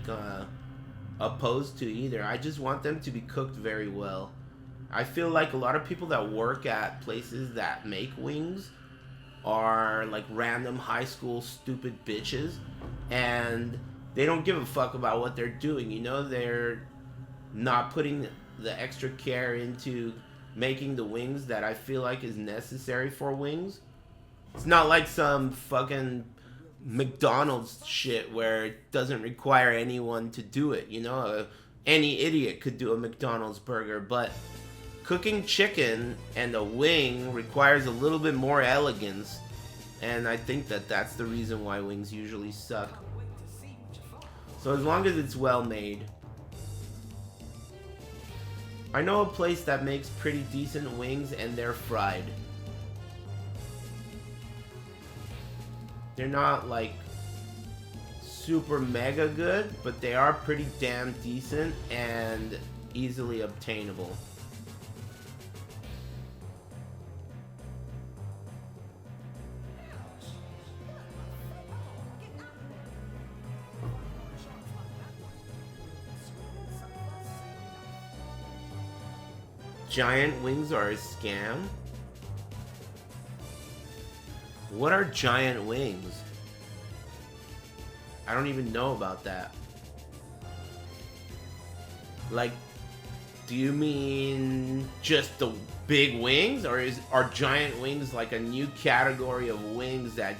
opposed to either. I just want them to be cooked very well. I feel like a lot of people that work at places that make wings are like random high school stupid bitches, and they don't give a fuck about what they're doing, you know? They're not putting the extra care into making the wings that I feel like is necessary for wings. It's not like some fucking McDonald's shit where it doesn't require anyone to do it, you know? Any idiot could do a McDonald's burger, but cooking chicken and a wing requires a little bit more elegance And I think that that's the reason why wings usually suck. So as long as it's well made. I know a place that makes pretty decent wings and they're fried. They're not like super mega good, but they are pretty damn decent and easily obtainable. Giant wings are a scam? What are giant wings? I don't even know about that. Like, do you mean just the big wings? Or are giant wings like a new category of wings that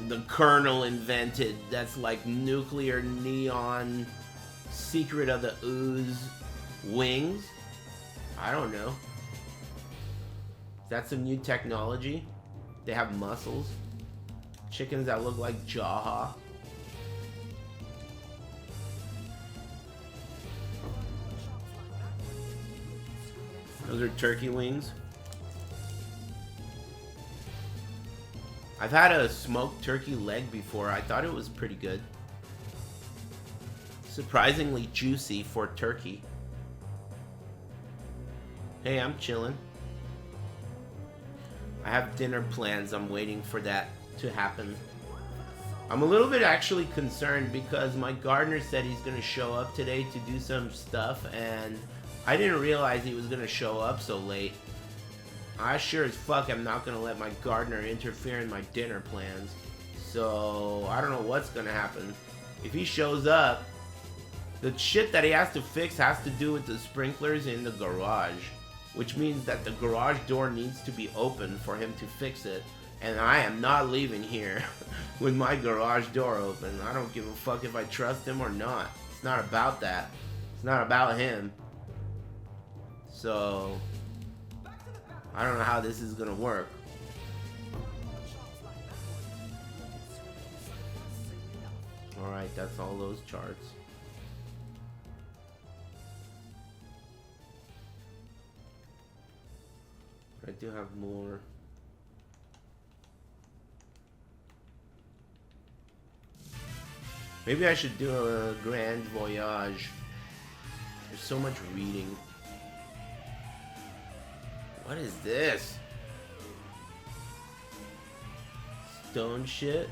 the Colonel invented that's like nuclear neon secret of the ooze wings? I don't know. Is that some new technology? They have muscles. Chickens that look like Jaha. Those are turkey wings. I've had a smoked turkey leg before. I thought it was pretty good. Surprisingly juicy for turkey. Hey, I'm chilling. I have dinner plans. I'm waiting for that to happen. I'm a little bit actually concerned because my gardener said he's going to show up today to do some stuff, and I didn't realize he was going to show up so late. I sure as fuck am not going to let my gardener interfere in my dinner plans. So, I don't know what's going to happen. If he shows up, the shit that he has to fix has to do with the sprinklers in the garage. Which means that the garage door needs to be open for him to fix it. And I am not leaving here with my garage door open. I don't give a fuck if I trust him or not. It's not about that. It's not about him. So, I don't know how this is gonna work. Alright, that's all those charts. I do have more. Maybe I should do a grand voyage. There's so much reading. What is this? Stone shit?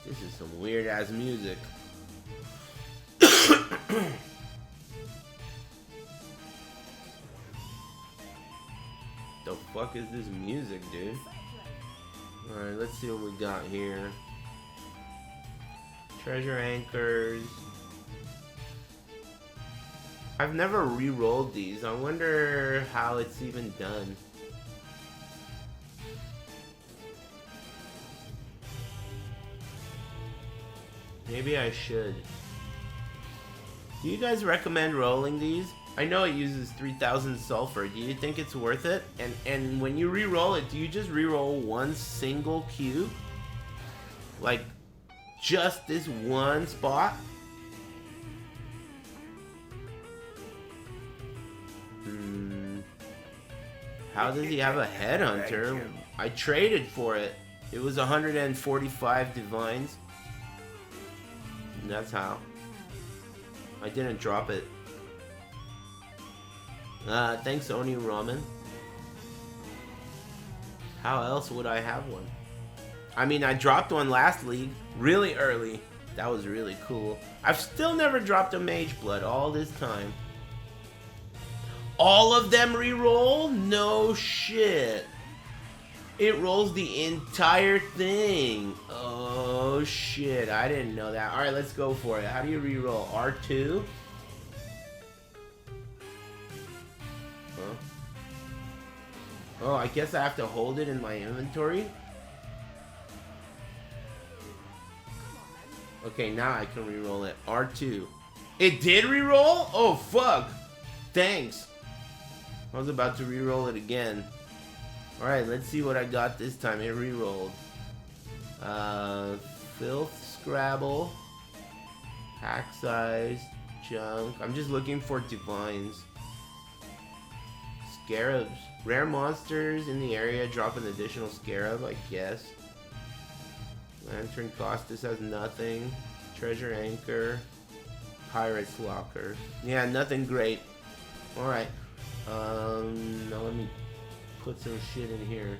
This is some weird ass music. The fuck is this music, dude? Alright, let's see what we got here. Treasure anchors. I've never re-rolled these. I wonder how it's even done. Maybe I should. Do you guys recommend rolling these? I know it uses 3000 sulfur. Do you think it's worth it? And when you re-roll it, do you just re-roll one single cube? Like, just this one spot? How does he have a headhunter? I traded for it. It was 145 divines. And that's how. I didn't drop it. Thanks, Oni Ramen. How else would I have one? I mean, I dropped one last league, really early. That was really cool. I've still never dropped a Mage Blood all this time. All of them re-roll? No shit. It rolls the entire thing. Oh shit, I didn't know that. Alright, let's go for it. How do you re-roll? R2? Huh? Oh, I guess I have to hold it in my inventory? Okay, now I can re-roll it. R2. It did re-roll? Oh fuck. Thanks. I was about to re-roll it again. Alright, let's see what I got this time. It re-rolled. Filth, Scrabble, Hack Size, Junk. I'm just looking for divines. Scarabs. Rare monsters in the area drop an additional scarab, I guess. Lantern Costas has nothing. Treasure Anchor. Pirate's Locker. Yeah, nothing great. Alright. Now let me put some shit in here.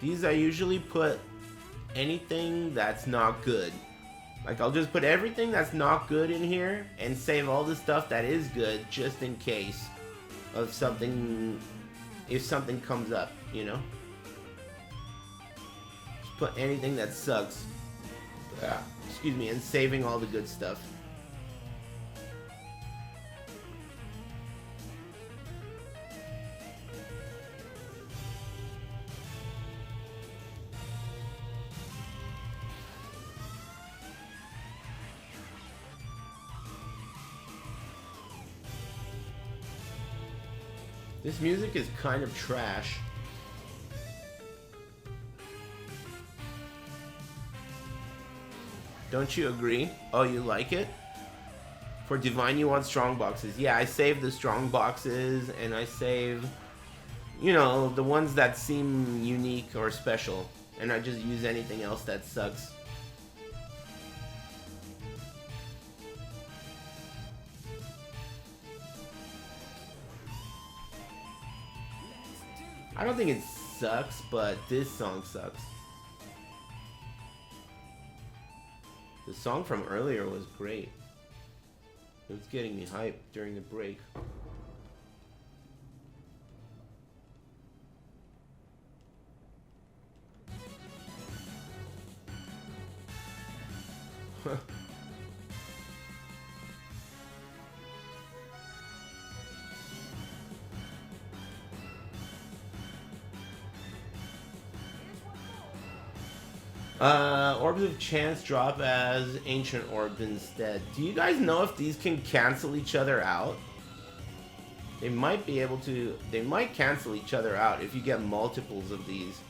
These I usually put anything that's not good. Like, I'll just put everything that's not good in here and save all the stuff that is good just in case of something, if something comes up, you know? Just put anything that sucks, excuse me, and saving all the good stuff. This music is kind of trash. Don't you agree? Oh, you like it? For Divine, you want strong boxes. Yeah, I save the strong boxes, and I save, you know, the ones that seem unique or special. And I just use anything else that sucks. I don't think it sucks, but this song sucks. The song from earlier was great. It was getting me hyped during the break. Orbs of Chance drop as Ancient Orbs instead. Do you guys know if these can cancel each other out? They might be able to. They might cancel each other out if you get multiples of these.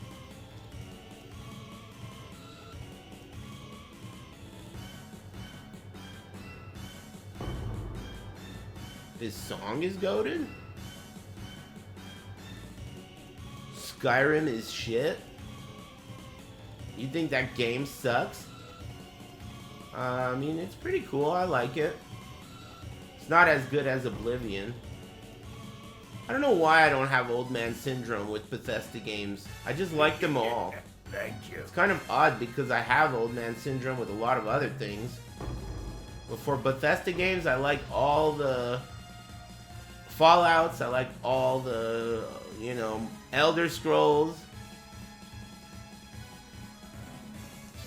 This song is goated? Skyrim is shit? You think that game sucks? I mean, it's pretty cool. I like it. It's not as good as Oblivion. I don't know why I don't have Old Man Syndrome with Bethesda games. I just like them all. Thank you. It's kind of odd because I have Old Man Syndrome with a lot of other things. But for Bethesda games, I like all the Fallouts. I like all the, you know, Elder Scrolls.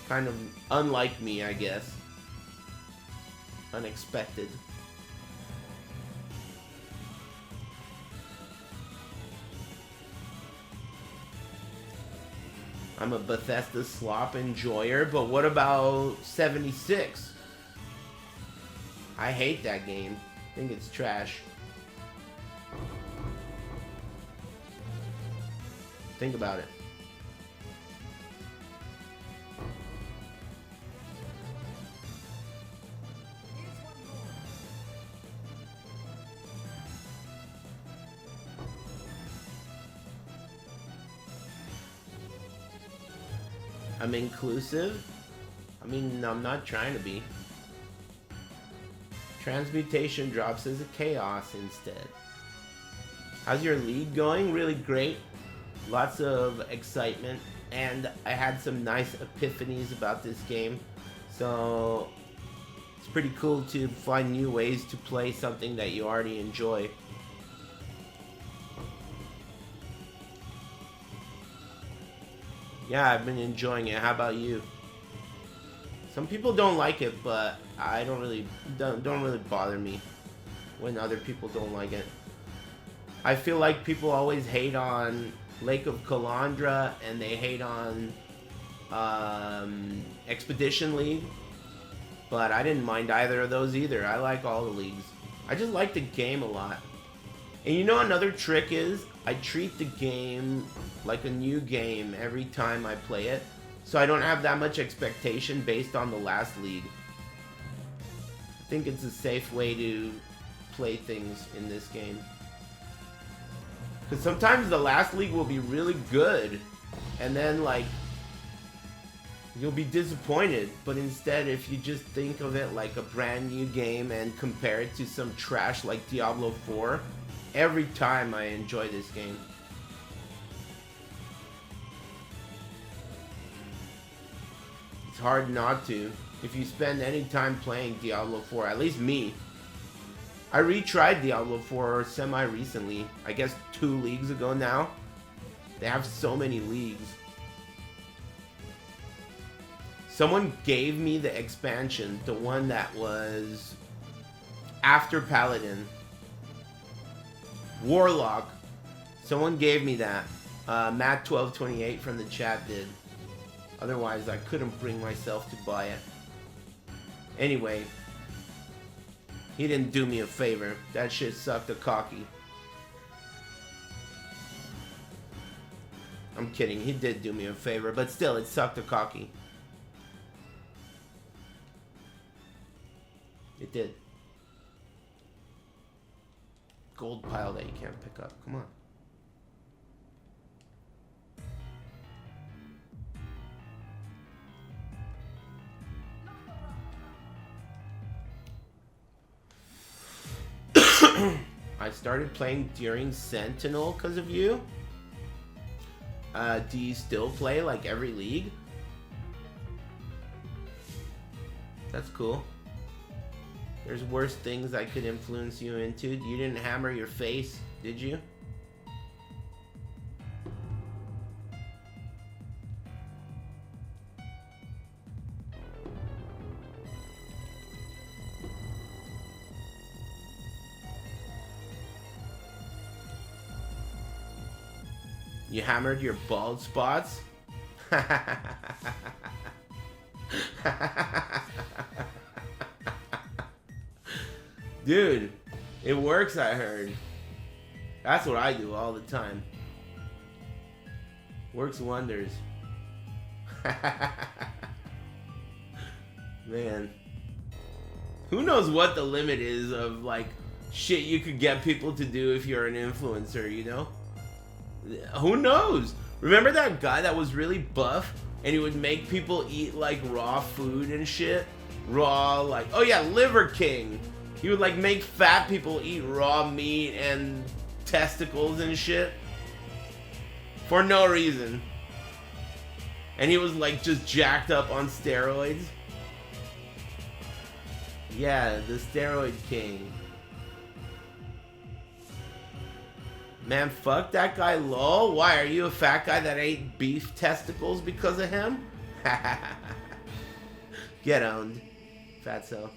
Kind of unlike me, I guess. Unexpected. I'm a Bethesda slop enjoyer, but what about 76? I hate that game. I think it's trash. Think about it. I'm inclusive? I mean, I'm not trying to be. Transmutation drops as a chaos instead. How's your league going? Really great. Lots of excitement. And I had some nice epiphanies about this game. So it's pretty cool to find new ways to play something that you already enjoy. Yeah, I've been enjoying it. How about you? Some people don't like it, but I don't really bother me. when other people don't like it. I feel like people always hate on Lake of Calandra and they hate on Expedition League, but I didn't mind either of those either. I like all the leagues. I just like the game a lot. And you know another trick is I treat the game like a new game every time I play it, so I don't have that much expectation based on the last league. I think it's a safe way to play things in this game. Because sometimes the last league will be really good, and then like you'll be disappointed. But instead, if you just think of it like a brand new game and compare it to some trash like Diablo 4, every time I enjoy this game. It's hard not to if you spend any time playing Diablo 4, at least me. I retried Diablo 4 semi-recently, I guess 2 leagues ago now. They have so many leagues. Someone gave me the expansion, the one that was after Paladin. Warlock. Someone gave me that. Matt1228 from the chat did. Otherwise, I couldn't bring myself to buy it. Anyway. He didn't do me a favor. That shit sucked a cocky. I'm kidding. He did do me a favor, but still, it sucked a cocky. It did. Gold pile that you can't pick up. Come on. I started playing during Sentinel because of you. Do you still play like every league? That's cool. There's worse things I could influence you into. You didn't hammer your face, did you? You hammered your bald spots? Dude, it works, I heard. That's what I do all the time. Works wonders. Man. Who knows what the limit is of, like, shit you could get people to do if you're an influencer, you know? Who knows? Remember that guy that was really buff and he would make people eat like raw food and shit? Raw, like, oh yeah, Liver King. He would like make fat people eat raw meat and testicles and shit for no reason. And he was like just jacked up on steroids. Yeah, the steroid king. Man, fuck that guy, lol. Why, are you a fat guy that ate beef testicles because of him? Get owned, fatso.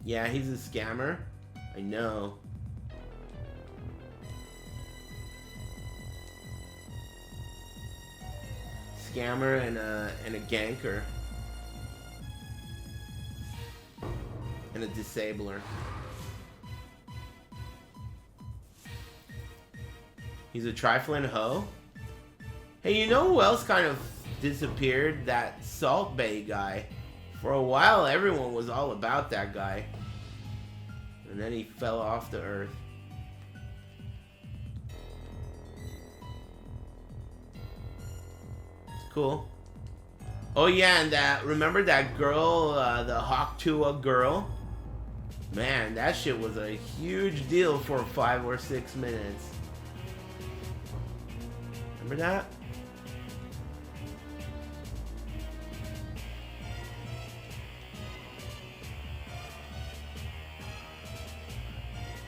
Yeah, he's a scammer. I know. Scammer and a ganker. And a disabler. He's a trifling hoe. Hey, you know who else kind of disappeared? That Salt Bay guy. For a while, everyone was all about that guy. And then he fell off the earth. It's cool. Oh yeah, and that, remember that girl, the Hawktua girl? Man, that shit was a huge deal for 5 or 6 minutes. Remember that?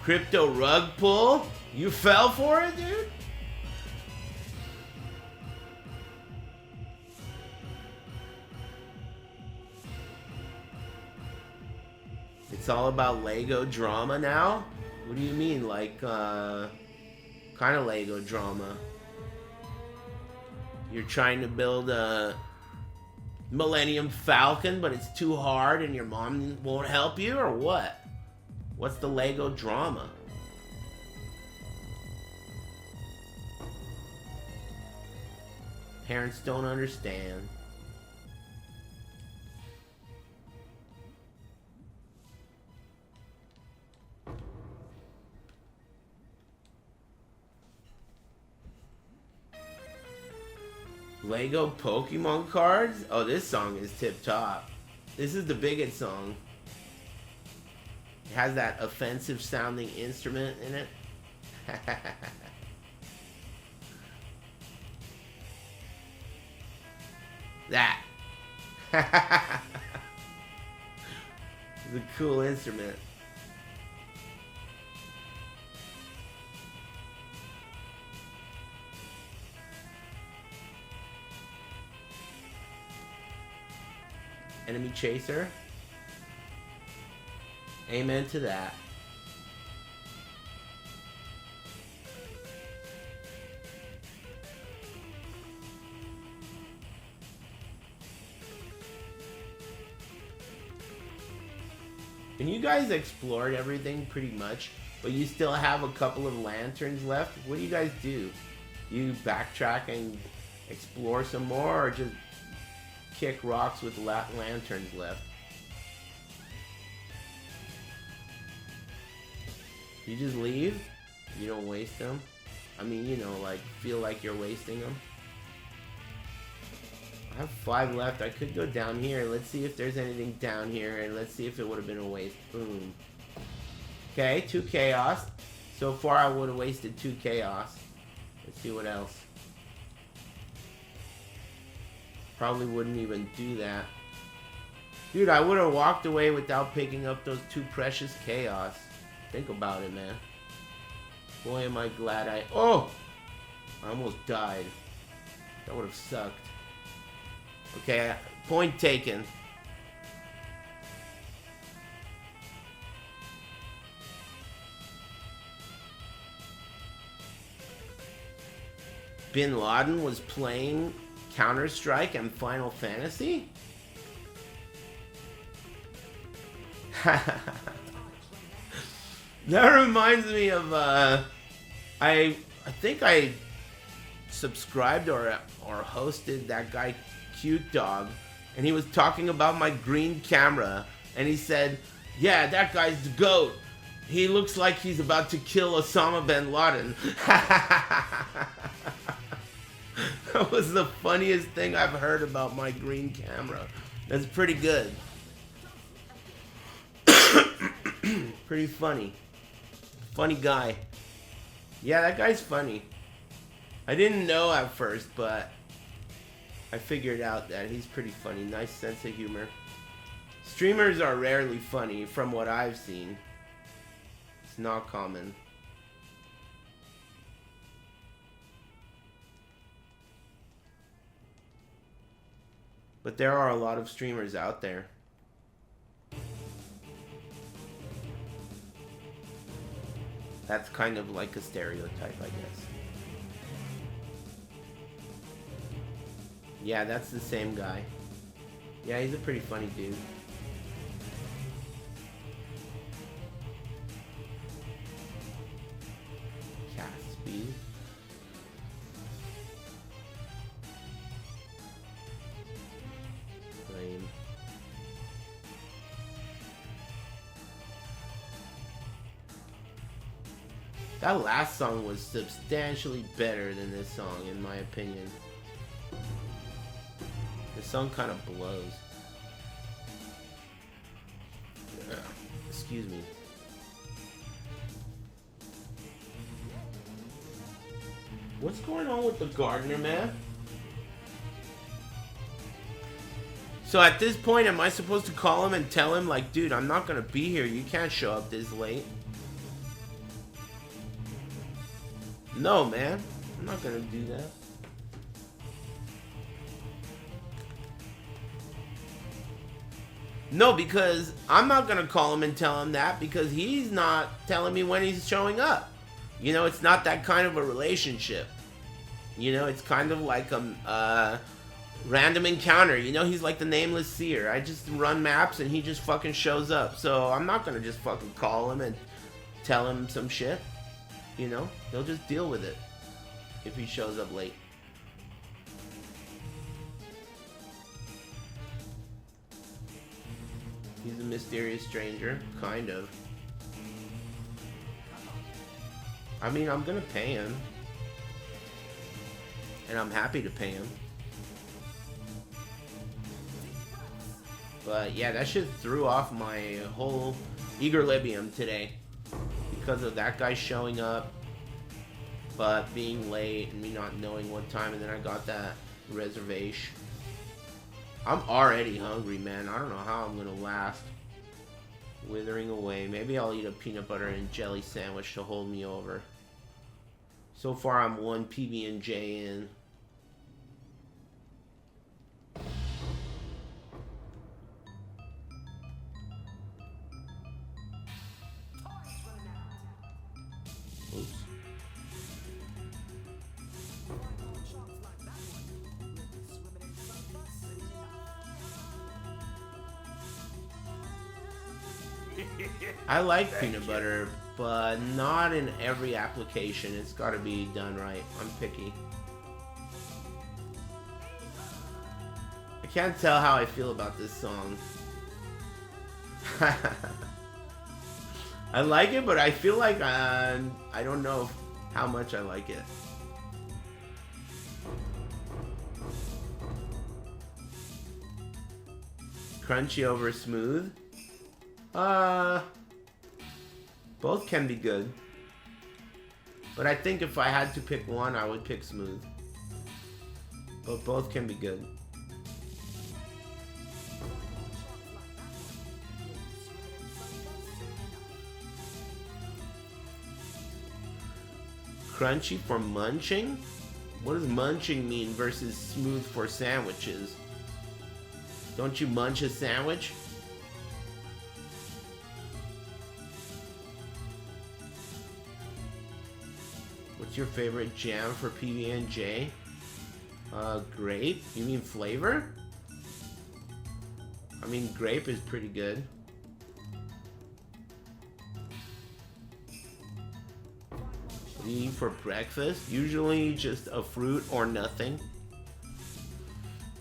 Crypto rug pull? You fell for it, dude? It's all about Lego drama now? What do you mean? Like, kind of Lego drama? You're trying to build a Millennium Falcon, but it's too hard and your mom won't help you, or what? What's the Lego drama? Parents don't understand. Lego Pokemon cards? Oh, this song is tip top. This is the biggest song. It has that offensive sounding instrument in it. That. It's a cool instrument. Enemy chaser. Amen to that. And you guys explored everything pretty much, but you still have a couple of lanterns left. What do you guys do? You backtrack and explore some more, or just kick rocks with lanterns left? You just leave? You don't waste them? I mean, you know, like, feel like you're wasting them? I have 5 left. I could go down here. Let's see if there's anything down here, and let's see if it would have been a waste. Boom. Okay, 2 chaos. So far, I would have wasted 2 chaos. Let's see what else. Probably wouldn't even do that. Dude, I would have walked away without picking up those 2 precious chaos. Think about it, man. Boy, am I glad I... Oh! I almost died. That would have sucked. Okay, point taken. Bin Laden was playing Counter-Strike and Final Fantasy? That reminds me of, I think I subscribed or hosted that guy Cute Dog, and he was talking about my green camera, and he said, yeah, that guy's the GOAT. He looks like he's about to kill Osama bin Laden. That was the funniest thing I've heard about my green camera. That's pretty good. Pretty funny. Funny guy. Yeah, that guy's funny. I didn't know at first, but I figured out that he's pretty funny. Nice sense of humor. Streamers are rarely funny, from what I've seen. It's not common. But there are a lot of streamers out there. That's kind of like a stereotype, I guess. Yeah, that's the same guy. Yeah, he's a pretty funny dude. Cast speed. Lame. That last song was substantially better than this song, in my opinion. This song kind of blows. Excuse me. What's going on with the gardener, man? So at this point, am I supposed to call him and tell him, like, dude, I'm not gonna be here. You can't show up this late. No, man. I'm not gonna do that. No, because I'm not gonna call him and tell him that because he's not telling me when he's showing up. You know, it's not that kind of a relationship. You know, it's kind of like a random encounter. You know, he's like the nameless seer. I just run maps and he just fucking shows up. So I'm not gonna just fucking call him and tell him some shit. You know, he'll just deal with it if he shows up late. He's a mysterious stranger, kind of. I mean, I'm gonna pay him. And I'm happy to pay him. But yeah, that shit threw off my whole equilibrium today. Because of that guy showing up, but being late and me not knowing what time, and then I got that reservation. I'm already hungry, man. I don't know how I'm gonna last. Withering away. Maybe I'll eat a peanut butter and jelly sandwich to hold me over. So far, I'm one PB&J in. Oops. I like peanut butter, but not in every application. It's got to be done right. I'm picky. I can't tell how I feel about this song. I like it, but I feel like I don't know how much I like it. Crunchy over smooth? Both can be good. But I think if I had to pick one, I would pick smooth. But both can be good. Crunchy for munching? What does munching mean versus smooth for sandwiches? Don't you munch a sandwich? What's your favorite jam for PB&J? Grape? You mean flavor? I mean, grape is pretty good. What do you eat for breakfast? Usually just a fruit or nothing.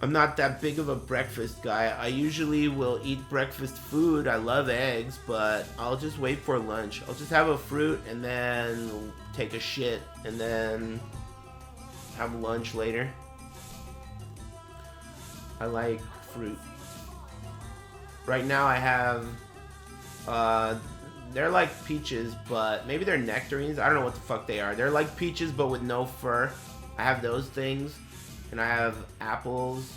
I'm not that big of a breakfast guy. I usually will eat breakfast food. I love eggs, but I'll just wait for lunch. I'll just have a fruit and then take a shit and then have lunch later. I like fruit. Right now I have, they're like peaches, but maybe they're nectarines. I don't know what the fuck they are. They're like peaches, but with no fur. I have those things. And I have apples.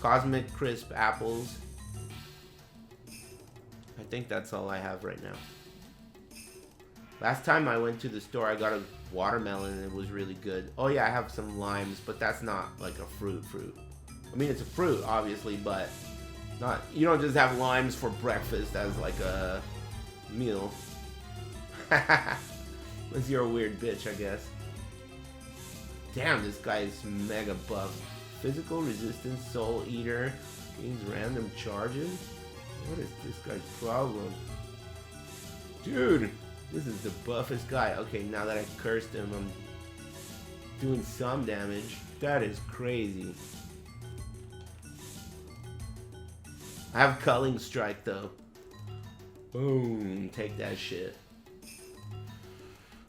Cosmic Crisp apples. I think that's all I have right now. Last time I went to the store, I got a watermelon and it was really good. Oh yeah, I have some limes, but that's not like a fruit. I mean, it's a fruit, obviously, but not. You don't just have limes for breakfast as like a meal. Unless you're a weird bitch, I guess. Damn, this guy is mega buff. Physical resistance, soul eater, gains random charges. What is this guy's problem? Dude, this is the buffest guy. Okay, now that I cursed him, I'm doing some damage. That is crazy. I have Culling Strike though. Boom, take that shit.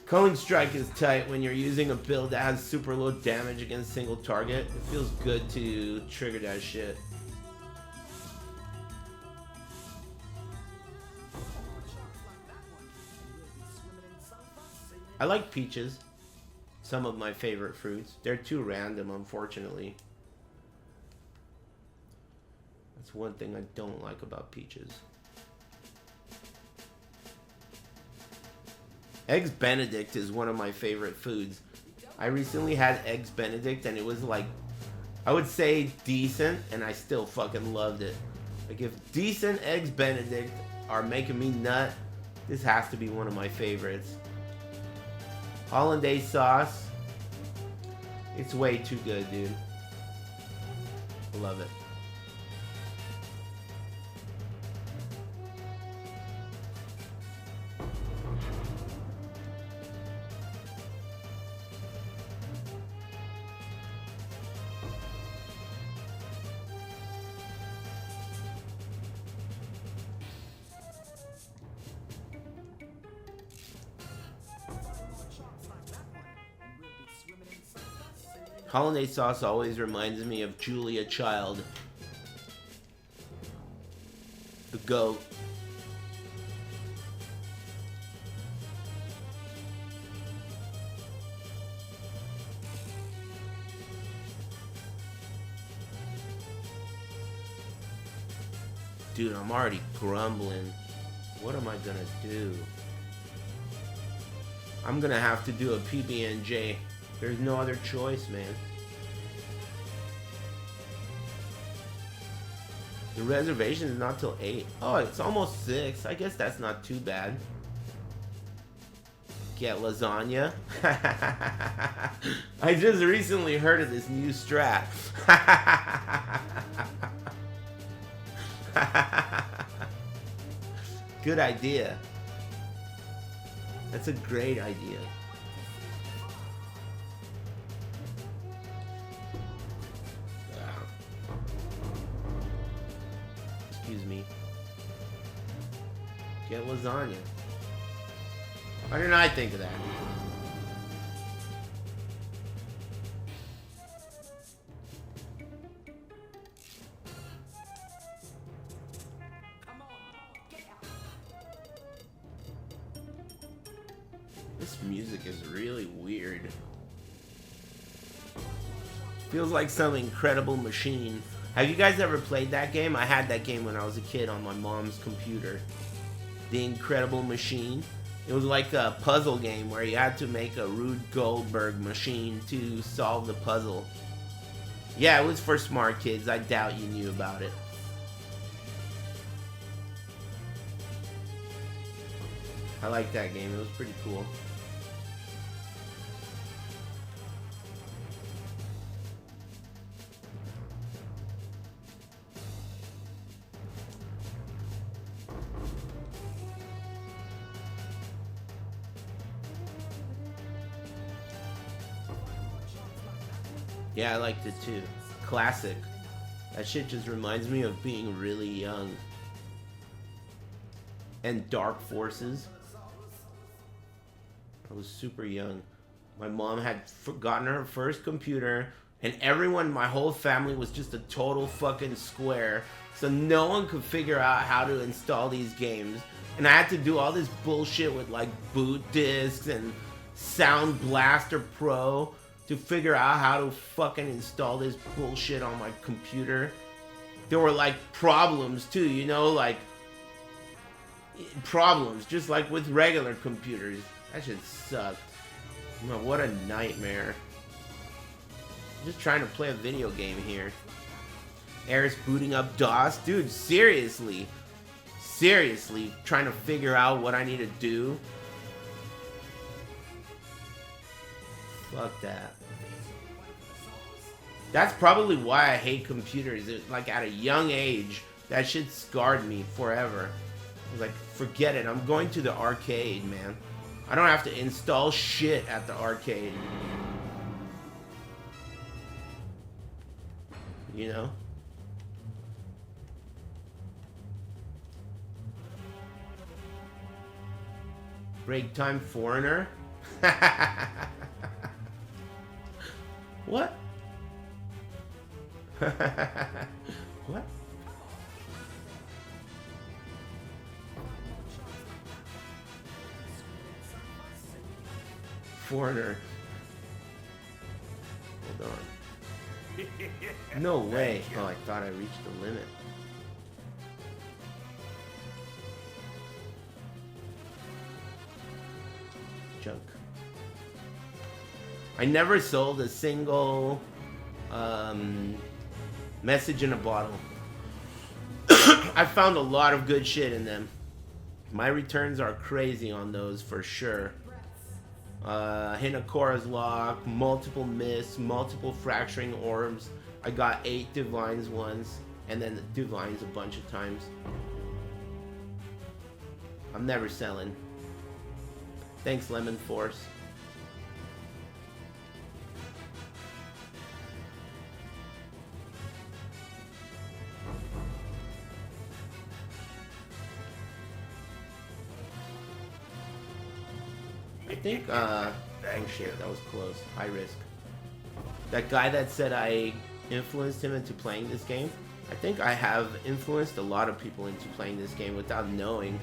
Culling Strike is tight when you're using a build that has super low damage against a single target. It feels good to trigger that shit. I like peaches. Some of my favorite fruits. They're too random, unfortunately. That's one thing I don't like about peaches. Eggs Benedict is one of my favorite foods. I recently had Eggs Benedict and it was like, I would say decent, and I still fucking loved it. Like, if decent eggs Benedict are making me nut, this has to be one of my favorites. Hollandaise sauce. It's way too good, dude. I love it. Hollandaise sauce always reminds me of Julia Child, the goat. Dude, I'm already grumbling. What am I gonna do? I'm gonna have to do a PB&J. There's no other choice, man. The reservation is not till 8. Oh, it's almost 6. I guess that's not too bad. Get lasagna. I just recently heard of this new strat. Good idea. That's a great idea. Excuse me. Get lasagna. Why didn't I think of that? This music is really weird. Feels like some Incredible Machine. Have you guys ever played that game? I had that game when I was a kid on my mom's computer. The Incredible Machine. It was like a puzzle game where you had to make a Rube Goldberg machine to solve the puzzle. Yeah, it was for smart kids. I doubt you knew about it. I like that game. It was pretty cool. Yeah, I liked it too. Classic. That shit just reminds me of being really young. And Dark Forces. I was super young. My mom had gotten her first computer, and everyone, my whole family was just a total fucking square. So no one could figure out how to install these games. And I had to do all this bullshit with like boot discs and Sound Blaster Pro to figure out how to fucking install this bullshit on my computer. There were like problems too, you know, like problems, just like with regular computers. That shit sucked. Man, what a nightmare. I'm just trying to play a video game here. Air's booting up DOS. Dude, seriously. Seriously, trying to figure out what I need to do. Fuck that. That's probably why I hate computers. It, like, at a young age, that shit scarred me forever. I was like, forget it. I'm going to the arcade, man. I don't have to install shit at the arcade. You know? Break time foreigner? What? What? Foreigner. Hold on. No way. Oh, I thought I reached the limit. Junk. I never sold a single message in a bottle. I found a lot of good shit in them. My returns are crazy on those for sure. Hinakora's Lock, multiple Mists, multiple Fracturing Orbs. I got 8 Divines once, and then Divines a bunch of times. I'm never selling. Thanks, Lemon Force. I think, oh shit, that was close. High risk. That guy that said I influenced him into playing this game, I think I have influenced a lot of people into playing this game without knowing.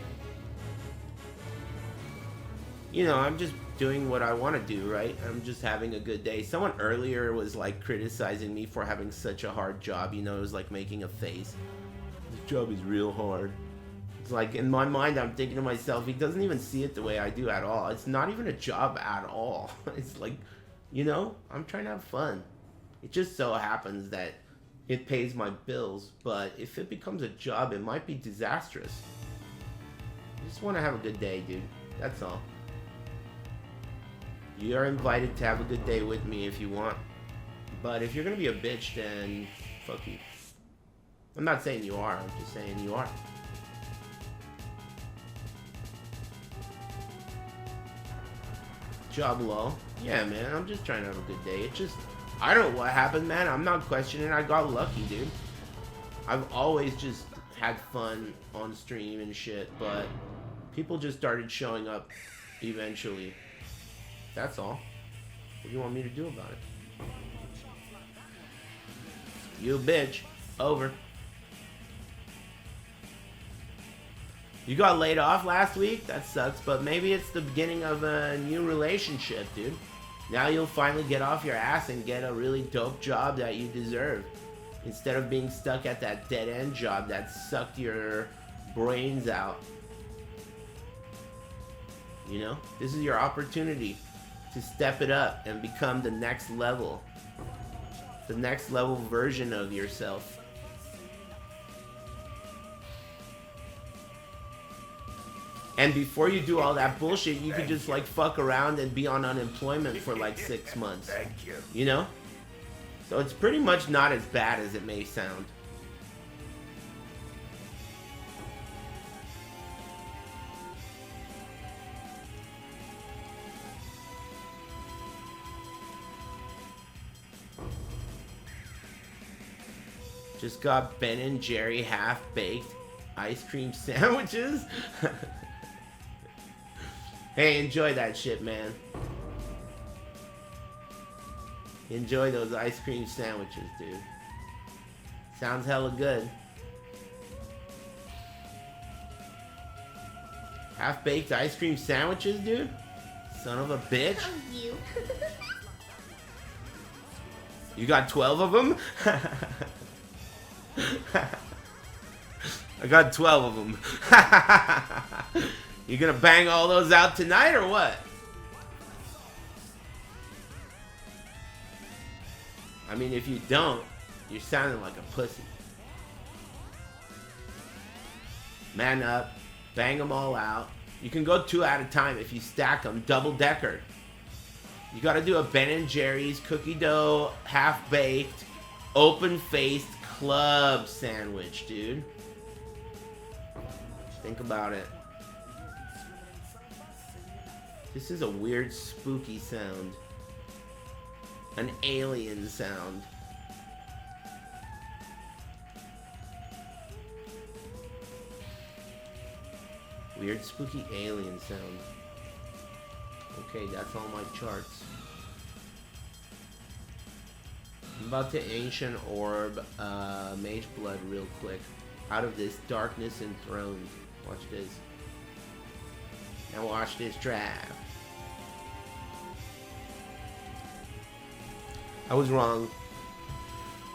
You know, I'm just doing what I want to do, right? I'm just having a good day. Someone earlier was like criticizing me for having such a hard job. You know, it was like making a face. This job is real hard. It's like, in my mind, I'm thinking to myself, he doesn't even see it the way I do at all. It's not even a job at all. It's like, you know, I'm trying to have fun. It just so happens that it pays my bills, but if it becomes a job, it might be disastrous. I just want to have a good day, dude. That's all. You're invited to have a good day with me if you want. But if you're going to be a bitch, then fuck you. I'm not saying you are, I'm just saying you are. Job low. Yeah, man, I'm just trying to have a good day. It just, I don't know what happened, man. I'm not questioning. I got lucky, dude. I've always just had fun on stream and shit, but people just started showing up eventually. That's all. What do you want me to do about it? You bitch. Over. You got laid off last week? That sucks, but maybe it's the beginning of a new relationship, dude. Now you'll finally get off your ass and get a really dope job that you deserve. Instead of being stuck at that dead-end job that sucked your brains out. You know? This is your opportunity to step it up and become the next level. The next level version of yourself. And before you do all that bullshit, you could just like fuck around and be on unemployment for like 6 months. Thank you. You know? So it's pretty much not as bad as it may sound. Just got Ben & Jerry half-baked ice cream sandwiches. Hey, enjoy that shit, man. Enjoy those ice cream sandwiches, dude. Sounds hella good. Half-baked ice cream sandwiches, dude? Son of a bitch. You. You got 12 of them? I got 12 of them. You gonna bang all those out tonight or what? I mean, if you don't, you're sounding like a pussy. Man up, bang them all out. You can go 2 at a time if you stack them, double decker. You gotta do a Ben & Jerry's cookie dough, half-baked, open-faced club sandwich, dude. Think about it. This is a weird, spooky sound. An alien sound. Weird, spooky alien sound. Okay, that's all my charts. I'm about to Ancient Orb Mage Blood real quick. Out of this Darkness Enthroned. Watch this. Now watch this draft. I was wrong.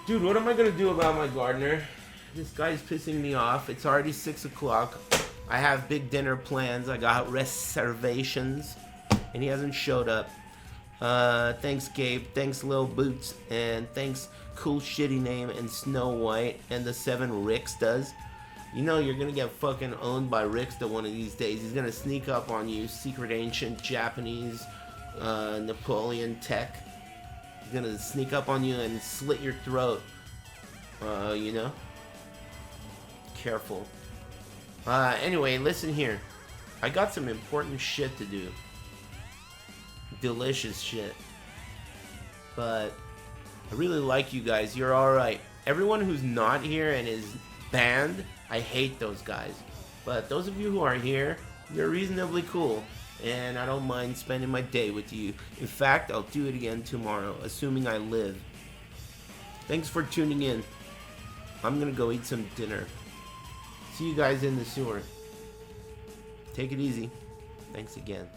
Dude, what am I gonna do about my gardener? This guy's pissing me off. It's already 6 o'clock. I have big dinner plans. I got reservations. And he hasn't showed up. Thanks, Gabe. Thanks, Lil Boots. And thanks, Cool Shitty Name and Snow White. And the 7 Ricks does. You know you're gonna get fucking owned by Ricksta one of these days. He's gonna sneak up on you, secret ancient Japanese Napoleon tech. He's gonna sneak up on you and slit your throat. You know? Careful. Anyway, listen here. I got some important shit to do. Delicious shit. But I really like you guys. You're alright. Everyone who's not here and is banned, I hate those guys. But those of you who are here, you're reasonably cool. And I don't mind spending my day with you. In fact, I'll do it again tomorrow, assuming I live. Thanks for tuning in. I'm gonna go eat some dinner. See you guys in the sewer. Take it easy. Thanks again.